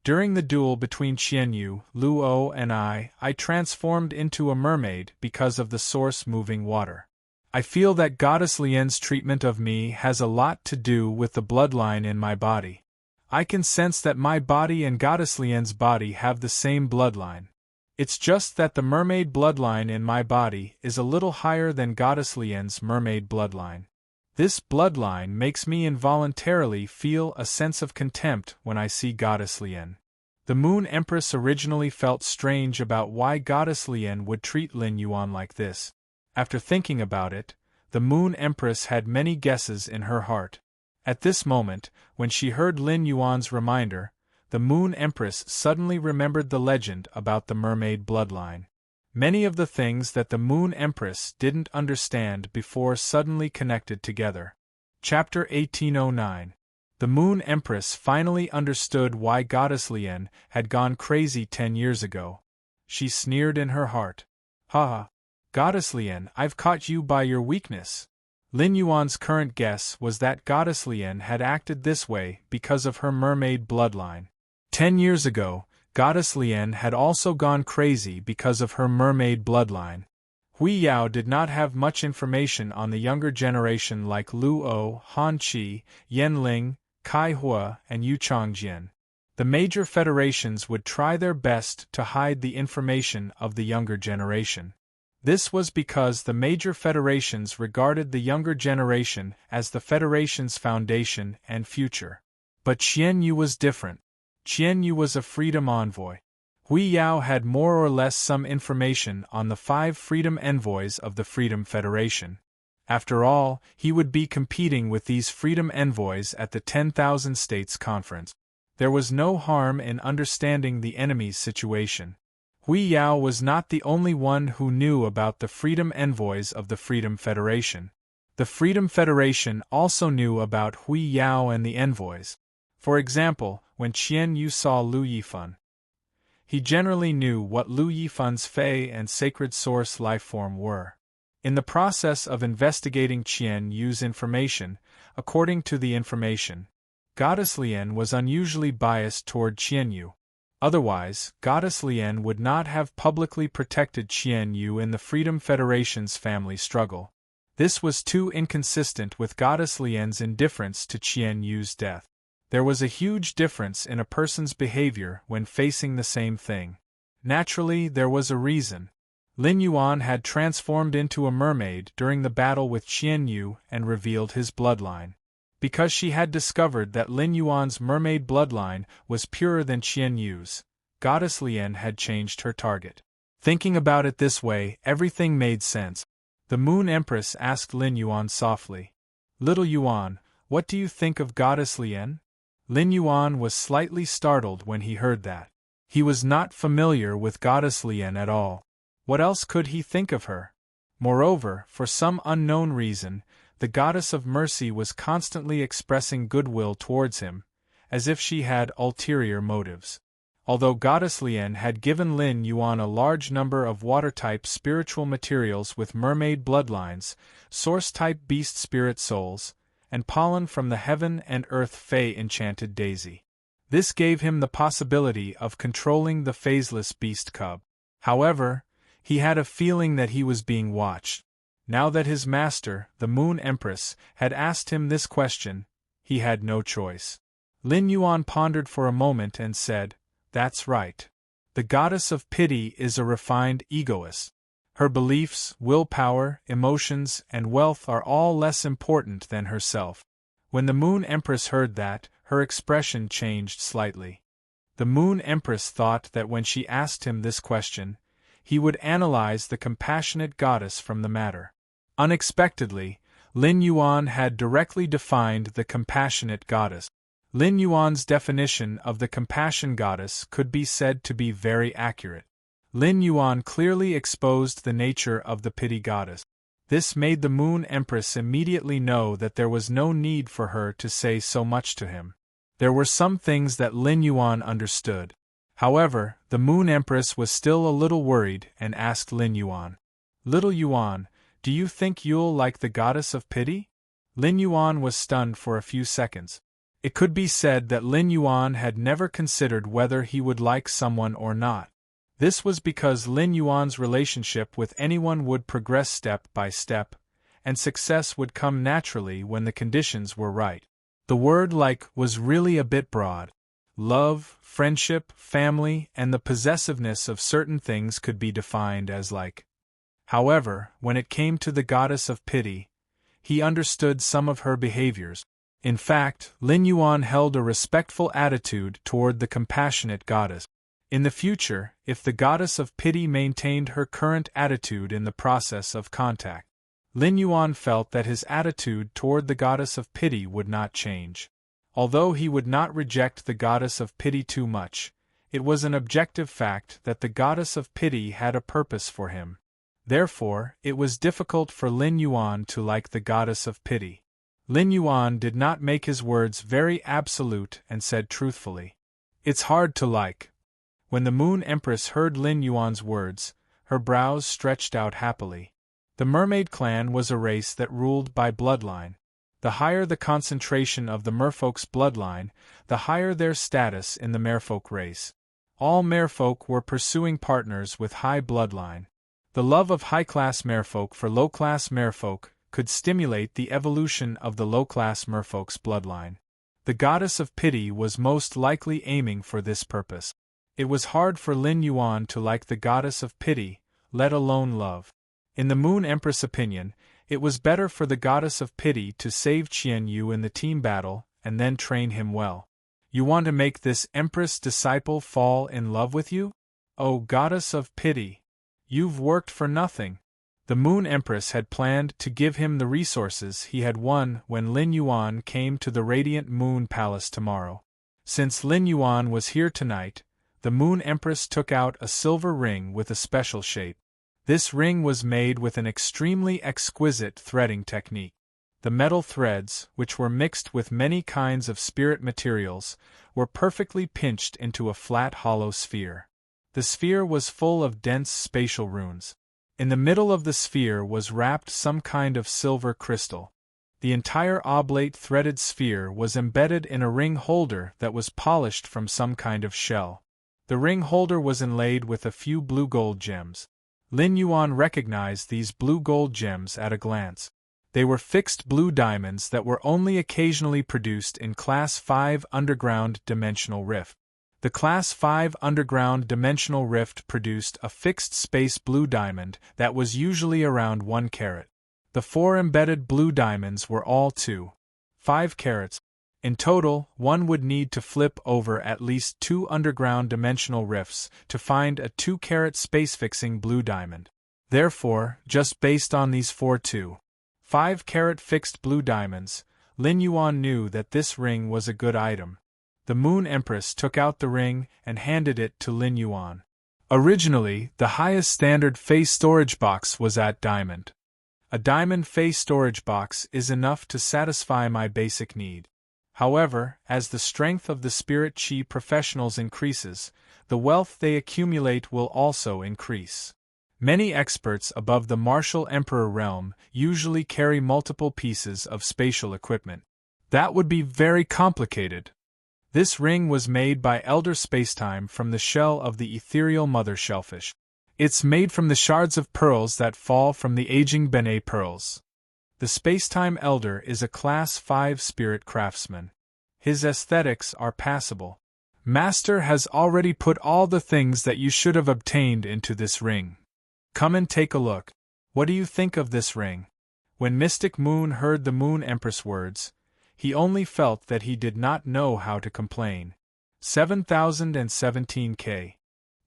During the duel between Qianyu, Luo and I transformed into a mermaid because of the source-moving water. I feel that Goddess Lien's treatment of me has a lot to do with the bloodline in my body. I can sense that my body and Goddess Lien's body have the same bloodline. It's just that the mermaid bloodline in my body is a little higher than Goddess Lien's mermaid bloodline. This bloodline makes me involuntarily feel a sense of contempt when I see Goddess Lien." The Moon Empress originally felt strange about why Goddess Lien would treat Lin Yuan like this. After thinking about it, the Moon Empress had many guesses in her heart. At this moment, when she heard Lin Yuan's reminder, the Moon Empress suddenly remembered the legend about the mermaid bloodline. Many of the things that the Moon Empress didn't understand before suddenly connected together. Chapter 1809. The Moon Empress finally understood why Goddess Lien had gone crazy 10 years ago. She sneered in her heart. "Ha ha! Goddess Lien, I've caught you by your weakness." Lin Yuan's current guess was that Goddess Lien had acted this way because of her mermaid bloodline. 10 years ago, Goddess Lien had also gone crazy because of her mermaid bloodline. Hui Yao did not have much information on the younger generation like Luo, Han Qi, Yan Ling, Kai Hua, and Yu Changjian. The major federations would try their best to hide the information of the younger generation. This was because the major federations regarded the younger generation as the federation's foundation and future. But Qianyu was different. Qianyu was a freedom envoy. Hui Yao had more or less some information on the 5 freedom envoys of the Freedom Federation. After all, he would be competing with these freedom envoys at the 10,000 States Conference. There was no harm in understanding the enemy's situation. Hui Yao was not the only one who knew about the freedom envoys of the Freedom Federation. The Freedom Federation also knew about Hui Yao and the envoys. For example, when Qian Yu saw Lu Yifan, he generally knew what Lu Yifan's Fei and Sacred Source lifeform were. In the process of investigating Qian Yu's information, according to the information, Goddess Lien was unusually biased toward Qian Yu. Otherwise, Goddess Lien would not have publicly protected Qian Yu in the Freedom Federation's family struggle. This was too inconsistent with Goddess Lien's indifference to Qian Yu's death. There was a huge difference in a person's behavior when facing the same thing. Naturally, there was a reason. Lin Yuan had transformed into a mermaid during the battle with Qian Yu and revealed his bloodline. Because she had discovered that Lin Yuan's mermaid bloodline was purer than Qian Yu's, Goddess Lien had changed her target. Thinking about it this way, everything made sense. The Moon Empress asked Lin Yuan softly, "Little Yuan, what do you think of Goddess Lien?" Lin Yuan was slightly startled when he heard that. He was not familiar with Goddess Lien at all. What else could he think of her? Moreover, for some unknown reason, the Goddess of Mercy was constantly expressing goodwill towards him, as if she had ulterior motives. Although Goddess Lien had given Lin Yuan a large number of water-type spiritual materials with mermaid bloodlines, source-type beast spirit souls, and pollen from the heaven and earth Fey enchanted daisy. This gave him the possibility of controlling the phaseless beast cub. However, he had a feeling that he was being watched. Now that his master, the Moon Empress, had asked him this question, he had no choice. Lin Yuan pondered for a moment and said, "That's right. The Goddess of Pity is a refined egoist. Her beliefs, willpower, emotions, and wealth are all less important than herself." When the Moon Empress heard that, her expression changed slightly. The Moon Empress thought that when she asked him this question, he would analyze the compassionate goddess from the matter. Unexpectedly, Lin Yuan had directly defined the compassionate goddess. Lin Yuan's definition of the compassion goddess could be said to be very accurate. Lin Yuan clearly exposed the nature of the pity goddess. This made the Moon Empress immediately know that there was no need for her to say so much to him. There were some things that Lin Yuan understood. However, the Moon Empress was still a little worried and asked Lin Yuan, "Little Yuan, do you think you'll like the Goddess of Pity?" Lin Yuan was stunned for a few seconds. It could be said that Lin Yuan had never considered whether he would like someone or not. This was because Lin Yuan's relationship with anyone would progress step by step, and success would come naturally when the conditions were right. The word "like" was really a bit broad. Love, friendship, family, and the possessiveness of certain things could be defined as like. However, when it came to the Goddess of Pity, he understood some of her behaviors. In fact, Lin Yuan held a respectful attitude toward the compassionate goddess. In the future, if the Goddess of Pity maintained her current attitude in the process of contact, Lin Yuan felt that his attitude toward the Goddess of Pity would not change. Although he would not reject the Goddess of Pity too much, it was an objective fact that the Goddess of Pity had a purpose for him. Therefore, it was difficult for Lin Yuan to like the Goddess of Pity. Lin Yuan did not make his words very absolute and said truthfully, "It's hard to like." When the Moon Empress heard Lin Yuan's words, her brows stretched out happily. The mermaid clan was a race that ruled by bloodline. The higher the concentration of the merfolk's bloodline, the higher their status in the merfolk race. All merfolk were pursuing partners with high bloodline. The love of high-class merfolk for low-class merfolk could stimulate the evolution of the low-class merfolk's bloodline. The Goddess of Pity was most likely aiming for this purpose. It was hard for Lin Yuan to like the Goddess of Pity, let alone love. In the Moon Empress' opinion, it was better for the Goddess of Pity to save Qian Yu in the team battle and then train him well. You want to make this Empress disciple fall in love with you? Oh, Goddess of Pity! You've worked for nothing. The Moon Empress had planned to give him the resources he had won when Lin Yuan came to the Radiant Moon Palace tomorrow. Since Lin Yuan was here tonight, the Moon Empress took out a silver ring with a special shape. This ring was made with an extremely exquisite threading technique. The metal threads, which were mixed with many kinds of spirit materials, were perfectly pinched into a flat hollow sphere. The sphere was full of dense spatial runes. In the middle of the sphere was wrapped some kind of silver crystal. The entire oblate threaded sphere was embedded in a ring holder that was polished from some kind of shell. The ring holder was inlaid with a few blue-gold gems. Lin Yuan recognized these blue-gold gems at a glance. They were fixed blue diamonds that were only occasionally produced in Class 5 Underground Dimensional Rift. The Class 5 Underground Dimensional Rift produced a fixed space blue diamond that was usually around 1 carat. The 4 embedded blue diamonds were all 2.5 carats. In total, one would need to flip over at least 2 underground dimensional rifts to find a 2-carat space-fixing blue diamond. Therefore, just based on these 4 2.5-carat fixed blue diamonds, Lin Yuan knew that this ring was a good item. The Moon Empress took out the ring and handed it to Lin Yuan. Originally, the highest standard face storage box was at diamond. A diamond face storage box is enough to satisfy my basic need. However, as the strength of the spirit chi professionals increases, the wealth they accumulate will also increase. Many experts above the martial emperor realm usually carry multiple pieces of spatial equipment. That would be very complicated. This ring was made by Elder Spacetime from the shell of the ethereal mother shellfish. It's made from the shards of pearls that fall from the aging Bene pearls. The Spacetime Elder is a Class 5 spirit craftsman. His aesthetics are passable. Master has already put all the things that you should have obtained into this ring. Come and take a look. What do you think of this ring? When Mystic Moon heard the Moon Empress words, he only felt that he did not know how to complain. 7017K.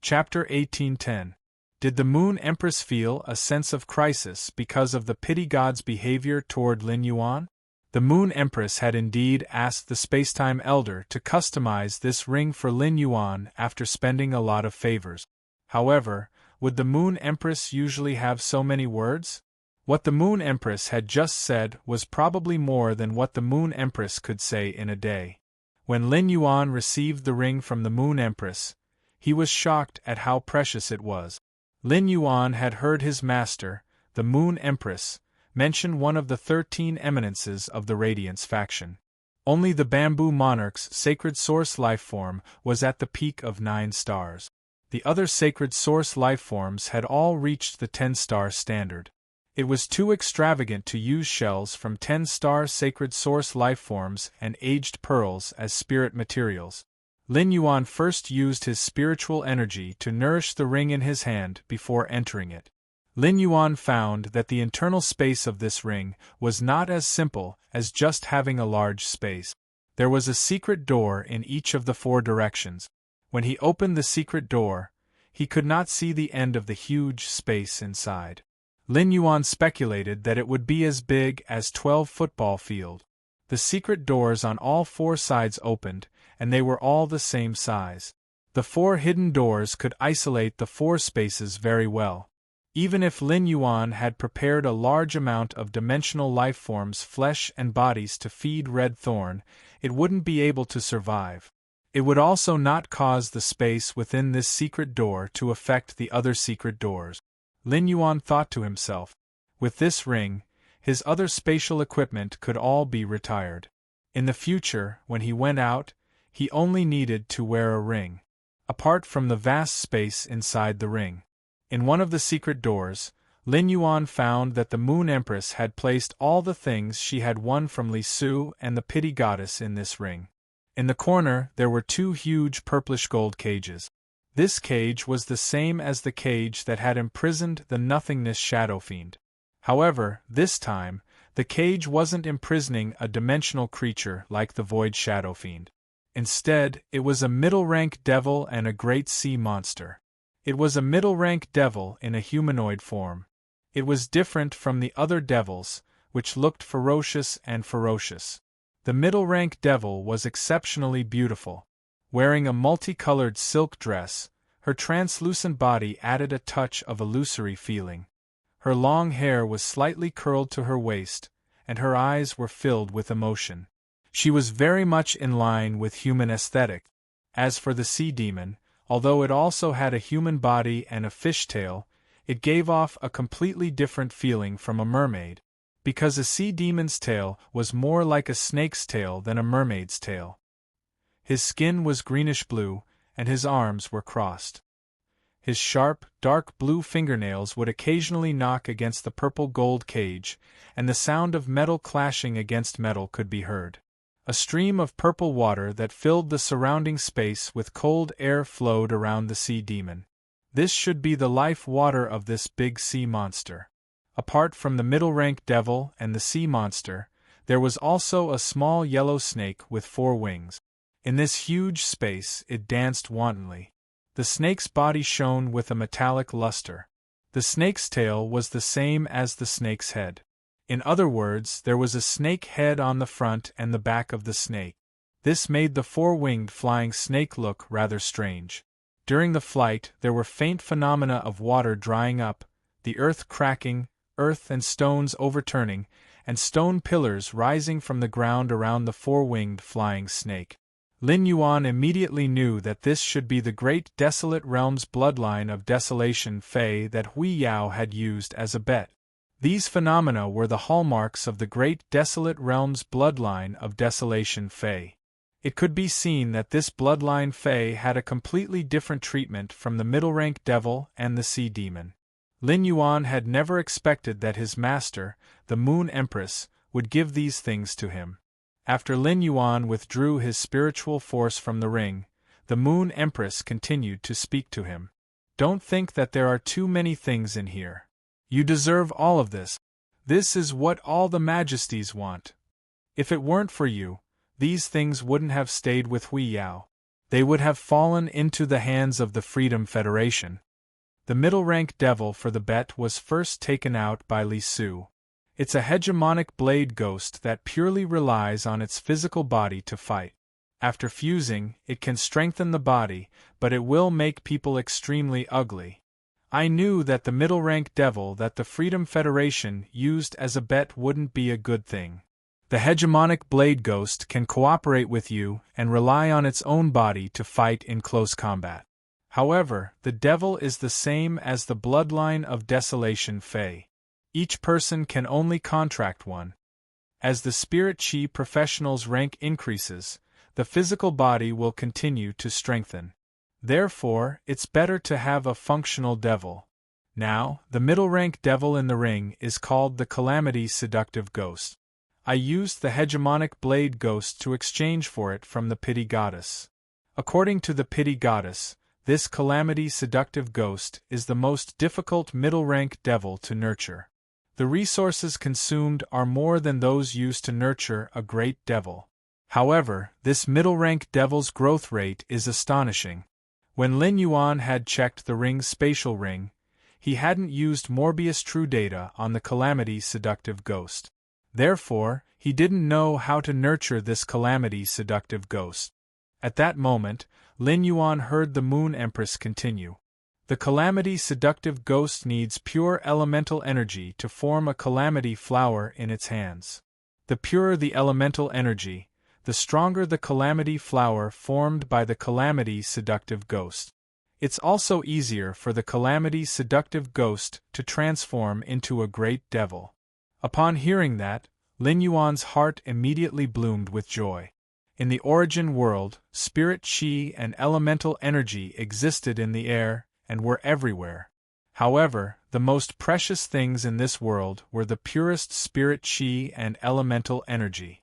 Chapter 1810. Did the Moon Empress feel a sense of crisis because of the pity god's behavior toward Lin Yuan? The Moon Empress had indeed asked the Spacetime Elder to customize this ring for Lin Yuan after spending a lot of favors. However, would the Moon Empress usually have so many words? What the Moon Empress had just said was probably more than what the Moon Empress could say in a day. When Lin Yuan received the ring from the Moon Empress, he was shocked at how precious it was. Lin Yuan had heard his master, the Moon Empress, mention one of the 13 eminences of the Radiance faction. Only the Bamboo Monarch's sacred source lifeform was at the peak of 9 stars. The other sacred source lifeforms had all reached the 10-star standard. It was too extravagant to use shells from 10-star sacred source lifeforms and aged pearls as spirit materials. Lin Yuan first used his spiritual energy to nourish the ring in his hand before entering it. Lin Yuan found that the internal space of this ring was not as simple as just having a large space. There was a secret door in each of the 4 directions. When he opened the secret door, he could not see the end of the huge space inside. Lin Yuan speculated that it would be as big as 12 football field. The secret doors on all 4 sides opened, and they were all the same size. The 4 hidden doors could isolate the 4 spaces very well. Even if Lin Yuan had prepared a large amount of dimensional lifeforms, flesh and bodies to feed Red Thorn, it wouldn't be able to survive. It would also not cause the space within this secret door to affect the other secret doors. Lin Yuan thought to himself, with this ring, his other spatial equipment could all be retired. In the future, when he went out, he only needed to wear a ring. Apart from the vast space inside the ring. In one of the secret doors, Lin Yuan found that the Moon Empress had placed all the things she had won from Li Su and the Pity Goddess in this ring. In the corner there were 2 huge purplish gold cages. This cage was the same as the cage that had imprisoned the Nothingness Shadow Fiend. However, this time, the cage wasn't imprisoning a dimensional creature like the Void Shadow Fiend. Instead, it was a middle-rank devil and a great sea monster. It was a middle-rank devil in a humanoid form. It was different from the other devils, which looked ferocious and ferocious. The middle-rank devil was exceptionally beautiful. Wearing a multicolored silk dress, her translucent body added a touch of illusory feeling. Her long hair was slightly curled to her waist, and her eyes were filled with emotion. She was very much in line with human aesthetic. As for the sea demon, although it also had a human body and a fishtail, it gave off a completely different feeling from a mermaid, because a sea demon's tail was more like a snake's tail than a mermaid's tail. His skin was greenish-blue, and his arms were crossed. His sharp, dark blue fingernails would occasionally knock against the purple-gold cage, and the sound of metal clashing against metal could be heard. A stream of purple water that filled the surrounding space with cold air flowed around the sea demon. This should be the life water of this big sea monster. Apart from the middle-rank devil and the sea monster, there was also a small yellow snake with 4 wings. In this huge space it danced wantonly. The snake's body shone with a metallic luster. The snake's tail was the same as the snake's head. In other words, there was a snake head on the front and the back of the snake. This made the 4-winged flying snake look rather strange. During the flight, there were faint phenomena of water drying up, the earth cracking, earth and stones overturning, and stone pillars rising from the ground around the 4-winged flying snake. Lin Yuan immediately knew that this should be the great desolate realm's bloodline of desolation Fei that Hui Yao had used as a bet. These phenomena were the hallmarks of the great desolate realm's bloodline of desolation Fei. It could be seen that this bloodline Fei had a completely different treatment from the middle-rank devil and the sea demon. Lin Yuan had never expected that his master, the Moon Empress, would give these things to him. After Lin Yuan withdrew his spiritual force from the ring, the Moon Empress continued to speak to him. Don't think that there are too many things in here. You deserve all of this. This is what all the majesties want. If it weren't for you, these things wouldn't have stayed with Hui Yao. They would have fallen into the hands of the Freedom Federation. The middle-rank devil for the bet was first taken out by Li Su. It's a hegemonic blade ghost that purely relies on its physical body to fight. After fusing, it can strengthen the body, but it will make people extremely ugly. I knew that the middle-rank devil that the Freedom Federation used as a bet wouldn't be a good thing. The hegemonic blade ghost can cooperate with you and rely on its own body to fight in close combat. However, the devil is the same as the bloodline of desolation Fei. Each person can only contract one. As the spirit chi professional's rank increases, the physical body will continue to strengthen. Therefore, it's better to have a functional devil. Now, the middle-rank devil in the ring is called the Calamity Seductive Ghost. I used the hegemonic blade ghost to exchange for it from the Pity Goddess. According to the Pity Goddess, this Calamity Seductive Ghost is the most difficult middle-rank devil to nurture. The resources consumed are more than those used to nurture a great devil. However, this middle-rank devil's growth rate is astonishing. When Lin Yuan had checked the ring's spatial ring, he hadn't used Morbius true data on the Calamity Seductive Ghost. Therefore, he didn't know how to nurture this Calamity Seductive Ghost. At that moment, Lin Yuan heard the Moon Empress continue. The Calamity Seductive Ghost needs pure elemental energy to form a calamity flower in its hands. The purer the elemental energy, the stronger the calamity flower formed by the Calamity Seductive Ghost. It's also easier for the Calamity Seductive Ghost to transform into a great devil. Upon hearing that, Lin Yuan's heart immediately bloomed with joy. In the origin world, spirit chi and elemental energy existed in the air and were everywhere. However, the most precious things in this world were the purest spirit chi and elemental energy.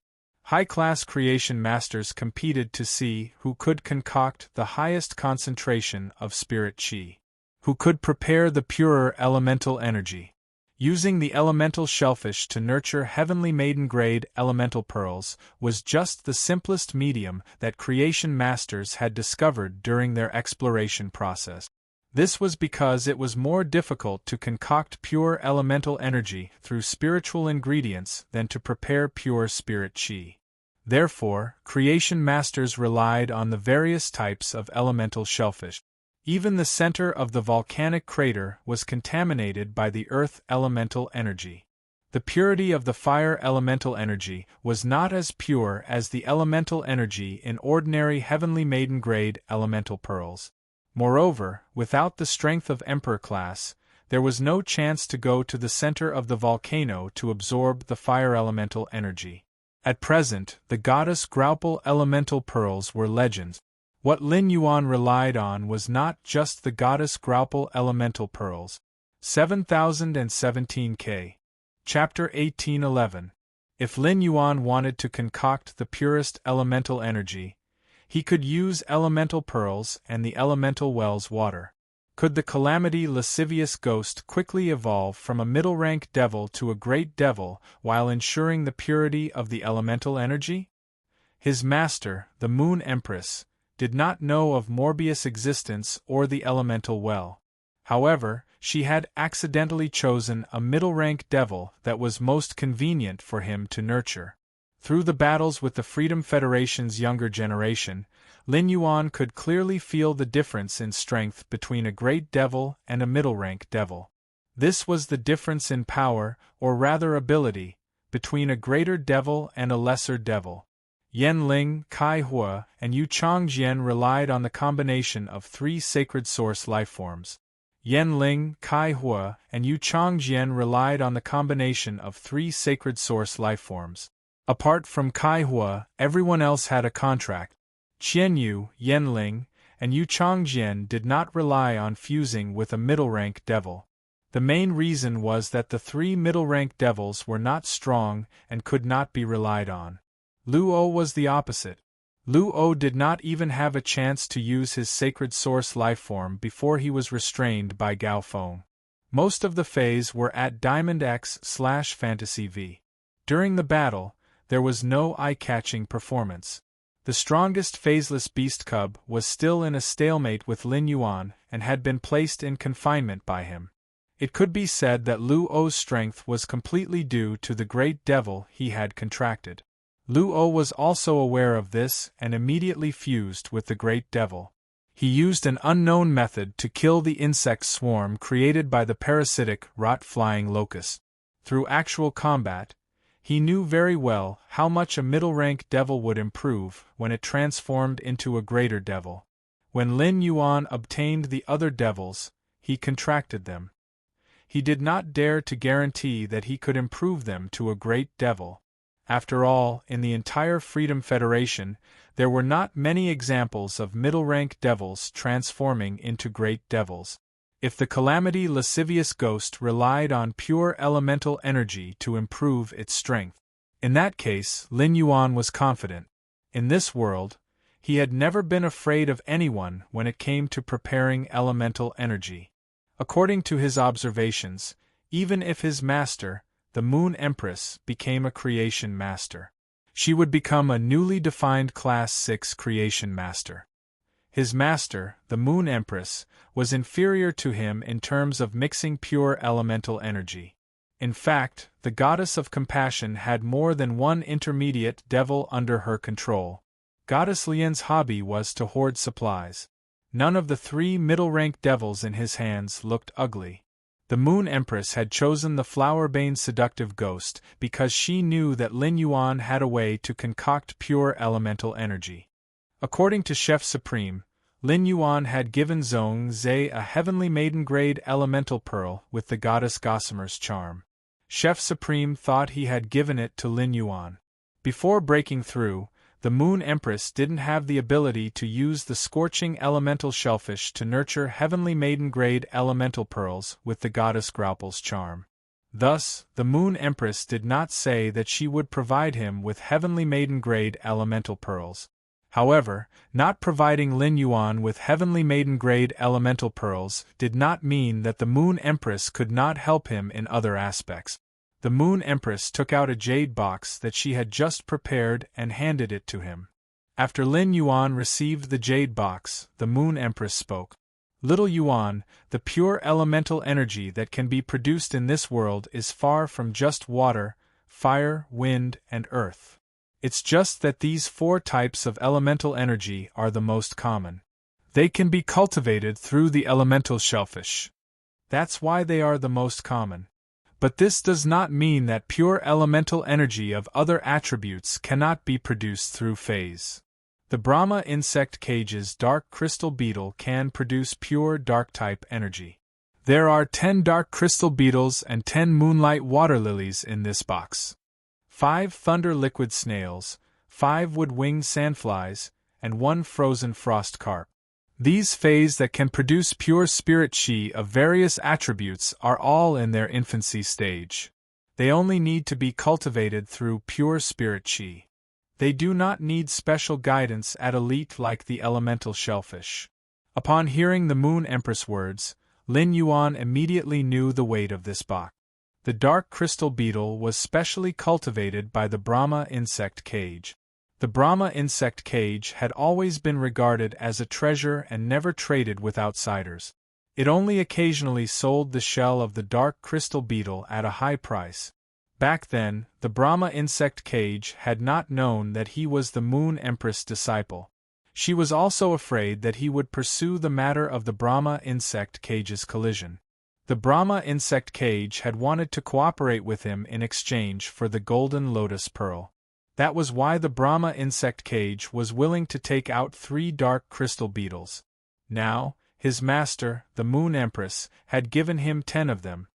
High-class creation masters competed to see who could concoct the highest concentration of spirit chi, who could prepare the purer elemental energy. Using the elemental shellfish to nurture heavenly maiden-grade elemental pearls was just the simplest medium that creation masters had discovered during their exploration process. This was because it was more difficult to concoct pure elemental energy through spiritual ingredients than to prepare pure spirit chi. Therefore, creation masters relied on the various types of elemental shellfish. Even the center of the volcanic crater was contaminated by the earth elemental energy. The purity of the fire elemental energy was not as pure as the elemental energy in ordinary heavenly maiden-grade elemental pearls. Moreover, without the strength of Emperor class, there was no chance to go to the center of the volcano to absorb the fire elemental energy. At present, the goddess Graupel elemental pearls were legends. What Lin Yuan relied on was not just the goddess Graupel elemental pearls. 7017K. Chapter 1811. If Lin Yuan wanted to concoct the purest elemental energy, he could use elemental pearls and the elemental well's water. Could the calamity lascivious ghost quickly evolve from a middle-rank devil to a great devil while ensuring the purity of the elemental energy? His master, the Moon Empress, did not know of Morbius' existence or the elemental well. However, she had accidentally chosen a middle-rank devil that was most convenient for him to nurture. Through the battles with the Freedom Federation's younger generation, Lin Yuan could clearly feel the difference in strength between a great devil and a middle-rank devil. This was the difference in power, or rather ability, between a greater devil and a lesser devil. Yan Ling, Kai Hua, and Yu Changjian relied on the combination of three sacred source lifeforms. Yan Ling, Kai Hua, and Yu Changjian relied on the combination of three sacred source lifeforms. Apart from Kai Hua, everyone else had a contract. Qian Yu, Yan Ling, and Yu Changjian did not rely on fusing with a middle-rank devil. The main reason was that the three middle-rank devils were not strong and could not be relied on. Luo was the opposite. Luo did not even have a chance to use his sacred source lifeform before he was restrained by Gao Feng. Most of the Fays were at Diamond X/Fantasy V. During the battle, there was no eye-catching performance. The strongest phaseless beast cub was still in a stalemate with Lin Yuan and had been placed in confinement by him. It could be said that Luo's strength was completely due to the great devil he had contracted. Luo was also aware of this and immediately fused with the great devil. He used an unknown method to kill the insect swarm created by the parasitic rot-flying locust. Through actual combat, he knew very well how much a middle-rank devil would improve when it transformed into a greater devil. When Lin Yuan obtained the other devils, he contracted them. He did not dare to guarantee that he could improve them to a great devil. After all, in the entire Freedom Federation, there were not many examples of middle-rank devils transforming into great devils. If the calamity lascivious ghost relied on pure elemental energy to improve its strength, in that case Lin Yuan was confident. In this world, he had never been afraid of anyone when it came to preparing elemental energy. According to his observations, even if his master, the Moon Empress, became a creation master, she would become a newly defined Class 6 creation master. His master, the Moon Empress, was inferior to him in terms of mixing pure elemental energy. In fact, the goddess of compassion had more than one intermediate devil under her control. Goddess Lian's hobby was to hoard supplies. None of the three middle-rank devils in his hands looked ugly. The Moon Empress had chosen the flower-bane seductive ghost because she knew that Lin Yuan had a way to concoct pure elemental energy. According to Chef Supreme, Lin Yuan had given Zhong Zhe a heavenly maiden-grade elemental pearl with the goddess Gossamer's charm. Chef Supreme thought he had given it to Lin Yuan. Before breaking through, the Moon Empress didn't have the ability to use the scorching elemental shellfish to nurture heavenly maiden-grade elemental pearls with the goddess Graupel's charm. Thus, the Moon Empress did not say that she would provide him with heavenly maiden-grade elemental pearls. However, not providing Lin Yuan with heavenly maiden-grade elemental pearls did not mean that the Moon Empress could not help him in other aspects. The Moon Empress took out a jade box that she had just prepared and handed it to him. After Lin Yuan received the jade box, the Moon Empress spoke. "Little Yuan, the pure elemental energy that can be produced in this world is far from just water, fire, wind, and earth. It's just that these four types of elemental energy are the most common. They can be cultivated through the elemental shellfish. That's why they are the most common. But this does not mean that pure elemental energy of other attributes cannot be produced through phase. The Brahma insect cage's dark crystal beetle can produce pure dark-type energy. There are 10 dark crystal beetles and 10 moonlight water lilies in this box. 5 thunder liquid snails, 5 wood-winged sandflies, and 1 frozen frost carp. These fays that can produce pure spirit chi of various attributes are all in their infancy stage. They only need to be cultivated through pure spirit chi. They do not need special guidance at elite like the elemental shellfish. Upon hearing the Moon Empress words, Lin Yuan immediately knew the weight of this box. The dark crystal beetle was specially cultivated by the Brahma insect cage. The Brahma insect cage had always been regarded as a treasure and never traded with outsiders. It only occasionally sold the shell of the dark crystal beetle at a high price. Back then, the Brahma insect cage had not known that he was the Moon Empress disciple. She was also afraid that he would pursue the matter of the Brahma insect cage's collision. The Brahma insect cage had wanted to cooperate with him in exchange for the golden lotus pearl. That was why the Brahma insect cage was willing to take out 3 dark crystal beetles. Now, his master, the Moon Empress, had given him 10 of them.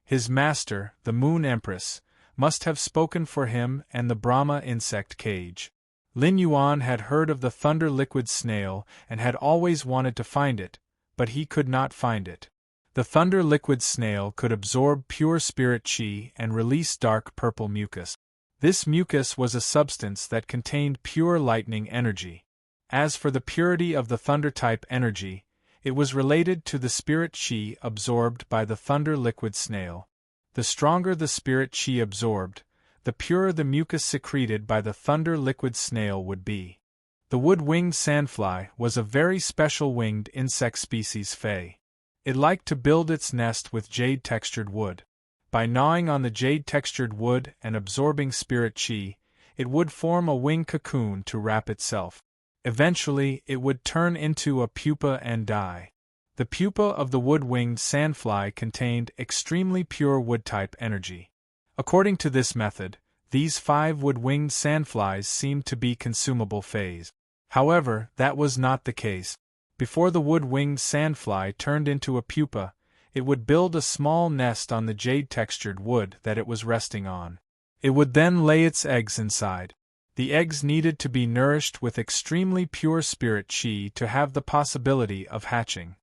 His master, the Moon Empress, must have spoken for him and the Brahma insect cage. Lin Yuan had heard of the thunder liquid snail and had always wanted to find it, but he could not find it. The thunder liquid snail could absorb pure spirit chi and release dark purple mucus. This mucus was a substance that contained pure lightning energy. As for the purity of the thunder-type energy, it was related to the spirit chi absorbed by the thunder liquid snail. The stronger the spirit chi absorbed, the purer the mucus secreted by the thunder liquid snail would be. The wood-winged sandfly was a very special winged insect species fey. It liked to build its nest with jade-textured wood. By gnawing on the jade-textured wood and absorbing spirit chi, it would form a wing cocoon to wrap itself. Eventually, it would turn into a pupa and die. The pupa of the wood-winged sandfly contained extremely pure wood-type energy. According to this method, these 5 wood-winged sandflies seemed to be consumable fays. However, that was not the case. Before the wood-winged sandfly turned into a pupa, it would build a small nest on the jade-textured wood that it was resting on. It would then lay its eggs inside. The eggs needed to be nourished with extremely pure spirit chi to have the possibility of hatching.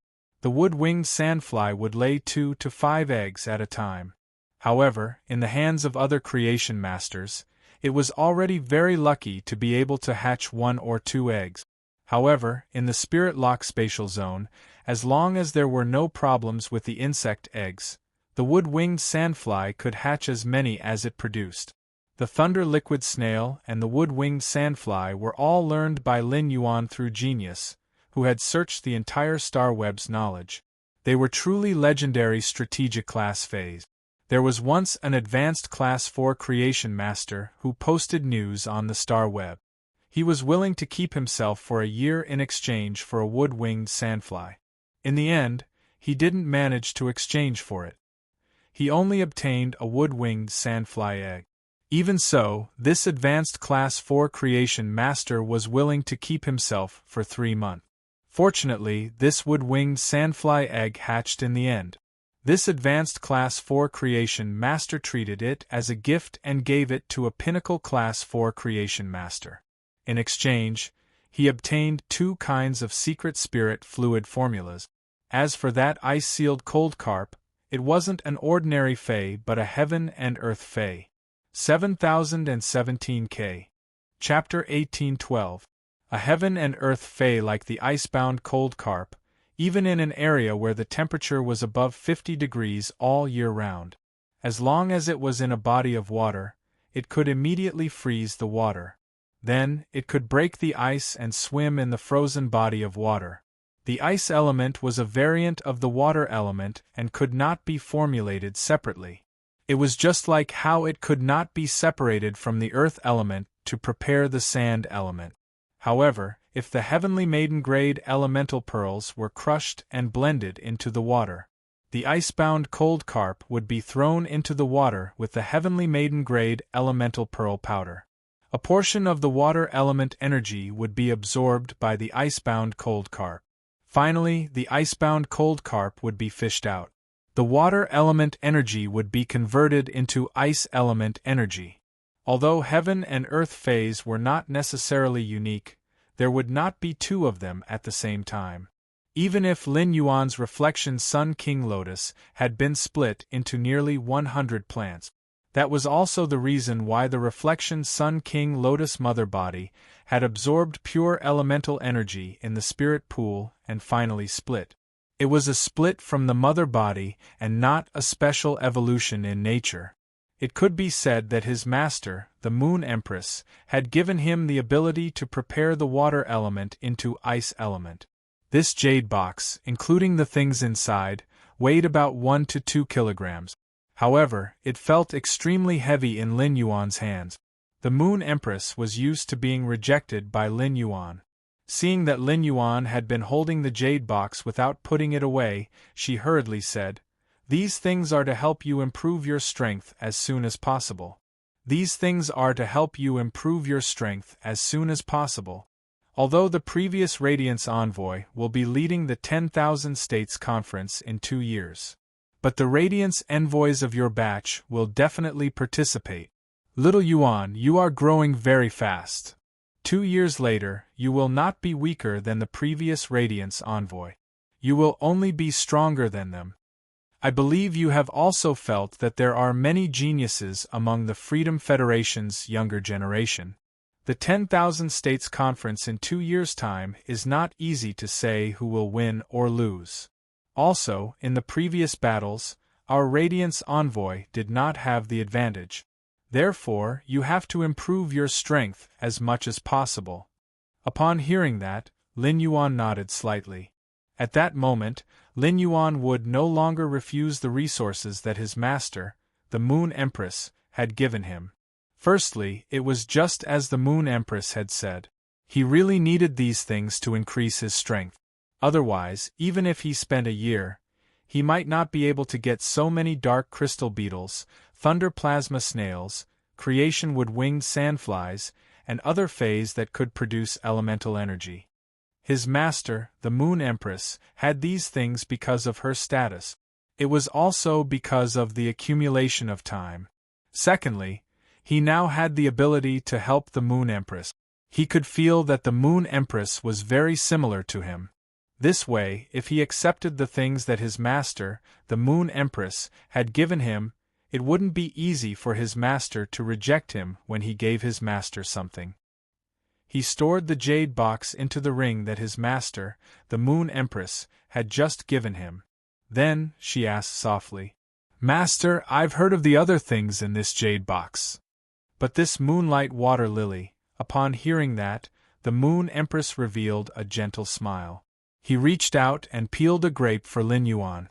The wood-winged sandfly would lay 2 to 5 eggs at a time. However, in the hands of other creation masters, it was already very lucky to be able to hatch 1 or 2 eggs. However, in the spirit lock spatial zone, as long as there were no problems with the insect eggs, the wood-winged sandfly could hatch as many as it produced. The thunder liquid snail and the wood-winged sandfly were all learned by Lin Yuan through Genius, who had searched the entire star web's knowledge. They were truly legendary strategic class fays. There was once an advanced class 4 creation master who posted news on the star web. He was willing to keep himself for a year in exchange for a wood-winged sandfly. In the end, he didn't manage to exchange for it. He only obtained a wood-winged sandfly egg. Even so, this advanced class 4 creation master was willing to keep himself for 3 months. Fortunately, this wood-winged sandfly egg hatched in the end. This advanced class 4 creation master treated it as a gift and gave it to a pinnacle class 4 creation master. In exchange, he obtained 2 kinds of secret spirit fluid formulas. As for that ice-sealed cold carp, it wasn't an ordinary fey but a heaven and earth fey. 7017K. Chapter 1812. A heaven and earth fey like the icebound cold carp, even in an area where the temperature was above 50 degrees all year round. As long as it was in a body of water, it could immediately freeze the water. Then, it could break the ice and swim in the frozen body of water. The ice element was a variant of the water element and could not be formulated separately. It was just like how it could not be separated from the earth element to prepare the sand element. However, if the heavenly maiden-grade elemental pearls were crushed and blended into the water, the icebound cold carp would be thrown into the water with the heavenly maiden-grade elemental pearl powder. A portion of the water element energy would be absorbed by the icebound cold carp. Finally, the icebound cold carp would be fished out. The water element energy would be converted into ice element energy. Although heaven and earth phase were not necessarily unique, there would not be two of them at the same time. Even if Lin Yuan's reflection Sun King Lotus had been split into nearly 100 plants. That was also the reason why the reflection Sun King Lotus mother body had absorbed pure elemental energy in the spirit pool and finally split. It was a split from the mother body and not a special evolution in nature. It could be said that his master, the Moon Empress, had given him the ability to prepare the water element into ice element. This jade box, including the things inside, weighed about 1 to 2 kilograms. However, it felt extremely heavy in Lin Yuan's hands. The Moon Empress was used to being rejected by Lin Yuan. Seeing that Lin Yuan had been holding the jade box without putting it away, she hurriedly said, "These things are to help you improve your strength as soon as possible. These things are to help you improve your strength as soon as possible." Although the previous Radiance Envoy will be leading the 10,000 States Conference in 2 years. But the Radiance Envoys of your batch will definitely participate. Little Yuan, you are growing very fast. 2 years later, you will not be weaker than the previous Radiance Envoy. You will only be stronger than them. I believe you have also felt that there are many geniuses among the Freedom Federation's younger generation. The 10,000 States Conference in 2 years' time is not easy to say who will win or lose. Also, in the previous battles, our Radiance Envoy did not have the advantage. Therefore, you have to improve your strength as much as possible. Upon hearing that, Lin Yuan nodded slightly. At that moment, Lin Yuan would no longer refuse the resources that his master, the Moon Empress, had given him. Firstly, it was just as the Moon Empress had said. He really needed these things to increase his strength. Otherwise, even if he spent a year, he might not be able to get so many dark crystal beetles, thunder plasma snails, creation wood-winged sandflies, and other fays that could produce elemental energy. His master, the Moon Empress, had these things because of her status. It was also because of the accumulation of time. Secondly, he now had the ability to help the Moon Empress. He could feel that the Moon Empress was very similar to him. This way, if he accepted the things that his master, the Moon Empress, had given him, it wouldn't be easy for his master to reject him when he gave his master something. He stored the jade box into the ring that his master, the Moon Empress, had just given him. Then, she asked softly, "Master, I've heard of the other things in this jade box." But this moonlight water lily, upon hearing that, the Moon Empress revealed a gentle smile. He reached out and peeled a grape for Lin Yuan.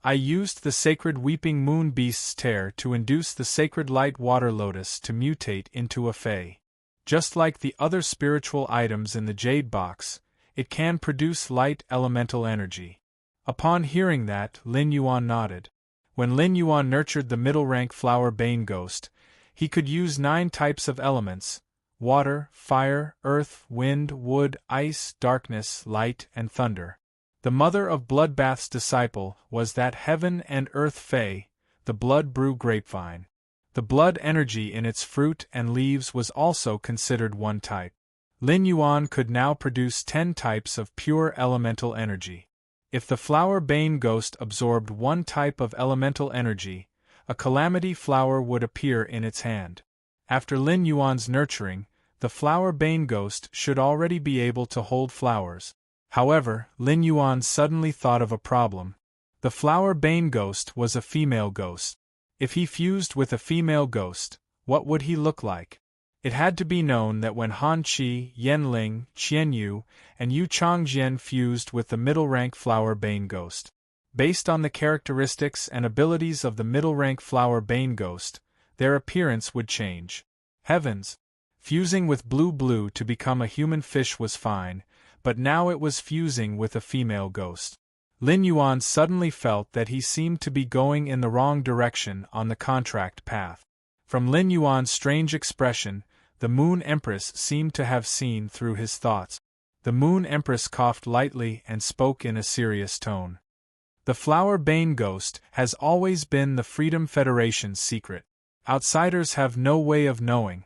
"I used the sacred weeping moon beast's tear to induce the sacred light water lotus to mutate into a fey. Just like the other spiritual items in the jade box, it can produce light elemental energy." Upon hearing that, Lin Yuan nodded. When Lin Yuan nurtured the middle-rank flower bane ghost, he could use 9 types of elements: water, fire, earth, wind, wood, ice, darkness, light, and thunder. The mother of Bloodbath's disciple was that heaven and earth fey, the blood brew grapevine. The blood energy in its fruit and leaves was also considered one type. Lin Yuan could now produce 10 types of pure elemental energy. If the flower bane ghost absorbed one type of elemental energy, a calamity flower would appear in its hand. After Lin Yuan's nurturing, the flower bane ghost should already be able to hold flowers. However, Lin Yuan suddenly thought of a problem. The flower bane ghost was a female ghost. If he fused with a female ghost, what would he look like? It had to be known that when Han Qi, Yen Ling, Qian Yu, and Yu Changjian fused with the middle-rank flower bane ghost, based on the characteristics and abilities of the middle-rank flower bane ghost, their appearance would change. Heavens! Fusing with Blue to become a human fish was fine, but now it was fusing with a female ghost. Lin Yuan suddenly felt that he seemed to be going in the wrong direction on the contract path. From Lin Yuan's strange expression, the Moon Empress seemed to have seen through his thoughts. The Moon Empress coughed lightly and spoke in a serious tone. "The flower bane ghost has always been the Freedom Federation's secret. Outsiders have no way of knowing.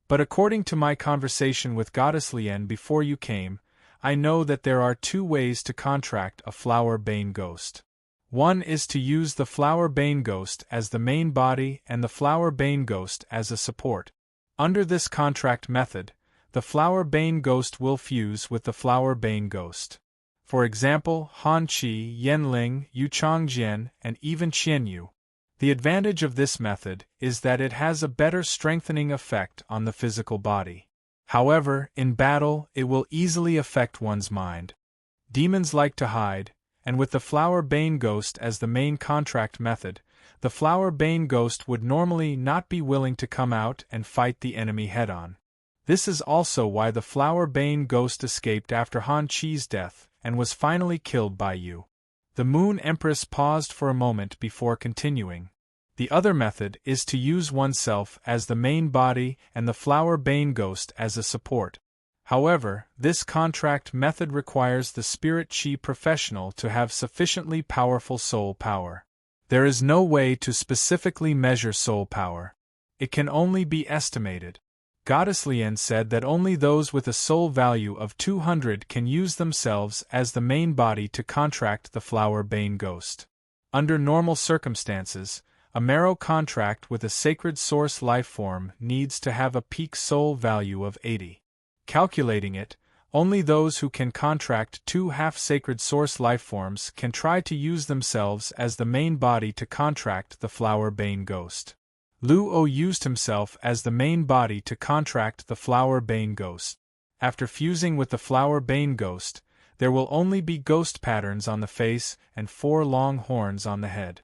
But according to my conversation with Goddess Lien before you came, I know that there are two ways to contract a flower-bane ghost. One is to use the flower-bane ghost as the main body and the flower-bane ghost as a support. Under this contract method, the flower-bane ghost will fuse with the flower-bane ghost. For example, Han Qi, Yen Ling, Yu Changjian, and even Qian Yu. The advantage of this method is that it has a better strengthening effect on the physical body. However, in battle, it will easily affect one's mind. Demons like to hide, and with the flower-bane ghost as the main contract method, the flower-bane ghost would normally not be willing to come out and fight the enemy head-on. This is also why the flower-bane ghost escaped after Han Qi's death and was finally killed by you. The Moon Empress paused for a moment before continuing. The other method is to use oneself as the main body and the flower-bane ghost as a support. However, this contract method requires the spirit chi professional to have sufficiently powerful soul power. There is no way to specifically measure soul power. It can only be estimated. Goddess Lien said that only those with a soul value of 200 can use themselves as the main body to contract the flower-bane ghost. Under normal circumstances, a marrow contract with a sacred source lifeform needs to have a peak soul value of 80. Calculating it, only those who can contract two half-sacred source lifeforms can try to use themselves as the main body to contract the flower-bane ghost. Luo used himself as the main body to contract the flower-bane ghost. After fusing with the flower-bane ghost, there will only be ghost patterns on the face and 4 long horns on the head.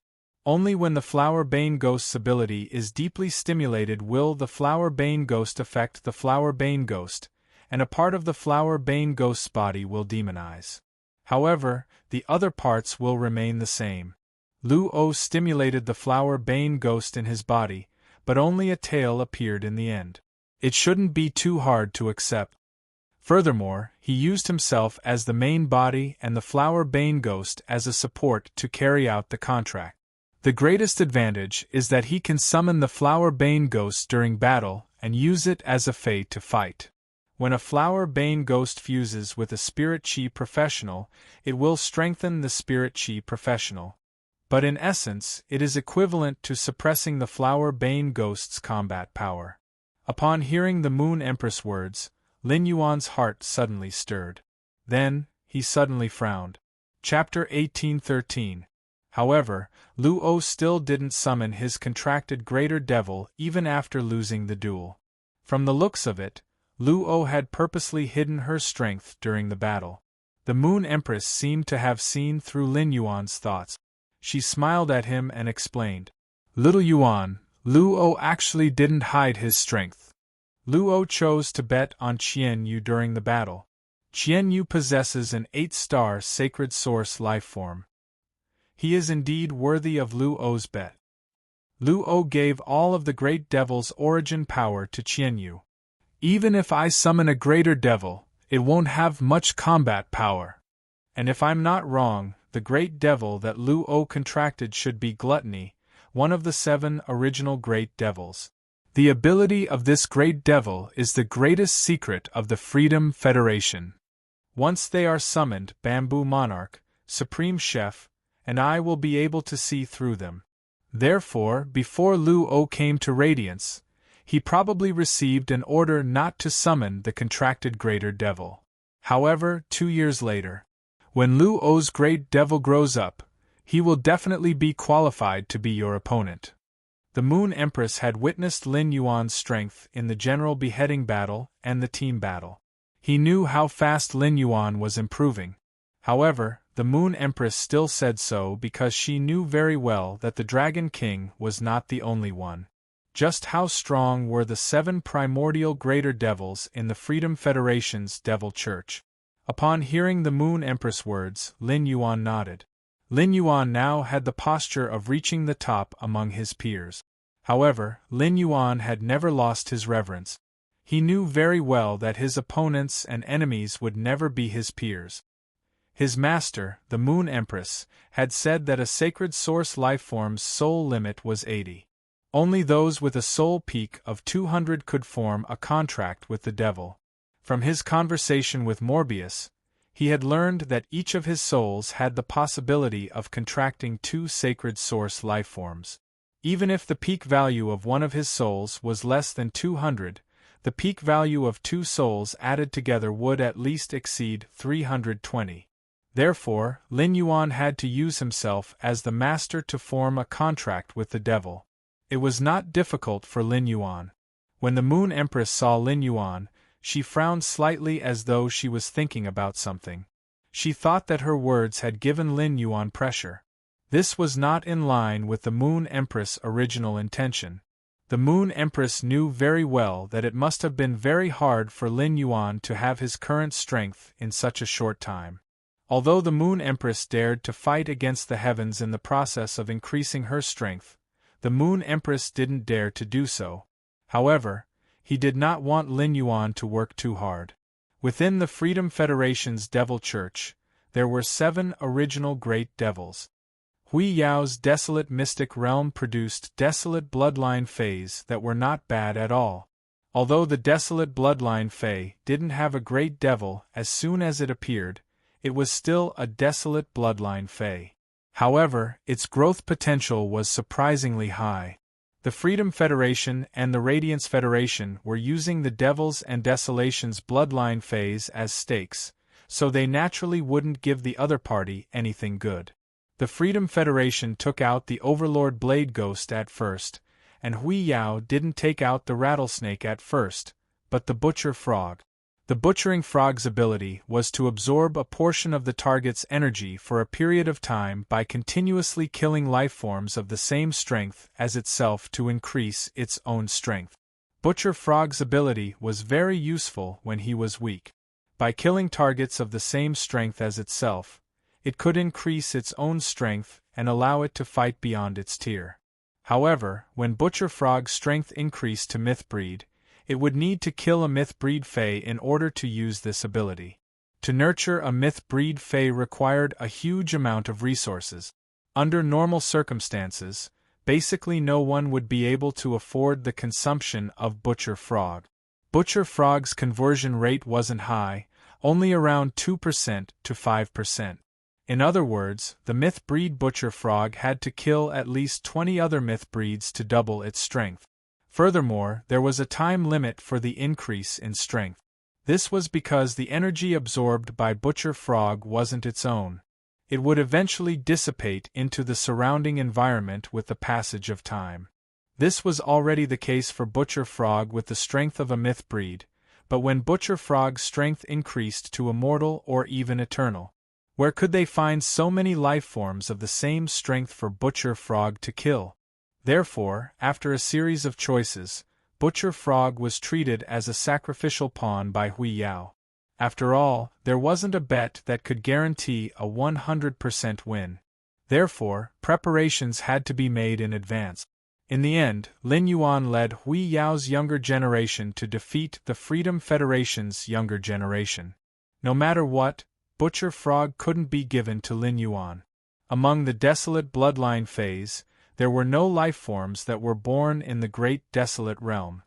Only when the flower-bane ghost's ability is deeply stimulated will the flower-bane ghost affect the flower-bane ghost, and a part of the flower-bane ghost's body will demonize. However, the other parts will remain the same. Luo stimulated the flower-bane ghost in his body, but only a tail appeared in the end. It shouldn't be too hard to accept. Furthermore, he used himself as the main body and the flower-bane ghost as a support to carry out the contract. The greatest advantage is that he can summon the flower-bane ghost during battle and use it as a fei to fight. When a flower-bane ghost fuses with a spirit chi professional, it will strengthen the spirit chi professional. But in essence, it is equivalent to suppressing the flower-bane ghost's combat power. Upon hearing the Moon Empress words, Lin Yuan's heart suddenly stirred. Then, he suddenly frowned. Chapter 1813. However, Luo still didn't summon his contracted greater devil even after losing the duel. From the looks of it, Luo had purposely hidden her strength during the battle. The Moon Empress seemed to have seen through Lin Yuan's thoughts. She smiled at him and explained. Little Yuan, Luo actually didn't hide his strength. Luo chose to bet on Qian Yu during the battle. Qian Yu possesses an 8-star sacred source lifeform. He is indeed worthy of Luo's bet. Luo gave all of the great devil's origin power to Qian Yu. Even if I summon a greater devil, it won't have much combat power. And if I'm not wrong, the great devil that Luo contracted should be Gluttony, one of the 7 original great devils. The ability of this great devil is the greatest secret of the Freedom Federation. Once they are summoned, Bamboo Monarch, Supreme Chef, and I will be able to see through them. Therefore, before Luo came to Radiance, he probably received an order not to summon the contracted greater devil. However, 2 years later, when Luo's great devil grows up, he will definitely be qualified to be your opponent. The Moon Empress had witnessed Lin Yuan's strength in the general beheading battle and the team battle. He knew how fast Lin Yuan was improving. However, the Moon Empress still said so because she knew very well that the Dragon King was not the only one. Just how strong were the 7 primordial greater devils in the Freedom Federation's Devil Church? Upon hearing the Moon Empress words, Lin Yuan nodded. Lin Yuan now had the posture of reaching the top among his peers. However, Lin Yuan had never lost his reverence. He knew very well that his opponents and enemies would never be his peers. His master, the Moon Empress, had said that a sacred source lifeform's soul limit was 80. Only those with a soul peak of 200 could form a contract with the devil. From his conversation with Morbius, he had learned that each of his souls had the possibility of contracting 2 sacred source lifeforms. Even if the peak value of one of his souls was less than 200, the peak value of 2 souls added together would at least exceed 320. Therefore, Lin Yuan had to use himself as the master to form a contract with the devil. It was not difficult for Lin Yuan. When the Moon Empress saw Lin Yuan, she frowned slightly as though she was thinking about something. She thought that her words had given Lin Yuan pressure. This was not in line with the Moon Empress' original intention. The Moon Empress knew very well that it must have been very hard for Lin Yuan to have his current strength in such a short time. Although the Moon Empress dared to fight against the heavens in the process of increasing her strength, the Moon Empress didn't dare to do so. However, he did not want Lin Yuan to work too hard. Within the Freedom Federation's Devil Church, there were 7 original Great Devils. Hui Yao's desolate mystic realm produced desolate bloodline fays that were not bad at all. Although the desolate bloodline fay didn't have a great devil as soon as it appeared, it was still a desolate bloodline fay. However, its growth potential was surprisingly high. The Freedom Federation and the Radiance Federation were using the Devils and Desolation's bloodline phase as stakes, so they naturally wouldn't give the other party anything good. The Freedom Federation took out the Overlord Blade Ghost at first, and Hui Yao didn't take out the Rattlesnake at first, but the Butcher Frog. The Butchering Frog's ability was to absorb a portion of the target's energy for a period of time by continuously killing lifeforms of the same strength as itself to increase its own strength. Butcher Frog's ability was very useful when he was weak. By killing targets of the same strength as itself, it could increase its own strength and allow it to fight beyond its tier. However, when Butcher Frog's strength increased to Myth Breed, it would need to kill a Myth Breed Fae in order to use this ability. To nurture a Myth Breed Fae required a huge amount of resources. Under normal circumstances, basically no one would be able to afford the consumption of Butcher Frog. Butcher Frog's conversion rate wasn't high, only around 2% to 5%. In other words, the Myth Breed Butcher Frog had to kill at least 20 other Myth Breeds to double its strength. Furthermore, there was a time limit for the increase in strength. This was because the energy absorbed by Butcher Frog wasn't its own. It would eventually dissipate into the surrounding environment with the passage of time. This was already the case for Butcher Frog with the strength of a Myth Breed, but when Butcher Frog's strength increased to immortal or even eternal, where could they find so many lifeforms of the same strength for Butcher Frog to kill? Therefore, after a series of choices, Butcher Frog was treated as a sacrificial pawn by Hui Yao. After all, there wasn't a bet that could guarantee a 100% win. Therefore, preparations had to be made in advance. In the end, Lin Yuan led Hui Yao's younger generation to defeat the Freedom Federation's younger generation. No matter what, Butcher Frog couldn't be given to Lin Yuan. Among the desolate bloodline phase, there were no lifeforms that were born in the Great Desolate Realm.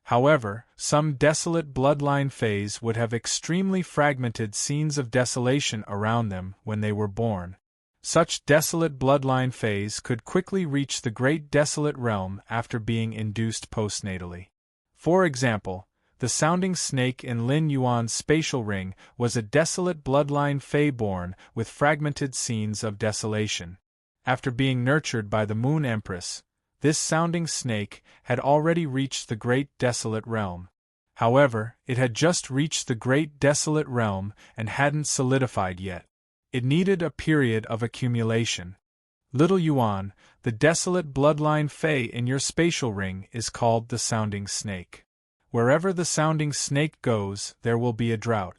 However, some desolate bloodline phase would have extremely fragmented scenes of desolation around them when they were born. Such desolate bloodline phase could quickly reach the Great Desolate Realm after being induced postnatally. For example, the sounding snake in Lin Yuan's spatial ring was a desolate bloodline fae born with fragmented scenes of desolation. After being nurtured by the Moon Empress, this sounding snake had already reached the Great Desolate Realm. However, it had just reached the Great Desolate Realm and hadn't solidified yet. It needed a period of accumulation. Little Yuan, the desolate bloodline fae in your spatial ring is called the Sounding Snake. Wherever the Sounding Snake goes, there will be a drought.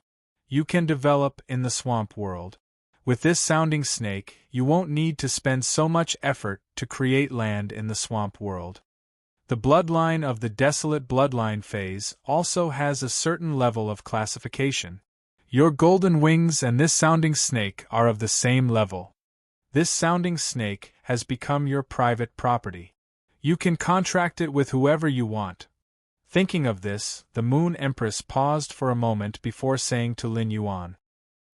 You can develop in the swamp world. With this Sounding Snake, you won't need to spend so much effort to create land in the swamp world. The bloodline of the desolate bloodline phase also has a certain level of classification. Your golden wings and this Sounding Snake are of the same level. This Sounding Snake has become your private property. You can contract it with whoever you want. Thinking of this, the Moon Empress paused for a moment before saying to Lin Yuan,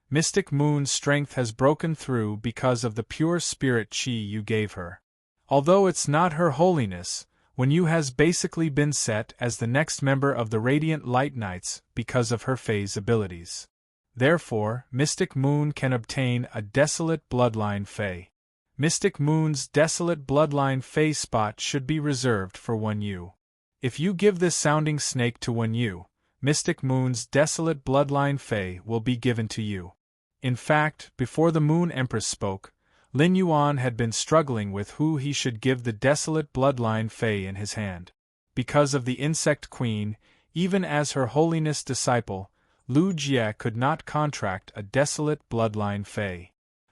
Mystic Moon's strength has broken through because of the pure spirit chi you gave her. Although it's not her holiness, Wen Yu has basically been set as the next member of the Radiant Light Knights because of her phase abilities. Therefore, Mystic Moon can obtain a Desolate Bloodline Fey. Mystic Moon's Desolate Bloodline Fey spot should be reserved for Wen Yu. If you give this sounding snake to Wen Yu, Mystic Moon's Desolate Bloodline Fey will be given to you. In fact, before the Moon Empress spoke, Lin Yuan had been struggling with who he should give the Desolate Bloodline Fey in his hand. Because of the Insect Queen, even as Her Holiness disciple, Lu Jie could not contract a Desolate Bloodline Fey.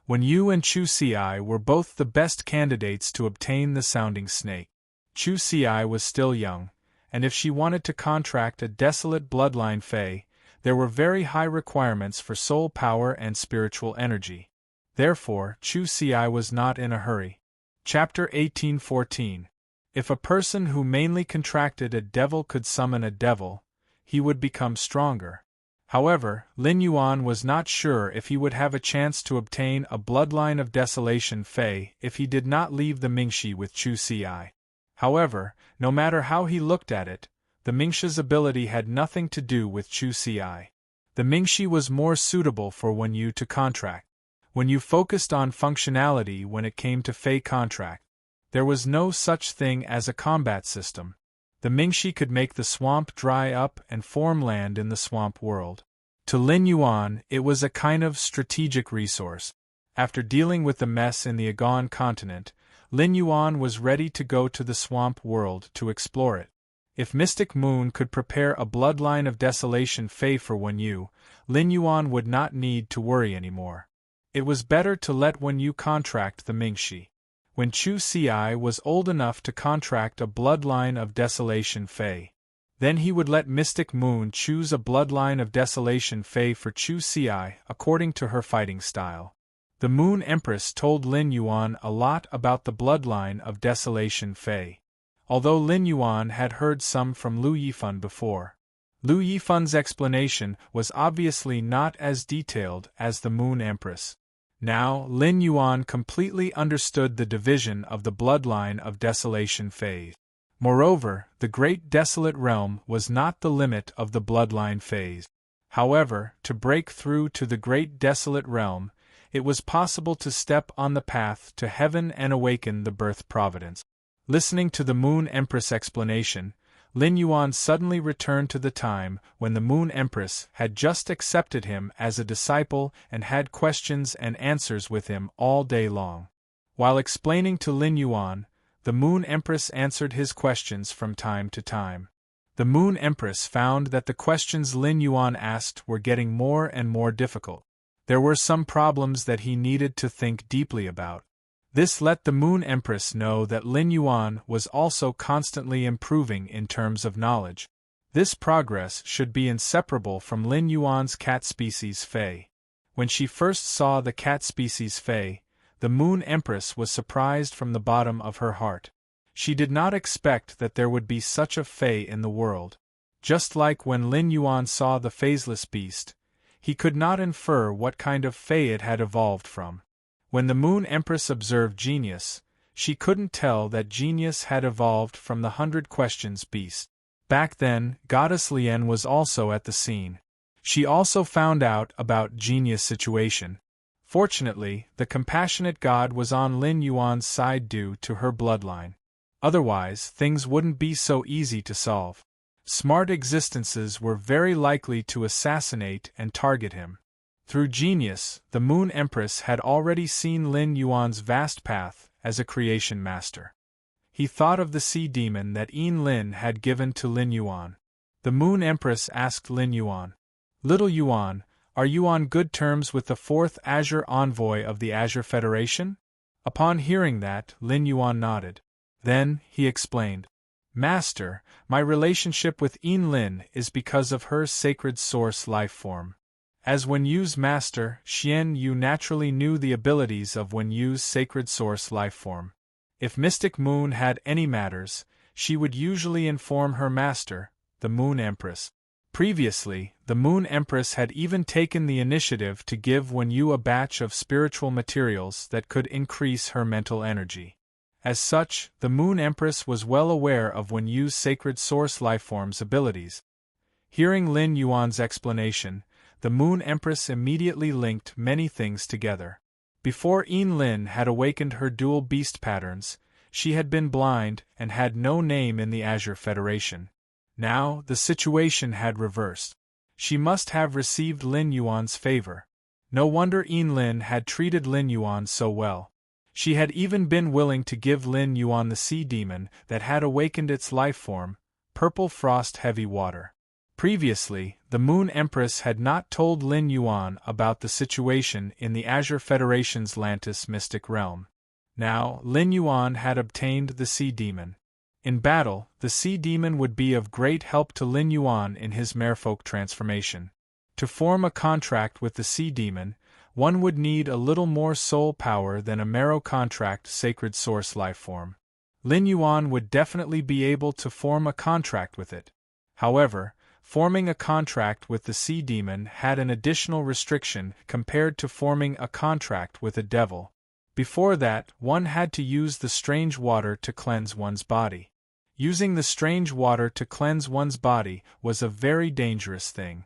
Wen Yu and Chu Ci were both the best candidates to obtain the sounding snake. Chu Ci was still young, and if she wanted to contract a Desolate Bloodline Fey, there were very high requirements for soul power and spiritual energy. Therefore, Chu Ci was not in a hurry. Chapter 1814. If a person who mainly contracted a devil could summon a devil, he would become stronger. However, Lin Yuan was not sure if he would have a chance to obtain a Bloodline of Desolation Fey if he did not leave the Mingxi with Chu Ci. However, no matter how he looked at it, the Mingxi's ability had nothing to do with Chu Ci. The Mingxi was more suitable for Wen Yu to contract. Wen Yu focused on functionality when it came to Fey contract. There was no such thing as a combat system. The Mingxi could make the swamp dry up and form land in the swamp world. To Lin Yuan, it was a kind of strategic resource. After dealing with the mess in the Agon continent, Lin Yuan was ready to go to the swamp world to explore it. If Mystic Moon could prepare a Bloodline of Desolation Fey for Wen Yu, Lin Yuan would not need to worry anymore. It was better to let Wen Yu contract the Mingxi. When Chu Ci was old enough to contract a Bloodline of Desolation Fey, then he would let Mystic Moon choose a Bloodline of Desolation Fey for Chu Ci according to her fighting style. The Moon Empress told Lin Yuan a lot about the Bloodline of Desolation Fey. Although Lin Yuan had heard some from Lu Yifan before, Lu Yifan's explanation was obviously not as detailed as the Moon Empress. Now, Lin Yuan completely understood the division of the Bloodline of Desolation Phase. Moreover, the Great Desolate Realm was not the limit of the Bloodline Phase. However, to break through to the Great Desolate Realm, it was possible to step on the path to heaven and awaken the birth providence. Listening to the Moon Empress explanation, Lin Yuan suddenly returned to the time when the Moon Empress had just accepted him as a disciple and had questions and answers with him all day long. While explaining to Lin Yuan, the Moon Empress answered his questions from time to time. The Moon Empress found that the questions Lin Yuan asked were getting more and more difficult. There were some problems that he needed to think deeply about. This let the Moon Empress know that Lin Yuan was also constantly improving in terms of knowledge. This progress should be inseparable from Lin Yuan's cat species Fey. When she first saw the cat species Fey, the Moon Empress was surprised from the bottom of her heart. She did not expect that there would be such a Fey in the world. Just like when Lin Yuan saw the phaseless beast, he could not infer what kind of Fey it had evolved from. When the Moon Empress observed Genius, she couldn't tell that Genius had evolved from the 100 Questions beast. Back then, Goddess Lian was also at the scene. She also found out about Genius' situation. Fortunately, the compassionate god was on Lin Yuan's side due to her bloodline. Otherwise, things wouldn't be so easy to solve. Smart existences were very likely to assassinate and target him. Through Genius, the Moon Empress had already seen Lin Yuan's vast path as a creation master. He thought of the sea demon that Yin Lin had given to Lin Yuan. The Moon Empress asked Lin Yuan, "Little Yuan, are you on good terms with the 4th Azure Envoy of the Azure Federation?" Upon hearing that, Lin Yuan nodded. Then, he explained, "Master, my relationship with Yin Lin is because of her sacred source life form. As Wen Yu's master, Xian Yu naturally knew the abilities of Wen Yu's sacred source life form. If Mystic Moon had any matters, she would usually inform her master, the Moon Empress. Previously, the Moon Empress had even taken the initiative to give Wenyu a batch of spiritual materials that could increase her mental energy. As such, the Moon Empress was well aware of Wenyu's sacred source lifeform's abilities. Hearing Lin Yuan's explanation, the Moon Empress immediately linked many things together. Before Lin had awakened her dual beast patterns, she had been blind and had no name in the Azure Federation. Now, the situation had reversed. She must have received Lin Yuan's favor. No wonder Lin had treated Lin Yuan so well. She had even been willing to give Lin Yuan the sea demon that had awakened its life form, Purple Frost Heavy Water. Previously, the Moon Empress had not told Lin Yuan about the situation in the Azure Federation's Lantis mystic realm. Now, Lin Yuan had obtained the sea demon. In battle, the sea demon would be of great help to Lin Yuan in his merfolk transformation. To form a contract with the sea demon, one would need a little more soul power than a Mero contract sacred source lifeform. Lin Yuan would definitely be able to form a contract with it. However, forming a contract with the sea demon had an additional restriction compared to forming a contract with a devil. Before that, one had to use the strange water to cleanse one's body. Using the strange water to cleanse one's body was a very dangerous thing.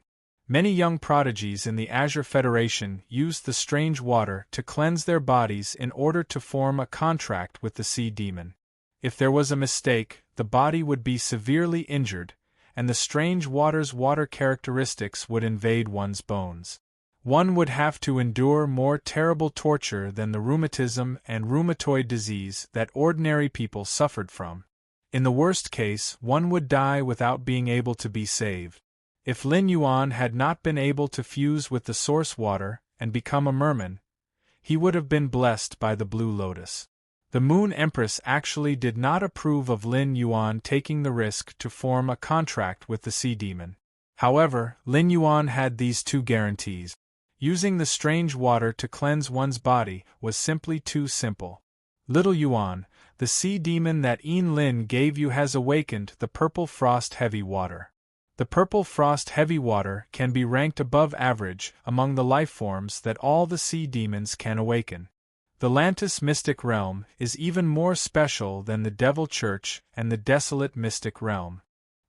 Many young prodigies in the Azure Federation used the strange water to cleanse their bodies in order to form a contract with the sea demon. If there was a mistake, the body would be severely injured, and the strange water's water characteristics would invade one's bones. One would have to endure more terrible torture than the rheumatism and rheumatoid disease that ordinary people suffered from. In the worst case, one would die without being able to be saved. If Lin Yuan had not been able to fuse with the source water and become a merman, he would have been blessed by the Blue Lotus. The Moon Empress actually did not approve of Lin Yuan taking the risk to form a contract with the sea demon. However, Lin Yuan had these two guarantees. Using the strange water to cleanse one's body was simply too simple. Little Yuan, the sea demon that Lin gave you has awakened the Purple Frost Heavy Water. The Purple Frost Heavy Water can be ranked above average among the lifeforms that all the sea demons can awaken. The Lantis Mystic Realm is even more special than the Devil Church and the Desolate Mystic Realm.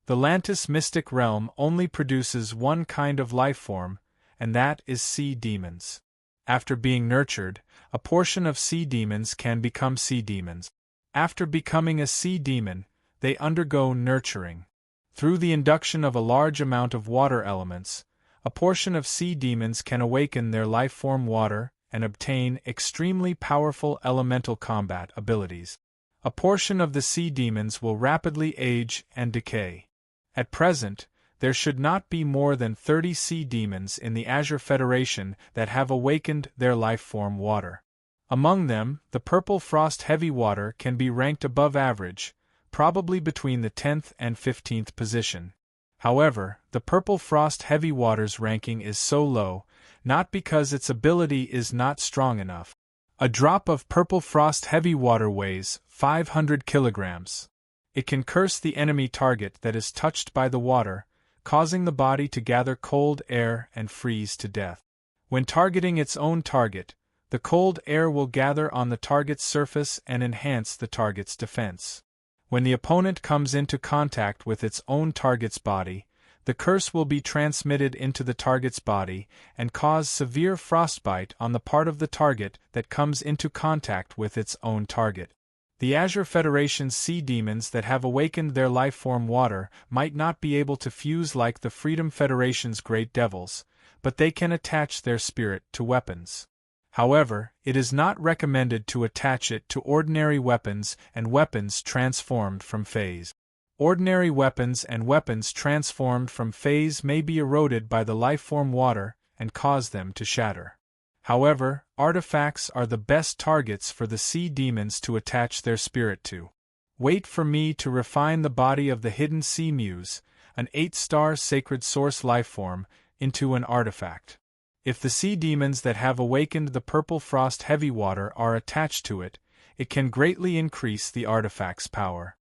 The Lantis Mystic Realm only produces one kind of lifeform, and that is sea demons. After being nurtured, a portion of sea demons can become sea demons. After becoming a sea demon, they undergo nurturing. Through the induction of a large amount of water elements, a portion of sea demons can awaken their lifeform water and obtain extremely powerful elemental combat abilities. A portion of the sea demons will rapidly age and decay. At present, there should not be more than 30 sea demons in the Azure Federation that have awakened their lifeform water. Among them, the Purple Frost Heavy Water can be ranked above average, probably between the 10th and 15th position. However, the Purple Frost Heavy Water's ranking is so low, not because its ability is not strong enough. A drop of Purple Frost Heavy Water weighs 500 kilograms. It can curse the enemy target that is touched by the water, causing the body to gather cold air and freeze to death. When targeting its own target, the cold air will gather on the target's surface and enhance the target's defense. When the opponent comes into contact with its own target's body, the curse will be transmitted into the target's body and cause severe frostbite on the part of the target that comes into contact with its own target. The Azure Federation's sea demons that have awakened their lifeform water might not be able to fuse like the Freedom Federation's great devils, but they can attach their spirit to weapons. However, it is not recommended to attach it to ordinary weapons and weapons transformed from phase. Ordinary weapons and weapons transformed from phase may be eroded by the lifeform water and cause them to shatter. However, artifacts are the best targets for the sea demons to attach their spirit to. Wait for me to refine the body of the hidden sea muse, an 8-star sacred source lifeform, into an artifact. If the sea demons that have awakened the Purple Frost Heavy Water are attached to it, it can greatly increase the artifact's power.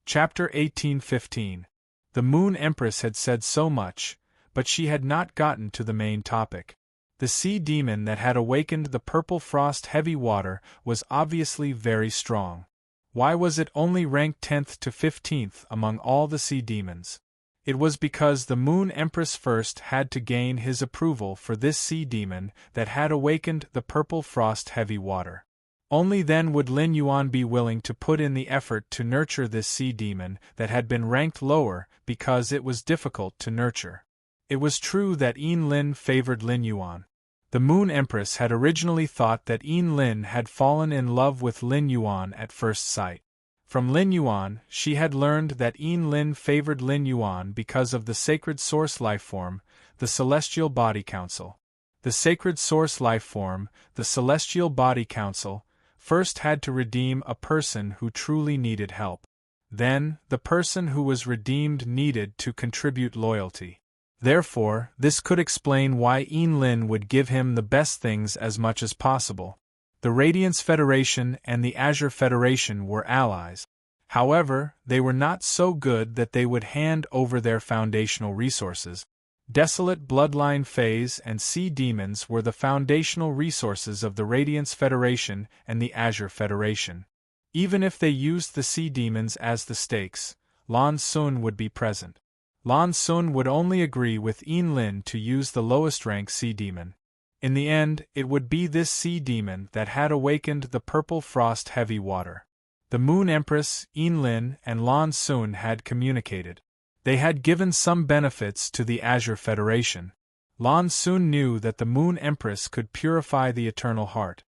Chapter 1815. The Moon Empress had said so much, but she had not gotten to the main topic. The sea demon that had awakened the purple frost heavy water was obviously very strong. Why was it only ranked 10th to 15th among all the sea demons? It was because the Moon Empress first had to gain his approval for this sea demon that had awakened the purple frost heavy water. Only then would Lin Yuan be willing to put in the effort to nurture this sea demon that had been ranked lower because it was difficult to nurture. It was true that Yin Lin favored Lin Yuan. The Moon Empress had originally thought that Yin Lin had fallen in love with Lin Yuan at first sight. From Lin Yuan, she had learned that Yin Lin favored Lin Yuan because of the sacred source lifeform, the Celestial Body Council. The sacred source lifeform, the Celestial Body Council, first had to redeem a person who truly needed help. Then, the person who was redeemed needed to contribute loyalty. Therefore, this could explain why Yin Lin would give him the best things as much as possible. The Radiance Federation and the Azure Federation were allies. However, they were not so good that they would hand over their foundational resources. Desolate Bloodline Phase and Sea Demons were the foundational resources of the Radiance Federation and the Azure Federation. Even if they used the Sea Demons as the stakes, Lan Sun would be present. Lan Sun would only agree with Yin Lin to use the lowest rank Sea Demon. In the end, it would be this Sea Demon that had awakened the purple frost heavy water. The Moon Empress, Yin Lin, and Lan Sun had communicated. They had given some benefits to the Azure Federation. Lan Sun knew that the Moon Empress could purify the Eternal Heart.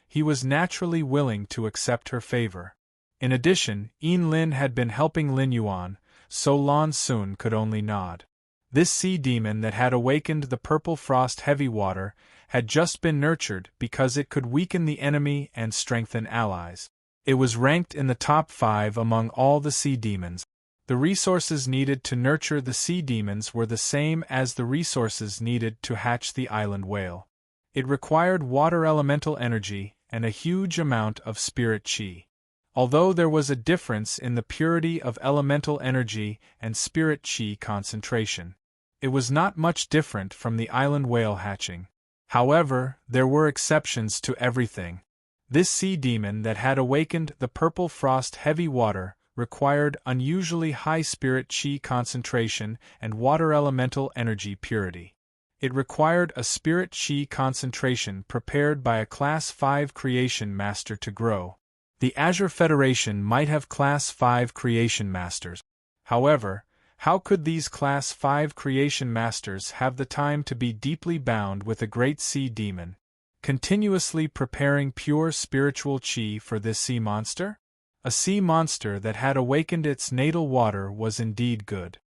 He was naturally willing to accept her favor. In addition, Yin Lin had been helping Lin Yuan, so Lan Sun could only nod. This sea demon that had awakened the purple frost heavy water had just been nurtured because it could weaken the enemy and strengthen allies. It was ranked in the top 5 among all the sea demons. The resources needed to nurture the sea demons were the same as the resources needed to hatch the island whale. It required water elemental energy and a huge amount of spirit chi. Although there was a difference in the purity of elemental energy and spirit chi concentration, it was not much different from the island whale hatching. However, there were exceptions to everything. This sea demon that had awakened the purple frost heavy water required unusually high spirit chi concentration and water elemental energy purity. It required a spirit chi concentration prepared by a Class 5 Creation Master to grow. The Azure Federation might have Class 5 Creation Masters. However, how could these Class 5 Creation Masters have the time to be deeply bound with a great sea demon, continuously preparing pure spiritual chi for this sea monster? A sea monster that had awakened its natal water was indeed good.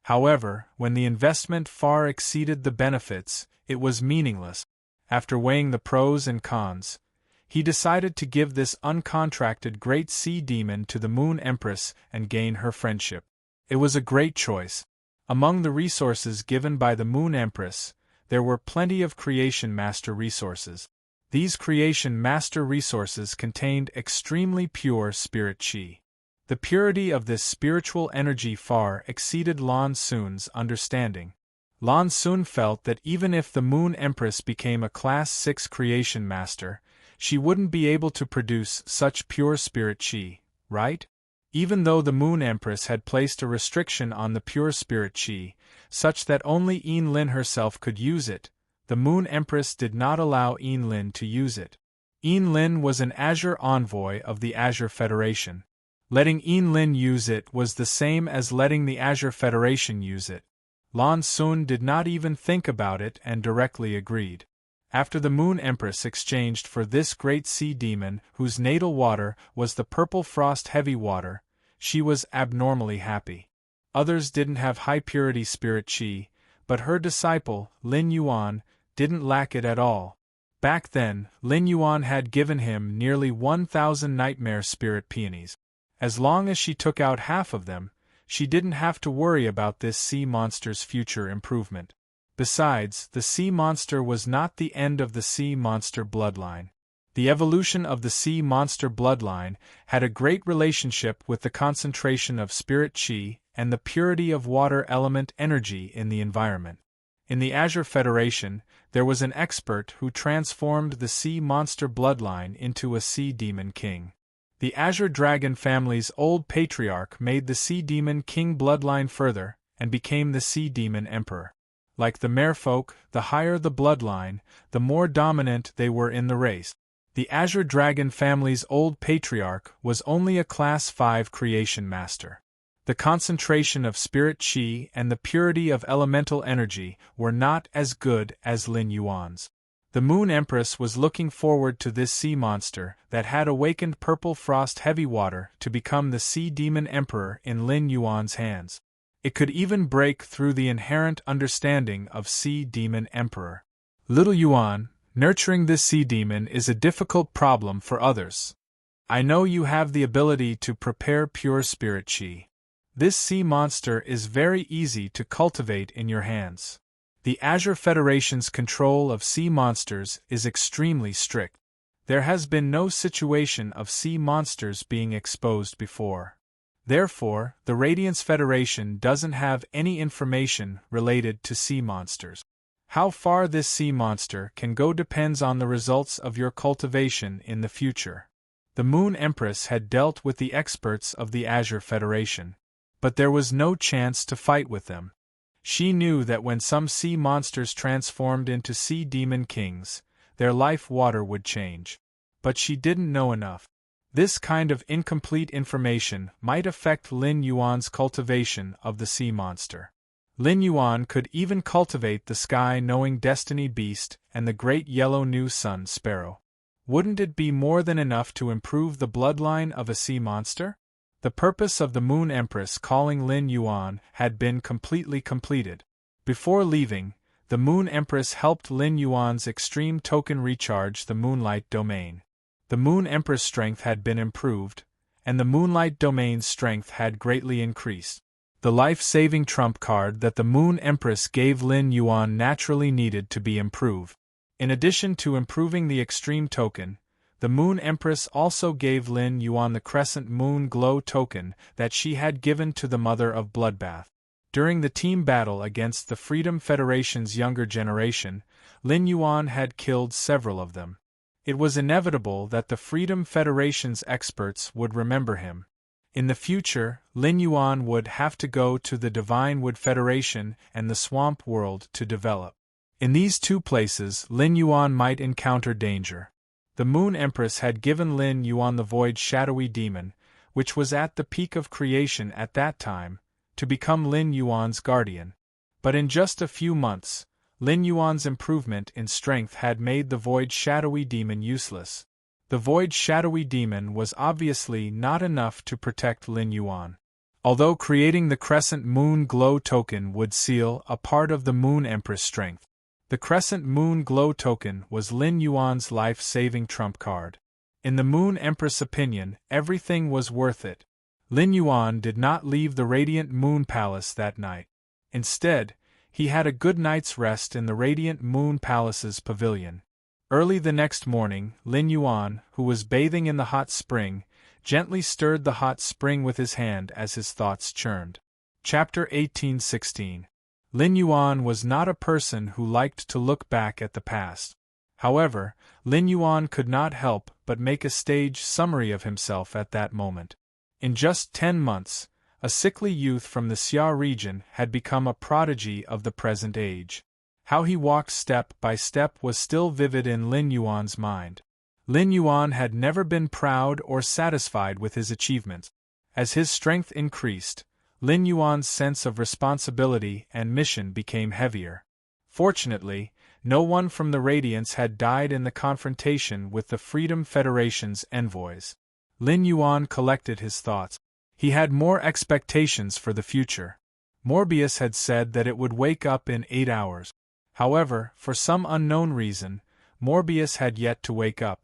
However, when the investment far exceeded the benefits, it was meaningless. After weighing the pros and cons, he decided to give this uncontracted great sea demon to the Moon Empress and gain her friendship. It was a great choice. Among the resources given by the Moon Empress, there were plenty of Creation Master resources. These Creation Master resources contained extremely pure spirit chi. The purity of this spiritual energy far exceeded Lan Sun's understanding. Lan Sun felt that even if the Moon Empress became a Class 6 Creation Master, she wouldn't be able to produce such pure spirit chi, right? Even though the Moon Empress had placed a restriction on the pure spirit chi, such that only Yin Lin herself could use it, the Moon Empress did not allow Yin Lin to use it. Yin Lin was an Azure envoy of the Azure Federation. Letting Yin Lin use it was the same as letting the Azure Federation use it. Lan Sun did not even think about it and directly agreed. After the Moon Empress exchanged for this great sea demon whose natal water was the purple frost heavy water, she was abnormally happy. Others didn't have high purity spirit chi, but her disciple, Lin Yuan, didn't lack it at all. Back then, Lin Yuan had given him nearly 1,000 nightmare spirit peonies. As long as she took out half of them, she didn't have to worry about this sea monster's future improvement. Besides, the sea monster was not the end of the sea monster bloodline. The evolution of the sea monster bloodline had a great relationship with the concentration of spirit chi and the purity of water element energy in the environment. In the Azure Federation, there was an expert who transformed the sea monster bloodline into a sea demon king. The Azure Dragon family's old patriarch made the Sea Demon King bloodline further, and became the Sea Demon Emperor. Like the merfolk, the higher the bloodline, the more dominant they were in the race. The Azure Dragon family's old patriarch was only a Class 5 creation master. The concentration of spirit chi and the purity of elemental energy were not as good as Lin Yuan's. The Moon Empress was looking forward to this sea monster that had awakened Purple Frost Heavy Water to become the Sea Demon Emperor in Lin Yuan's hands. It could even break through the inherent understanding of Sea Demon Emperor. Little Yuan, nurturing this sea demon is a difficult problem for others. I know you have the ability to prepare pure spirit chi. This sea monster is very easy to cultivate in your hands. The Azure Federation's control of sea monsters is extremely strict. There has been no situation of sea monsters being exposed before. Therefore, the Radiance Federation doesn't have any information related to sea monsters. How far this sea monster can go depends on the results of your cultivation in the future. The Moon Empress had dealt with the experts of the Azure Federation, but there was no chance to fight with them. She knew that when some sea monsters transformed into sea demon kings, their life water would change. But she didn't know enough. This kind of incomplete information might affect Lin Yuan's cultivation of the sea monster. Lin Yuan could even cultivate the sky-knowing destiny beast and the great yellow new sun sparrow. Wouldn't it be more than enough to improve the bloodline of a sea monster? The purpose of the Moon Empress calling Lin Yuan had been completely completed. Before leaving, the Moon Empress helped Lin Yuan's extreme token recharge the Moonlight Domain. The Moon Empress' strength had been improved, and the Moonlight Domain's strength had greatly increased. The life-saving trump card that the Moon Empress gave Lin Yuan naturally needed to be improved. In addition to improving the extreme token, the Moon Empress also gave Lin Yuan the Crescent Moon Glow token that she had given to the Mother of Bloodbath. During the team battle against the Freedom Federation's younger generation, Lin Yuan had killed several of them. It was inevitable that the Freedom Federation's experts would remember him. In the future, Lin Yuan would have to go to the Divine Wood Federation and the Swamp World to develop. In these two places, Lin Yuan might encounter danger. The Moon Empress had given Lin Yuan the Void Shadowy Demon, which was at the peak of creation at that time, to become Lin Yuan's guardian. But in just a few months, Lin Yuan's improvement in strength had made the Void Shadowy Demon useless. The Void Shadowy Demon was obviously not enough to protect Lin Yuan. Although creating the Crescent Moon Glow token would seal a part of the Moon Empress' strength, the Crescent Moon Glow token was Lin Yuan's life-saving trump card. In the Moon Empress' opinion, everything was worth it. Lin Yuan did not leave the Radiant Moon Palace that night. Instead, he had a good night's rest in the Radiant Moon Palace's pavilion. Early the next morning, Lin Yuan, who was bathing in the hot spring, gently stirred the hot spring with his hand as his thoughts churned. Chapter 1816. Lin Yuan was not a person who liked to look back at the past. However, Lin Yuan could not help but make a stage summary of himself at that moment. In just 10 months, a sickly youth from the Xia region had become a prodigy of the present age. How he walked step by step was still vivid in Lin Yuan's mind. Lin Yuan had never been proud or satisfied with his achievements. As his strength increased, Lin Yuan's sense of responsibility and mission became heavier. Fortunately, no one from the Radiance had died in the confrontation with the Freedom Federation's envoys. Lin Yuan collected his thoughts. He had more expectations for the future. Morbius had said that it would wake up in 8 hours. However, for some unknown reason, Morbius had yet to wake up.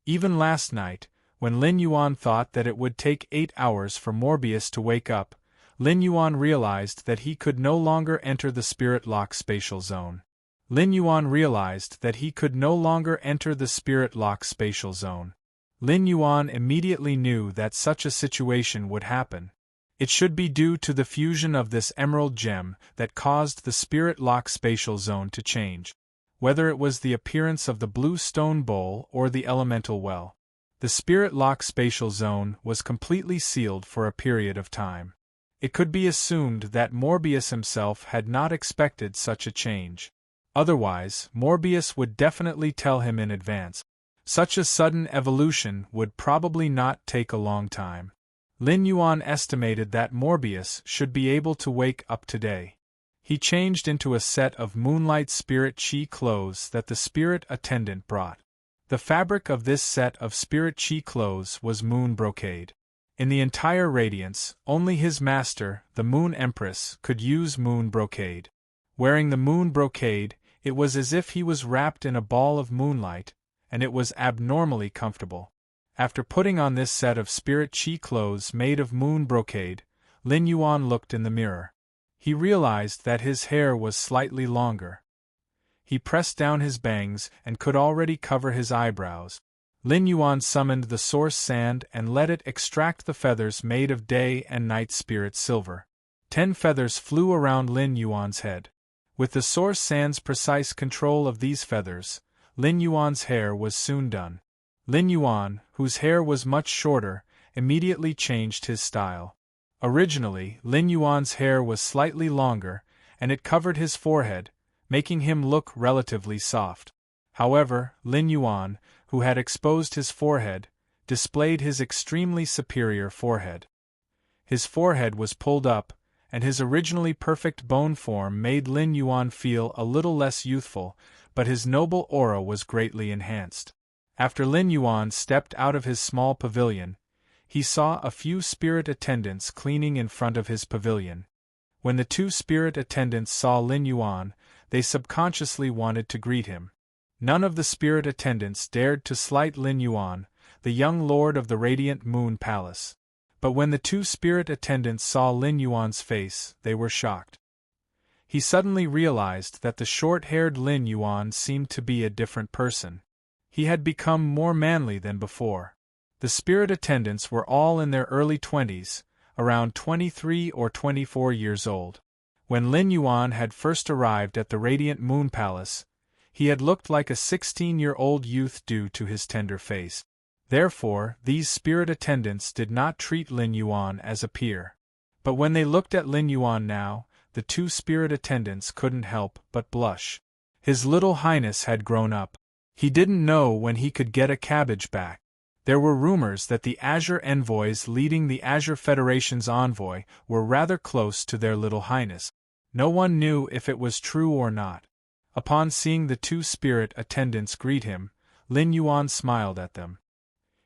Even last night, when Lin Yuan thought that it would take 8 hours for Morbius to wake up, Lin Yuan realized that he could no longer enter the Spirit Lock spatial zone. Lin Yuan realized that he could no longer enter the spirit lock spatial zone. Lin Yuan immediately knew that such a situation would happen. It should be due to the fusion of this emerald gem that caused the spirit lock spatial zone to change. Whether it was the appearance of the blue stone bowl or the elemental well, the spirit lock spatial zone was completely sealed for a period of time. It could be assumed that Morbius himself had not expected such a change. Otherwise, Morbius would definitely tell him in advance. Such a sudden evolution would probably not take a long time. Lin Yuan estimated that Morbius should be able to wake up today. He changed into a set of moonlight spirit chi clothes that the spirit attendant brought. The fabric of this set of spirit chi clothes was moon brocade. In the entire radiance, only his master, the Moon Empress, could use moon brocade. Wearing the moon brocade, it was as if he was wrapped in a ball of moonlight, and it was abnormally comfortable. After putting on this set of spirit chi clothes made of moon brocade, Lin Yuan looked in the mirror. He realized that his hair was slightly longer. He pressed down his bangs and could already cover his eyebrows. Lin Yuan summoned the source sand and let it extract the feathers made of day and night spirit silver. 10 feathers flew around Lin Yuan's head. With the source sand's precise control of these feathers, Lin Yuan's hair was soon done. Lin Yuan, whose hair was much shorter, immediately changed his style. Originally, Lin Yuan's hair was slightly longer, and it covered his forehead, making him look relatively soft. However, Lin Yuan, who had exposed his forehead, displayed his extremely superior forehead. His forehead was pulled up, and his originally perfect bone form made Lin Yuan feel a little less youthful, but his noble aura was greatly enhanced. After Lin Yuan stepped out of his small pavilion, he saw a few spirit attendants cleaning in front of his pavilion. When the 2 spirit attendants saw Lin Yuan, they subconsciously wanted to greet him. None of the spirit attendants dared to slight Lin Yuan, the young lord of the Radiant Moon Palace. But when the 2 spirit attendants saw Lin Yuan's face, they were shocked. He suddenly realized that the short-haired Lin Yuan seemed to be a different person. He had become more manly than before. The spirit attendants were all in their early 20s, around 23 or 24 years old. When Lin Yuan had first arrived at the Radiant Moon Palace, he had looked like a 16-year-old youth due to his tender face. Therefore, these spirit attendants did not treat Lin Yuan as a peer. But when they looked at Lin Yuan now, the 2 spirit attendants couldn't help but blush. His little highness had grown up. He didn't know when he could get a cabbage back. There were rumors that the Azure envoys leading the Azure Federation's envoy were rather close to their little highness. No one knew if it was true or not. Upon seeing the 2 spirit attendants greet him, Lin Yuan smiled at them.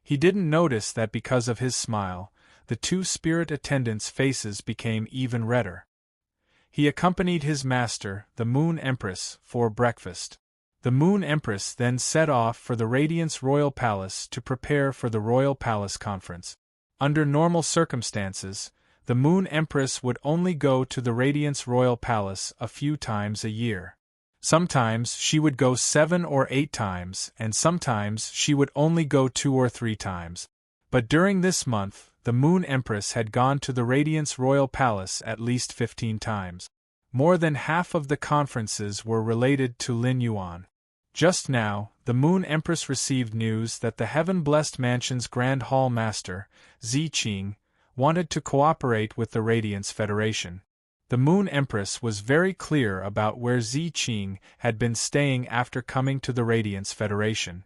He didn't notice that because of his smile, the 2 spirit attendants' faces became even redder. He accompanied his master, the Moon Empress, for breakfast. The Moon Empress then set off for the Radiance Royal Palace to prepare for the Royal Palace Conference. Under normal circumstances, the Moon Empress would only go to the Radiance Royal Palace a few times a year. Sometimes she would go 7 or 8 times, and sometimes she would only go 2 or 3 times. But during this month, the Moon Empress had gone to the Radiance Royal Palace at least 15 times. More than half of the conferences were related to Lin Yuan. Just now, the Moon Empress received news that the Heaven-Blessed Mansion's Grand Hall Master, Ziqing, wanted to cooperate with the Radiance Federation. The Moon Empress was very clear about where Ziqing had been staying after coming to the Radiance Federation.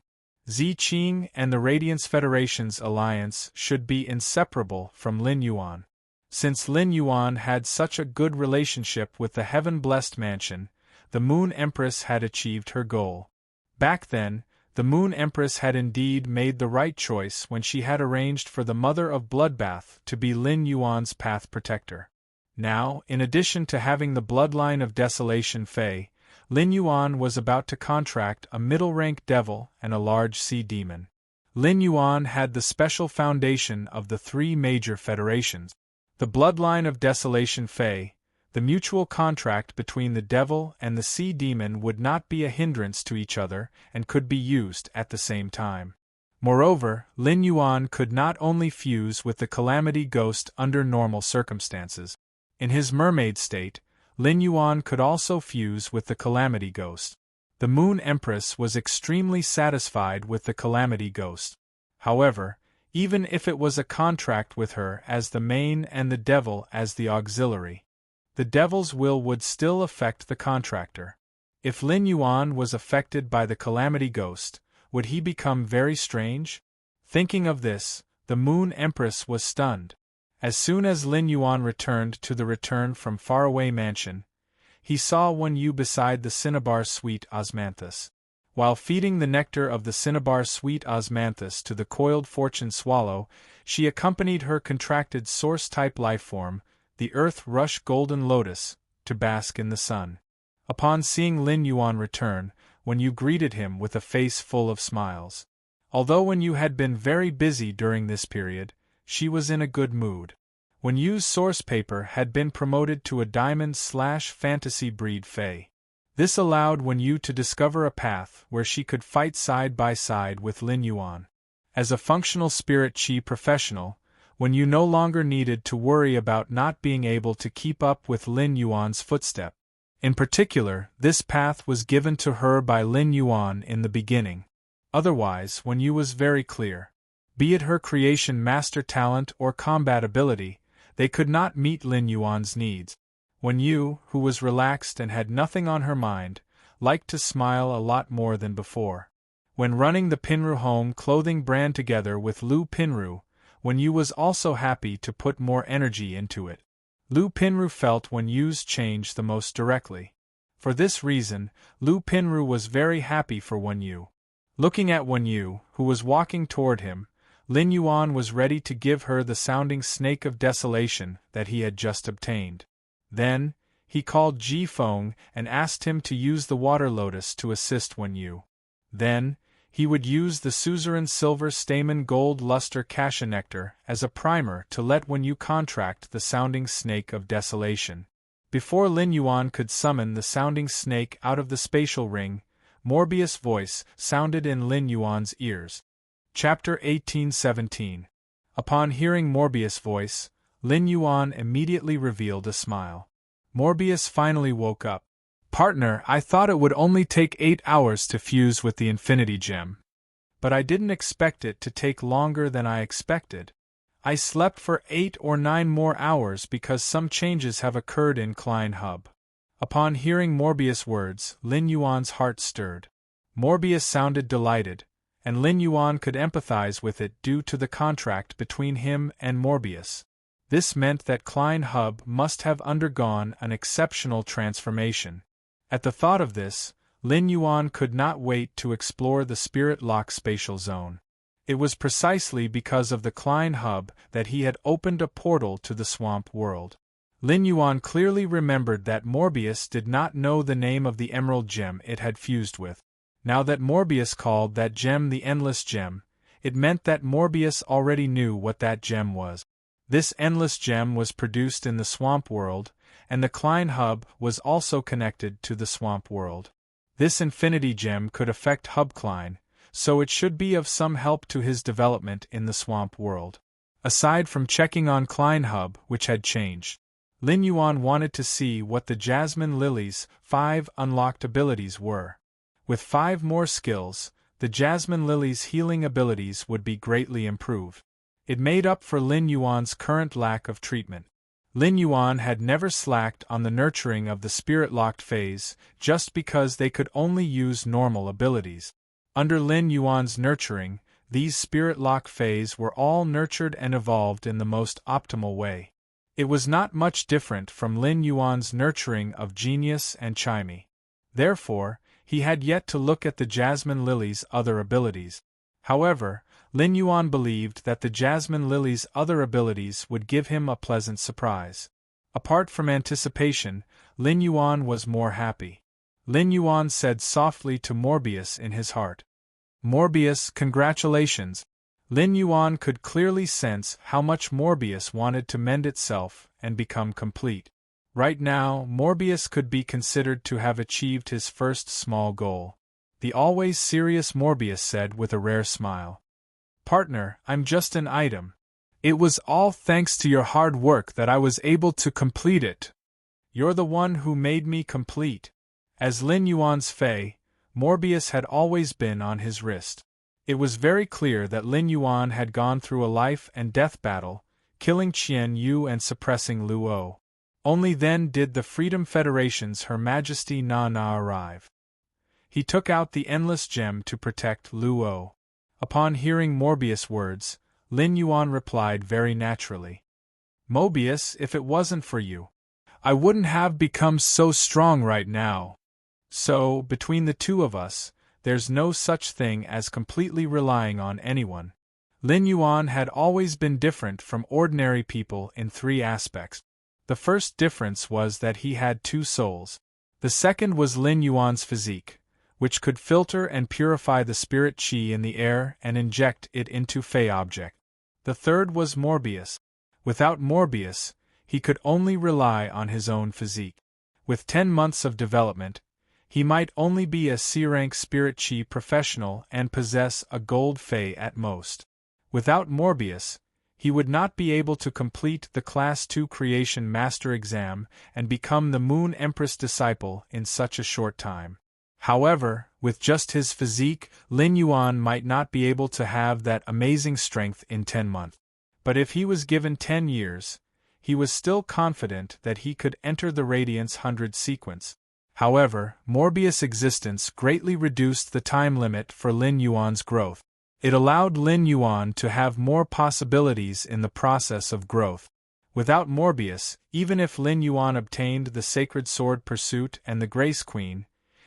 Ziqing and the Radiance Federation's alliance should be inseparable from Lin Yuan. Since Lin Yuan had such a good relationship with the Heaven-Blessed Mansion, the Moon Empress had achieved her goal. Back then, the Moon Empress had indeed made the right choice when she had arranged for the Mother of Bloodbath to be Lin Yuan's path protector. Now, in addition to having the bloodline of Desolation Fey, Lin Yuan was about to contract a middle-rank devil and a large sea demon. Lin Yuan had the special foundation of the 3 major federations. The bloodline of Desolation Fey, The mutual contract between the devil and the sea demon would not be a hindrance to each other and could be used at the same time. Moreover, Lin Yuan could not only fuse with the calamity ghost under normal circumstances. In his mermaid state, Lin Yuan could also fuse with the calamity ghost. The Moon Empress was extremely satisfied with the calamity ghost. However, even if it was a contract with her as the main and the devil as the auxiliary, the devil's will would still affect the contractor. If Lin Yuan was affected by the calamity ghost, would he become very strange? Thinking of this, the Moon Empress was stunned. As soon as Lin Yuan returned to the return from faraway mansion, he saw Wen Yu beside the cinnabar sweet osmanthus. While feeding the nectar of the cinnabar sweet osmanthus to the coiled fortune swallow, she accompanied her contracted source-type lifeform, the earth rush golden lotus, to bask in the sun. Upon seeing Lin Yuan return, Wen Yu greeted him with a face full of smiles. Although Wen Yu had been very busy during this period, she was in a good mood. Wen Yu's source paper had been promoted to a diamond/fantasy breed Fae. This allowed Wen Yu to discover a path where she could fight side by side with Lin Yuan. As a functional spirit chi professional, Wen Yu no longer needed to worry about not being able to keep up with Lin Yuan's footstep. In particular, this path was given to her by Lin Yuan in the beginning. Otherwise, Wen Yu was very clear. Be it her creation master talent or combat ability, they could not meet Lin Yuan's needs. Wen Yu, who was relaxed and had nothing on her mind, liked to smile a lot more than before. When running the Pinru home clothing brand together with Lu Pinru, Wen Yu was also happy to put more energy into it. Lu Pinru felt Wen Yu's change the most directly. For this reason, Lu Pinru was very happy for Wen Yu. Looking at Wen Yu, who was walking toward him, Lin Yuan was ready to give her the sounding snake of desolation that he had just obtained. Then, he called Ji Feng and asked him to use the water lotus to assist Wen Yu. Then, he would use the suzerain silver stamen gold luster cassia nectar as a primer to let Wen Yu contract the sounding snake of desolation. Before Lin Yuan could summon the sounding snake out of the spatial ring, Morbius' voice sounded in Lin Yuan's ears. Chapter 1817. Upon hearing Morbius' voice, Lin Yuan immediately revealed a smile. Morbius finally woke up. Partner, I thought it would only take 8 hours to fuse with the Infinity Gem. But I didn't expect it to take longer than I expected. I slept for 8 or 9 more hours because some changes have occurred in Klein Hub. Upon hearing Morbius' words, Lin Yuan's heart stirred. Morbius sounded delighted, and Lin Yuan could empathize with it due to the contract between him and Morbius. This meant that Klein Hub must have undergone an exceptional transformation. At the thought of this, Lin Yuan could not wait to explore the Spirit Lock spatial zone. It was precisely because of the Klein Hub that he had opened a portal to the swamp world. Lin Yuan clearly remembered that Morbius did not know the name of the emerald gem it had fused with. Now that Morbius called that gem the Endless Gem, it meant that Morbius already knew what that gem was. This Endless Gem was produced in the swamp world, and the Klein Hub was also connected to the swamp world. This Infinity Gem could affect Hub Klein, so it should be of some help to his development in the swamp world. Aside from checking on Klein Hub, which had changed, Lin Yuan wanted to see what the Jasmine Lily's 5 unlocked abilities were. With 5 more skills, the Jasmine Lily's healing abilities would be greatly improved. It made up for Lin Yuan's current lack of treatment. Lin Yuan had never slacked on the nurturing of the spirit-locked phase, just because they could only use normal abilities. Under Lin Yuan's nurturing, these spirit-locked phase were all nurtured and evolved in the most optimal way. It was not much different from Lin Yuan's nurturing of Genius and Chimey. Therefore, he had yet to look at the Jasmine Lily's other abilities. However, Lin Yuan believed that the Jasmine Lily's other abilities would give him a pleasant surprise. Apart from anticipation, Lin Yuan was more happy. Lin Yuan said softly to Morbius in his heart. Morbius, congratulations! Lin Yuan could clearly sense how much Morbius wanted to mend itself and become complete. Right now, Morbius could be considered to have achieved his first small goal. The always serious Morbius said with a rare smile. Partner, I'm just an item. It was all thanks to your hard work that I was able to complete it. You're the one who made me complete. As Lin Yuan's Fei, Morbius had always been on his wrist. It was very clear that Lin Yuan had gone through a life and death battle, killing Qian Yu and suppressing Luo. Only then did the Freedom Federation's Her Majesty Na Na arrive. He took out the Endless Gem to protect Luo. Upon hearing Morbius' words, Lin Yuan replied very naturally. Mobius, if it wasn't for you, I wouldn't have become so strong right now. So, between the two of us, there's no such thing as completely relying on anyone. Lin Yuan had always been different from ordinary people in 3 aspects. The first difference was that he had 2 souls. The second was Lin Yuan's physique, which could filter and purify the spirit qi in the air and inject it into Fey object. The third was Morbius. Without Morbius, he could only rely on his own physique. With 10 months of development, he might only be a C-rank spirit qi professional and possess a gold Fey at most. Without Morbius, he would not be able to complete the Class 2 Creation Master exam and become the Moon Empress disciple in such a short time. However, with just his physique, Lin Yuan might not be able to have that amazing strength in 10 months. But if he was given 10 years, he was still confident that he could enter the Radiance 100 sequence. However, Morbius' existence greatly reduced the time limit for Lin Yuan's growth. It allowed Lin Yuan to have more possibilities in the process of growth. Without Morbius, even if Lin Yuan obtained the Sacred Sword Pursuit and the Grace Queen,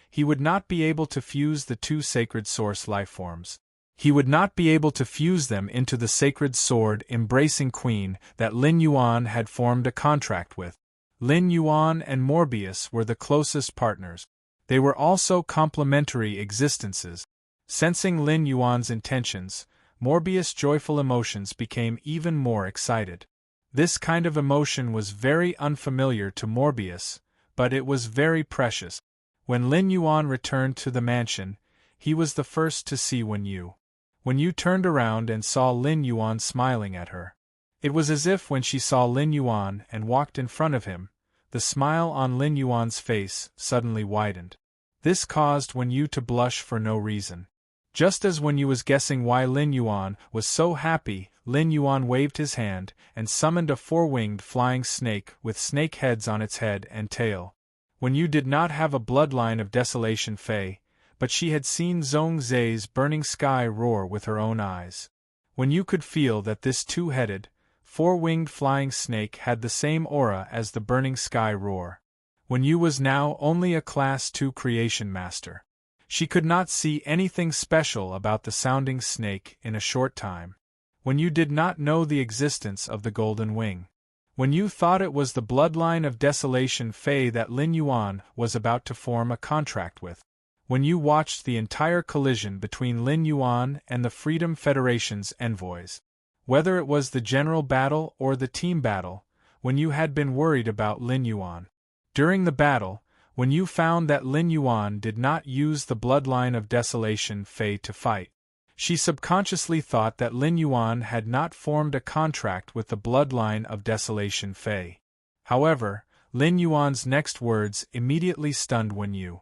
he would not be able to fuse the 2 sacred source lifeforms. He would not be able to fuse them into the Sacred Sword Embracing Queen that Lin Yuan had formed a contract with. Lin Yuan and Morbius were the closest partners. They were also complementary existences. Sensing Lin Yuan's intentions, Morbius' joyful emotions became even more excited. This kind of emotion was very unfamiliar to Morbius, but it was very precious. When Lin Yuan returned to the mansion, he was the first to see Wen Yu. Wen Yu turned around and saw Lin Yuan smiling at her. It was as if when she saw Lin Yuan and walked in front of him, the smile on Lin Yuan's face suddenly widened. This caused Wen Yu to blush for no reason. Just as Wen Yu was guessing why Lin Yuan was so happy, Lin Yuan waved his hand and summoned a 4-winged flying snake with snake heads on its head and tail. Wen Yu did not have a bloodline of Desolation Fey, but she had seen Zhong Zai's burning sky roar with her own eyes. Wen Yu could feel that this 2-headed, 4-winged flying snake had the same aura as the burning sky roar. Wen Yu was now only a Class 2 Creation Master. She could not see anything special about the sounding snake in a short time. Wen Yu did not know the existence of the Golden Wing. Wen Yu thought it was the bloodline of Desolation Fey that Lin Yuan was about to form a contract with. Wen Yu watched the entire collision between Lin Yuan and the Freedom Federation's envoys. Whether it was the general battle or the team battle, Wen Yu had been worried about Lin Yuan. During the battle, Wen Yu found that Lin Yuan did not use the bloodline of Desolation Fey to fight. She subconsciously thought that Lin Yuan had not formed a contract with the bloodline of Desolation Fey. However, Lin Yuan's next words immediately stunned Wen Yu.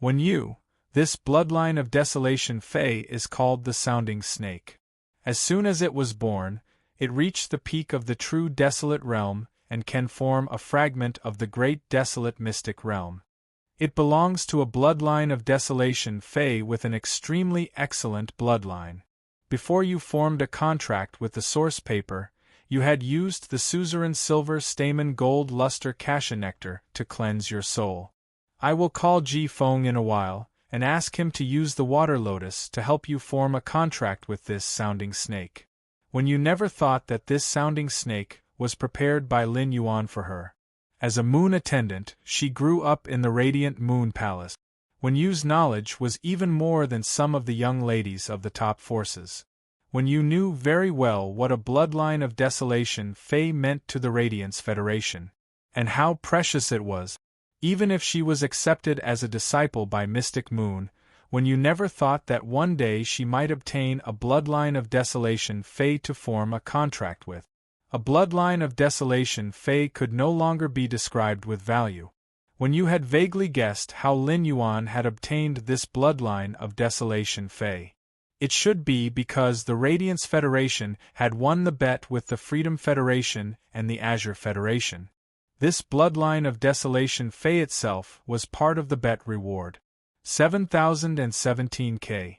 Wen Yu, this bloodline of Desolation Fey is called the Sounding Snake. As soon as it was born, it reached the peak of the true Desolate Realm and can form a fragment of the great Desolate Mystic Realm. It belongs to a bloodline of Desolation Fey with an extremely excellent bloodline. Before you formed a contract with the source paper, you had used the Suzerain Silver Stamen Gold Luster Kasha Nectar to cleanse your soul. I will call Ji Feng in a while, and ask him to use the Water Lotus to help you form a contract with this Sounding Snake. When you never thought that this Sounding Snake was prepared by Lin Yuan for her. As a moon attendant, she grew up in the Radiant Moon Palace. Wen Yu's knowledge was even more than some of the young ladies of the top forces. Wen Yu knew very well what a bloodline of Desolation Fey meant to the Radiance Federation. And how precious it was, even if she was accepted as a disciple by Mystic Moon, when you never thought that one day she might obtain a bloodline of Desolation Fae to form a contract with. A bloodline of Desolation Fae could no longer be described with value. When you had vaguely guessed how Lin Yuan had obtained this bloodline of Desolation Fae, it should be because the Radiance Federation had won the bet with the Freedom Federation and the Azure Federation. This bloodline of Desolation Fae itself was part of the bet reward. 7017K.